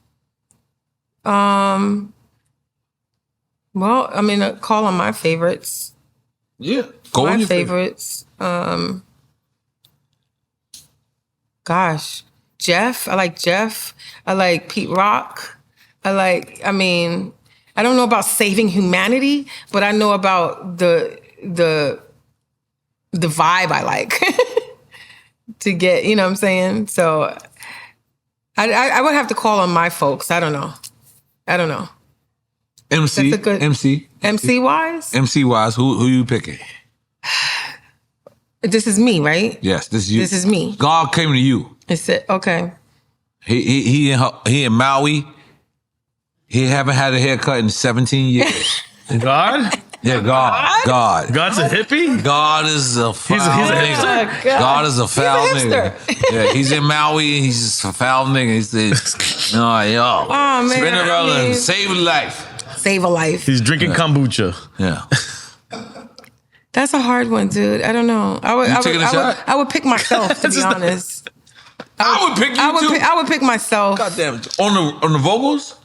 Well, I mean, call on my favorites.
Yeah. Go on
my
your
favorites. Gosh. Jeff. I like Jeff. I like Pete Rock. I don't know about saving humanity, but I know about the vibe I like to get, you know what I'm saying? So I would have to call on my folks. I don't know. I don't know.
MC.
That's a good MC wise.
MC wise, who you picking?
This is me, right?
Yes, this is you.
This is me.
God came to you.
It's it. Okay.
He in Maui. He haven't had a haircut in 17 years.
God?
Yeah, God.
God's a hippie?
God is a foul
He's a
nigga.
hipster.
God is a foul
He's a
nigga. Yeah, he's in Maui. He's just a foul nigga. He says, "Oh, yo,
man,
Spinderella, save a life."
Save a life.
He's drinking kombucha.
Yeah.
That's a hard one, dude. I don't know. I would pick myself, to be honest.
I would pick you too.
I would pick myself.
God damn it. On the vocals?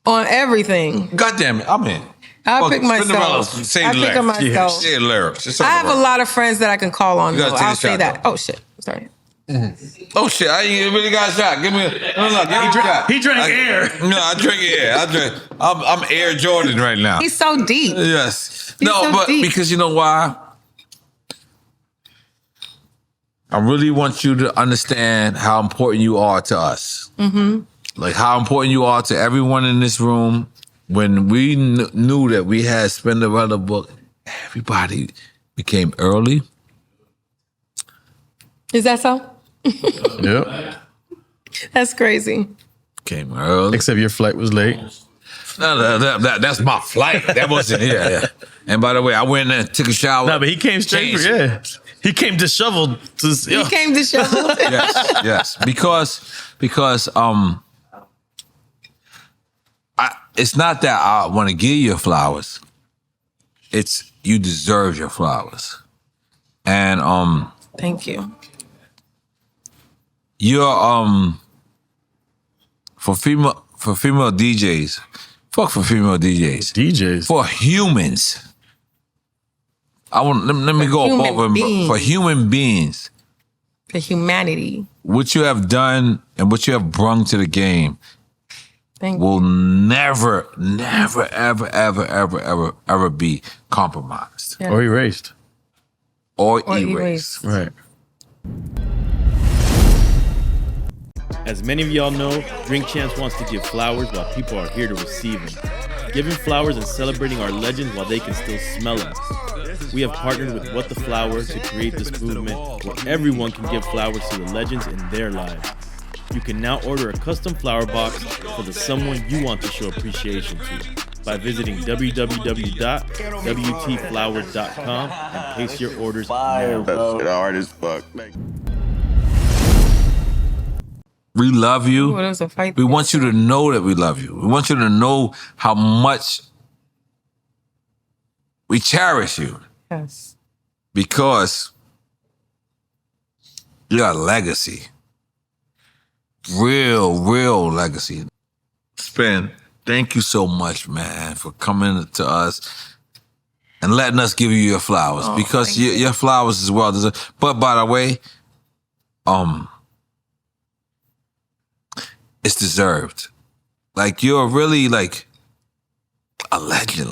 On everything.
God damn it. I'm in.
I'll pick myself.
Say
I
the
pick
lyrics.
myself.
Say the lyrics.
I have a lot of friends that I can call on.
gotta
Though.
take a
I'll say
shot,
that.
though.
Oh shit. Sorry.
Oh shit! I ain't really got a shot. Give me a shot.
He drank air.
No, I drink air. I'm Air Jordan right now.
He's so deep.
Yes.
He's
No,
so
but
deep.
because you know why? I really want you to understand how important you are to us. Mm-hmm. Like how important you are to everyone in this room. When we knew that we had Spinderella book, everybody became early.
Is that so?
Yep.
That's crazy.
Came early.
Except your flight was late.
No, that's my flight. That wasn't yeah. And by the way, I went in and took a shower.
No, but he came straight. He came disheveled.
He came disheveled.
Yes. Because it's not that I want to give you flowers. It's you deserve your flowers. And
Thank you.
you're for female DJs. Fuck for female DJs.
DJs.
For humans. Let me go
human
over
beings.
for human beings.
For humanity.
What you have done and what you have brung to the game
Thank
will
you.
never, ever be compromised
Yeah.
Or erased.
or
Or
erased.
erased.
Right.
As many of y'all know, Drink Champs wants to give flowers while people are here to receive them. Giving flowers and celebrating our legends while they can still smell them. We have partnered with What the Flower to create this movement where everyone can give flowers to the legends in their lives. You can now order a custom flower box for the someone you want to show appreciation to by visiting www.wtflower.com and place your orders now.
That's hard as fuck.
We love you.
Ooh, that was a fight.
We want you to know that we love you. We want you to know how much we cherish you
Yes.
because you're a legacy. Real legacy. Spin, thank you so much, man, for coming to us and letting us give you your flowers because your flowers is well deserved. But by the way, it's deserved. Like you're really like a legend.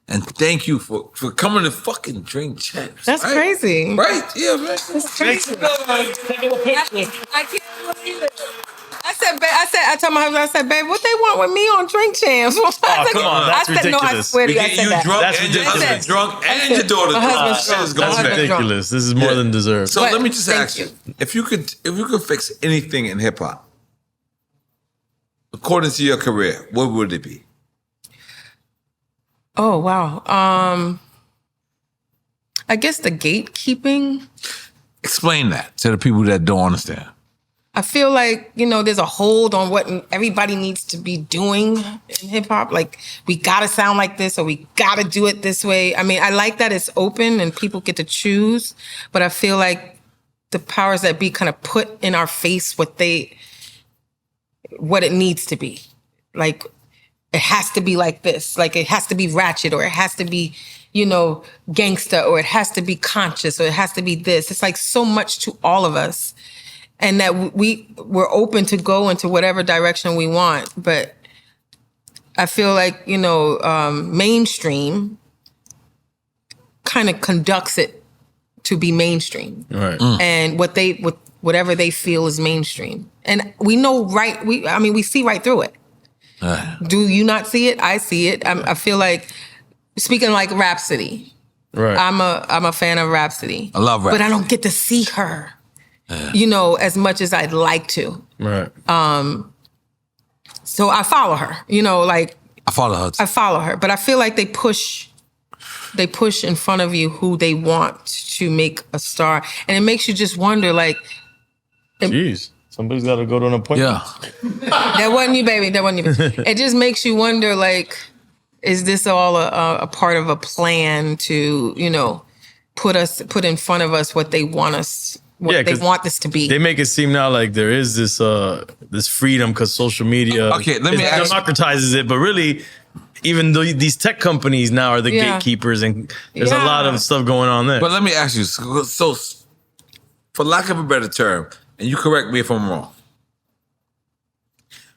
And thank you for coming to fucking Drink Champs.
That's
right?
crazy.
Right? Yeah, man.
That's crazy. I can't believe it. I told my husband, I said, babe, what they want with me on Drink Champs?
Oh, come on, that's
I said, no, I
ridiculous.
swear to
We
you, I
get
said
you
that.
drunk
That's
and your
ridiculous.
husband's drunk and your daughter's
My
drunk.
husband's
Shit is
drunk.
going
My
back.
husband's drunk.
Ridiculous. This is more
Yeah.
than deserved.
So
But
let me just
thank
ask you,
you.
if you could fix anything in hip hop, according to your career, what would it be?
Oh, wow. I guess the gatekeeping.
Explain that to the people that don't understand.
I feel like, there's a hold on what everybody needs to be doing in hip hop. Like, we gotta sound like this or we gotta do it this way. I mean, I like that it's open and people get to choose, but I feel like the powers that be kind of put in our face what it needs to be. Like, it has to be like this. Like, it has to be ratchet or it has to be, gangsta or it has to be conscious or it has to be this. It's like so much to all of us. And that we're open to go into whatever direction we want. But I feel like, mainstream kind of conducts it to be mainstream.
Right.
And whatever they feel is mainstream. And we know we see right through it. Do you not see it? I see it. I feel like, speaking like Rhapsody,
Right.
I'm a fan of Rhapsody.
I love Rhapsody.
But I don't get to see her, as much as I'd like to.
Right.
So I follow her,
I follow her.
I follow her, but I feel like they push in front of you who they want to make a star. And it makes you just wonder, like,
Jeez. Somebody's got to go to an appointment.
Yeah.
that wasn't you, baby. That wasn't you. It just makes you wonder, like, is this all a part of a plan to, put in front of us what they want us, they want this to be?
They make it seem now like there is this freedom because social media democratizes it, but really, even though these tech companies now are the gatekeepers, and there's a lot of stuff going on there.
But let me ask you, so for lack of a better term, and you correct me if I'm wrong,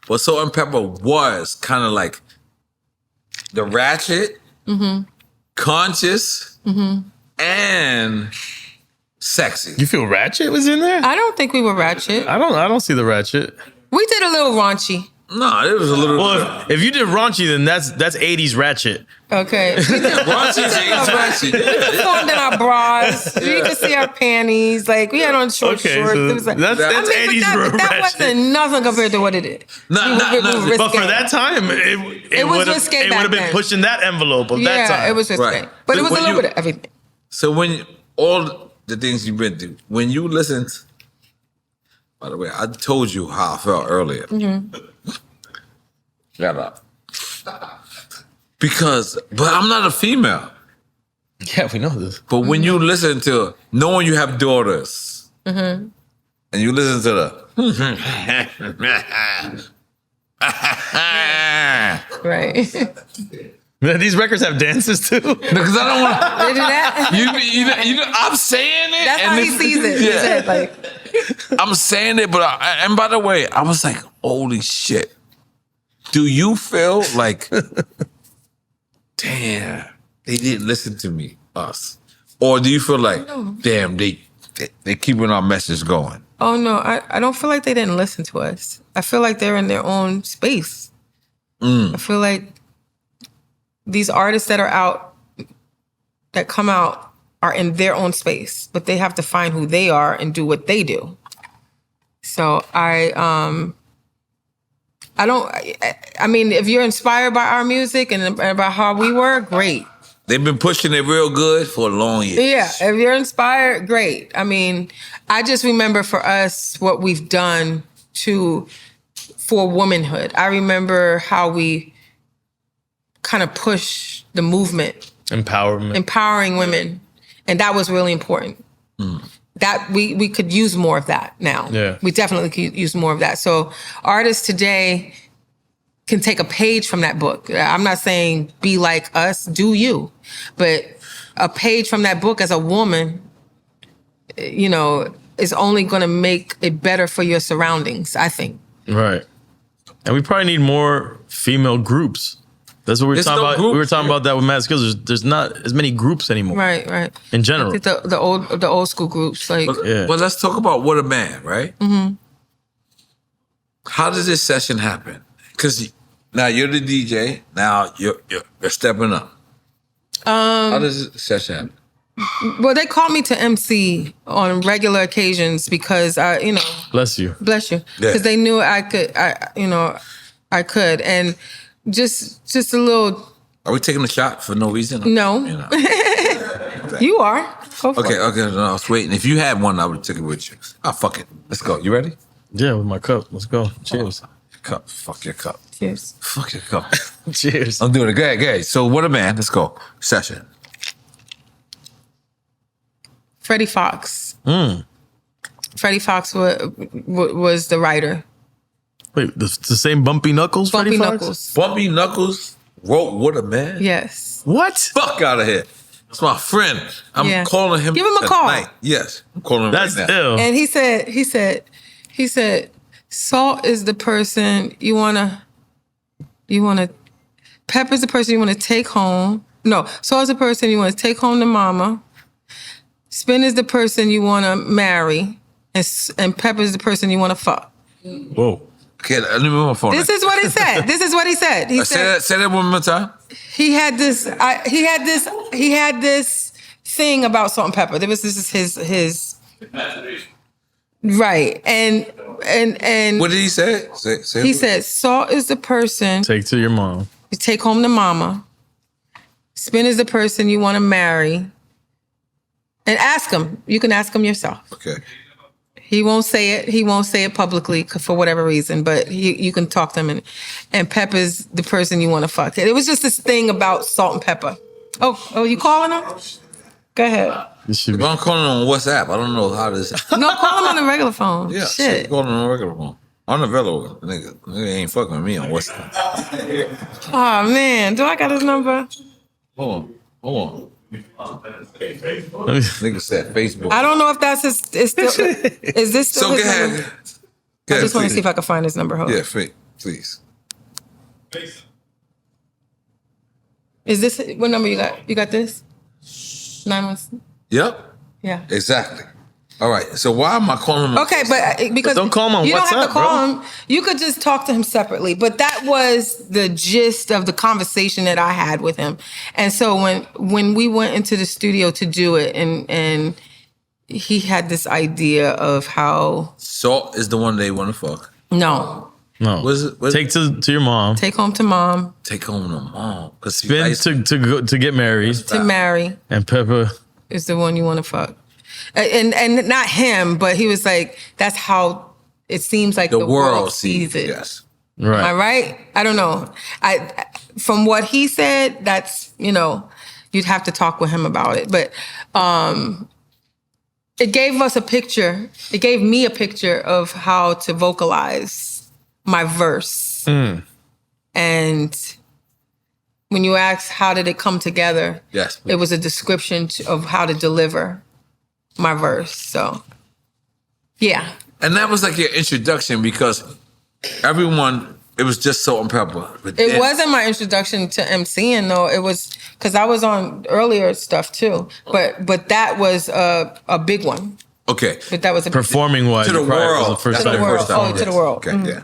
but Salt-N-Pepa was kind of like the ratchet, conscious, and sexy.
You feel ratchet was in there?
I don't think we were ratchet.
I don't see the ratchet.
We did a little raunchy.
No, it was a little.
Well, if you did raunchy, then that's 80s ratchet.
Okay.
Raunchy's ratchet.
We filmed in our bras. You could see our panties. Like, we had on shorts.
So
It was like,
that's 80s
that
ratchet.
wasn't nothing compared to what it is.
But for that time, it
was
would
risque
have been
then.
pushing that envelope of that time.
Yeah, it was risque.
Right.
But
So
it was a
when
little
you-
bit of everything.
So when all the things you've been through, when you listened, by the way, I told you how I felt earlier. Shut up. But I'm not a female.
Yeah, we know this.
But when you listen to, knowing you have daughters, and you listen to
Right.
These records have dances too.
because I don't want to.
They do that?
You know, I'm saying it.
That's
and
how he sees it. He said, like,
I'm saying it, but and by the way, I was like, holy shit. Do you feel like, damn, they didn't listen to me, us? Or do you feel like, damn, they keeping our message going?
oh, no, I don't feel like they didn't listen to us. I feel like they're in their own space. I feel like these artists that are out, that come out, are in their own space, but they have to find who they are and do what they do. So I mean, if you're inspired by our music and about how we were, great.
They've been pushing it real good for a long year.
Yeah, if you're inspired, great. I mean, I just remember for us what we've done for womanhood. I remember how we kind of push the movement, empowering women, and that was really important. That we could use more of that now.
Yeah.
We definitely could use more of that. So artists today can take a page from that book. I'm not saying be like us, do you, but a page from that book as a woman, is only going to make it better for your surroundings, I think.
Right. And we probably need more female groups. That's what we were talking about. We were talking about that with Mad Skills. There's not as many groups anymore.
Right.
In general.
I think the old school groups, like.
Well, let's talk about What a Man, right? Mm-hmm. How does this session happen? Because now you're the DJ. Now you're stepping up. How does this session happen?
Well, they call me to MC on regular occasions because
Bless you.
because they knew I could, and just a little.
Are we taking a shot for no reason?
No. You are. Go for it.
Okay. No, I was waiting. If you had one, I would have taken it with you. Fuck it. Let's go. You ready?
Yeah, with my cup. Let's go. Cheers.
Cup. Fuck your cup.
Cheers.
Fuck your cup.
Cheers.
I'm doing it. Go ahead. So, What a Man. Let's go. Session.
Freddie Fox. Freddie Fox was the writer.
Wait, the same Bumpy Knuckles?
Bumpy
Freddie Fox?
Knuckles.
Bumpy Knuckles wrote What a Man?
Yes.
What?
Fuck out of here. That's my friend. I'm calling him.
Give him a call.
Tonight. Yes. I'm calling him
That's
right now.
ill.
And he said, Salt is the person you wanna, Pepper's the person you wanna take home. No, Salt's the person you wanna take home to mama. Spin is the person you wanna marry. And Pepper's the person you wanna fuck.
Whoa.
Okay, let me move my phone.
This is what he said. This is what he said. He said,
say that one more time.
he had this thing about Salt-N-Pepa. There was his right. And
What did he say?
he said, Salt is the person
Take to your mom.
you take home to mama. Spin is the person you want to marry. And ask him. You can ask him yourself.
Okay.
He won't say it. He won't say it publicly for whatever reason, but you can talk to him. And Peppa's the person you want to fuck. It was just this thing about Salt-N-Pepa. Oh, you calling him? Go ahead.
This should
If
be,
I'm calling on WhatsApp, I don't know how this.
No, call him on the regular phone.
Yeah,
Shit.
calling on a regular phone. Unavailable. Nigga ain't fucking with me on WhatsApp.
Oh, man. Do I got his number?
Hold on.
let me-
Nigga said Facebook.
I don't know if that's his. Is this still
So
his
go ahead.
number?
Go
I
ahead,
just want to
please.
see if I can find his number. Hold on.
Yeah, fake, please.
Is this what number you got? You got this? 917.
Yep,
Yeah.
exactly. All right. So why am I calling him?
Okay, but because
Don't call him on
you don't have
WhatsApp,
to call
bro.
him. You could just talk to him separately. But that was the gist of the conversation that I had with him. And so when we went into the studio to do it, and he had this idea of how
Salt is the one they want to fuck.
no.
What is it?
Take to your mom.
take home to mom,
Take home to mom. Because
Spin to get married.
to marry
And Peppa.
is the one you want to fuck. And not him, but he was like, that's how it seems like
the
the
world sees
it.
Yes.
Right.
Am I right? I don't know. From what he said, that's, you'd have to talk with him about it. But it gave us a picture. It gave me a picture of how to vocalize my verse. And when you ask how did it come together,
Yes.
it was a description of how to deliver my verse. So, yeah.
And that was like your introduction because everyone, it was just Salt-N-Pepa. But
It
then-
wasn't my introduction to MCing though. It was because I was on earlier stuff too. But that was a big one.
Okay.
But that was a
Performing wise.
To the world.
Was the first
That's
To the
time.
world.
first time.
Oh, to the world.
Okay, yeah.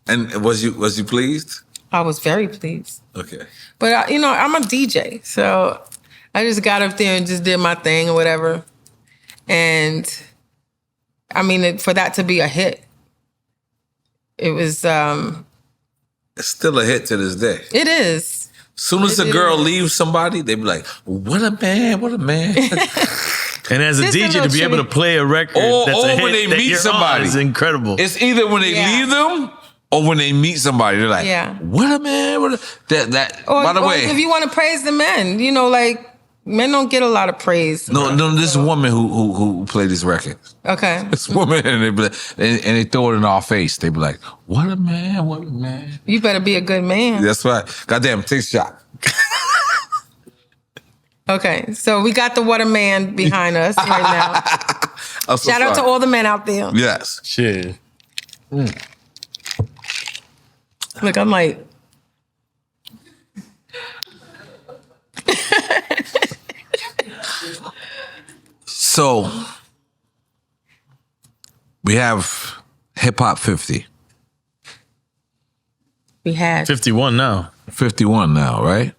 And was you pleased?
I was very pleased.
Okay.
But I'm a DJ, so I just got up there and just did my thing or whatever. And I mean, for that to be a hit, it was.
It's still a hit to this day.
It is.
Soon as a girl leaves somebody, they be like, "What a man! What a man!"
And as a
Just a
DJ, to
little
be able to
shitty.
play a record
Or
that's a hit
when they
that
meet
you're
somebody.
on is incredible.
It's either when they
Yeah.
leave them or when they meet somebody. They're like,
Yeah.
"What a man! What a that."
Or,
by the
or
way,
if you want to praise the men, like men don't get a lot of praise.
no, this woman who played this record.
Okay.
This woman, and they be like, and they throw it in our face. They be like, "What a man! What a man!"
You better be a good man.
That's right. Goddamn, take a shot.
Okay. So we got the What a Man behind us right now.
I'm so
Shout out to
sorry.
all the men out there.
Yes.
Shit.
Look, I'm like,
So we have Hip Hop 50.
we had
51 now.
51 now, right?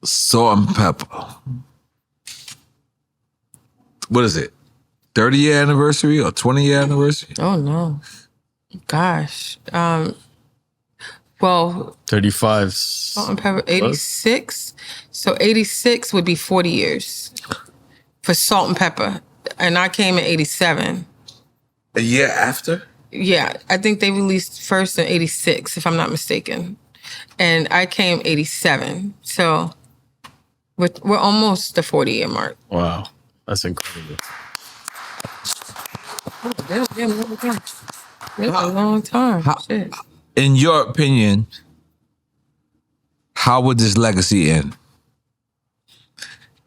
Salt-N-Pepa. What is it? 30-year anniversary or 20-year anniversary?
Oh no. Gosh. Well,
35.
Salt-N-Pepa 86. So 86 would be 40 years for Salt-N-Pepa. And I came in 87.
A year after?
Yeah, I think they released first in 86, if I'm not mistaken. And I came 87. So we're almost the 40-year mark.
Wow. That's incredible.
It's a long time. Shit.
In your opinion, how would this legacy end?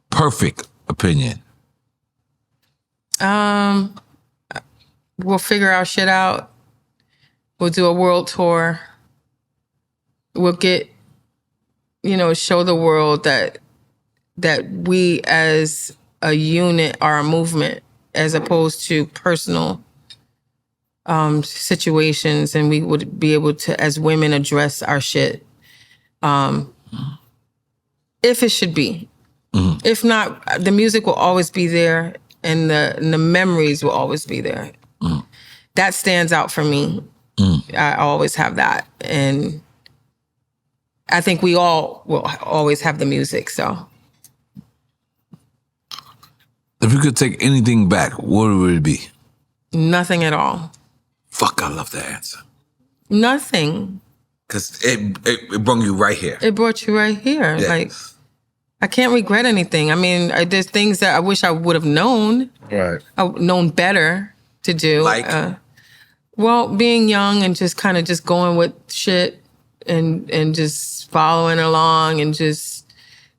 Perfect opinion.
We'll figure our shit out. We'll do a world tour. We'll get, show the world that we as a unit are a movement as opposed to personal situations, and we would be able to, as women, address our shit. If it should be. If not, the music will always be there, and the memories will always be there. That stands out for me. I always have that. And I think we all will always have the music, so.
If you could take anything back, what would it be?
Nothing at all.
Fuck, I love that answer.
Nothing.
Because it brought you right here.
It brought you right here.
Yeah.
Like, I can't regret anything. I mean, there's things that I wish I would have known.
Right.
Known better to do.
Like?
Well, being young and just kind of just going with shit and just following along and just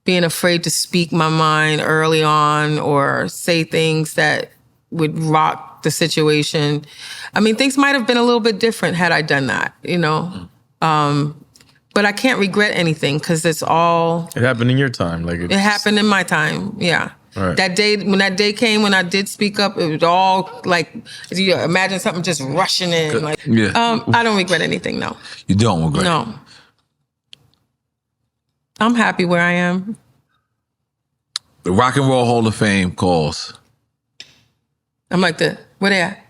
being afraid to speak my mind early on or say things that would rock the situation. I mean, things might have been a little bit different had I done that, you know? But I can't regret anything because it's all...
It happened in your time. Like
It happened in my time, yeah.
Right.
That day, when that day came, when I did speak up, it was all like, you imagine something just rushing in. Like, I don't regret anything, no.
You don't regret?
No. I'm happy where I am.
The Rock and Roll Hall of Fame calls.
I'm like, where they at?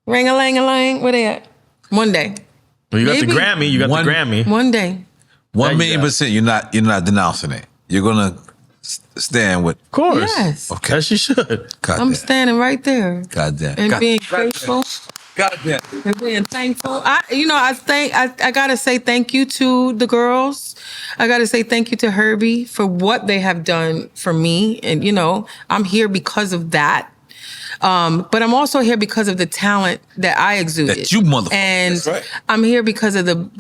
Ring-a-lang-a-lang, where they at? One day.
Well, you got
Maybe.
the Grammy. You got the Grammy.
One day.
1,000,000%. You're not denouncing it. You're gonna stand with.
Of course.
Yes.
Okay.
As you should.
I'm standing right there.
God damn.
And being grateful.
God damn.
And being thankful. I gotta say thank you to the girls. I gotta say thank you to Herbie for what they have done for me. And I'm here because of that. But I'm also here because of the talent that I exuded.
That you motherfucker.
And
That's right.
I'm here because of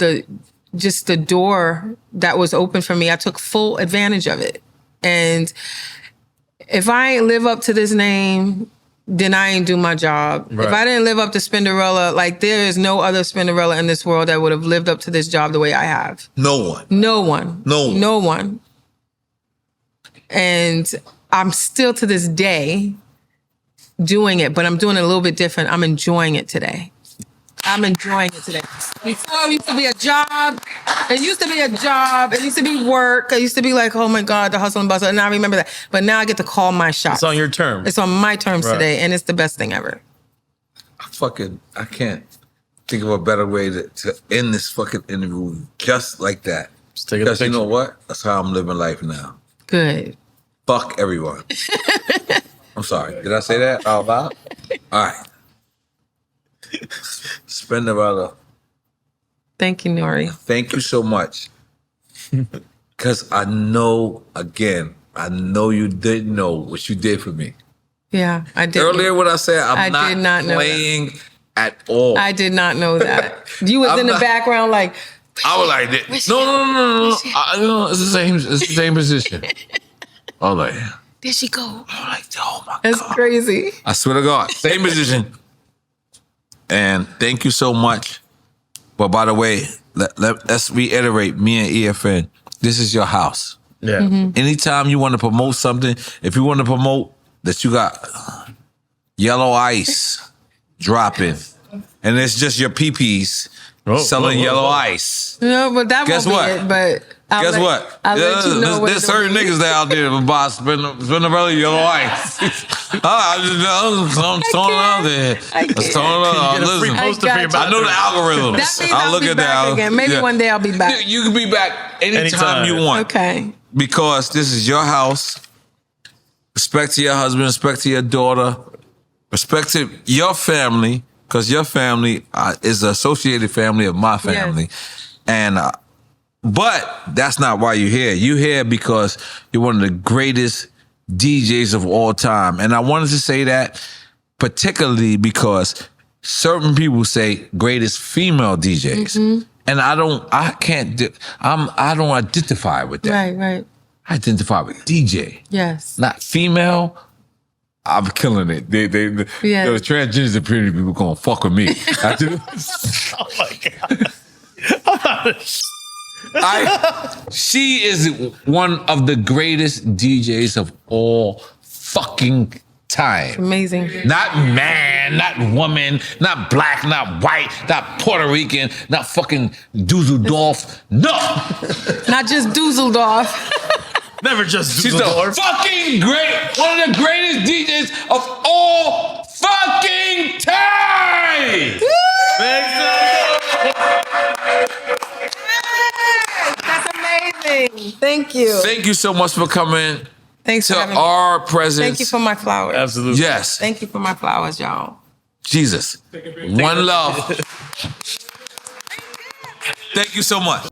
just the door that was open for me. I took full advantage of it. And if I ain't live up to this name, then I ain't do my job.
Right.
If I didn't live up to Spinderella, like there is no other Spinderella in this world that would have lived up to this job the way I have.
No one.
No one.
No one.
No one. And I'm still to this day doing it, but I'm doing it a little bit different. I'm enjoying it today. I'm enjoying it today. Before it used to be a job. It used to be a job. It used to be work. It used to be like, oh my God, the hustle and bustle. And I remember that. But now I get to call my shots.
It's on your terms.
It's on my terms
Right.
today, and it's the best thing ever.
I can't think of a better way to end this fucking interview just like that.
Just take a
Because you
picture.
know what? That's how I'm living life now.
Good.
Fuck everyone. I'm sorry. Did I say that out loud? All right. Spinderella,
Thank you, N.O.R.E.
thank you so much. Because I know you didn't know what you did for me.
Yeah, I did.
Earlier when I said
I
I'm
did not know
playing at all.
I did not know that. You was
I'm
in the
not-
background like,
I was like, no. It's the same position. I was like,
there she go.
I'm like, oh my
That's
God.
crazy.
I swear to God, same position. And thank you so much. But by the way, let's reiterate, me and EFN, this is your house.
Yeah.
Mm-hmm.
Anytime you want to promote something, if you want to promote that you got yellow ice dropping, and it's just your peepees selling yellow ice.
No, but that
Guess
won't
what?
be it. But
Guess what?
I'll let you know what
There's
it
certain
will be.
niggas that out there that buy Spinderella yellow ice. I'm throwing it out there. I'm throwing it out.
You get a free
Listen,
poster for your
I know the algorithm.
That means
I'll look
be
at
back
that.
again. Maybe
Yeah.
one day I'll be back.
You can be back anytime
Anytime.
you want.
Okay.
Because this is your house. Respect to your husband, respect to your daughter, respect to your family, because your family is the associated family of my family. And but that's not why you're here. You're here because you're one of the greatest DJs of all time. And I wanted to say that particularly because certain people say greatest female DJs. And I don't identify with that.
Right.
I identify with DJ,
Yes.
not female. I'm killing it. They the transgender community people gonna fuck with me.
Oh my God.
She is one of the greatest DJs of all fucking time.
Amazing.
Not man, not woman, not black, not white, not Puerto Rican, not fucking Dusseldorf. No.
Not just Dusseldorf.
Never just
She's the fucking great, one of the greatest DJs of all fucking time.
That's amazing. Thank you.
Thank you so much for coming.
Thanks for
to
having me.
our presence.
Thank you for my flowers.
Absolutely.
Yes.
Thank you for my flowers, y'all.
Jesus. One love. Thank you so much.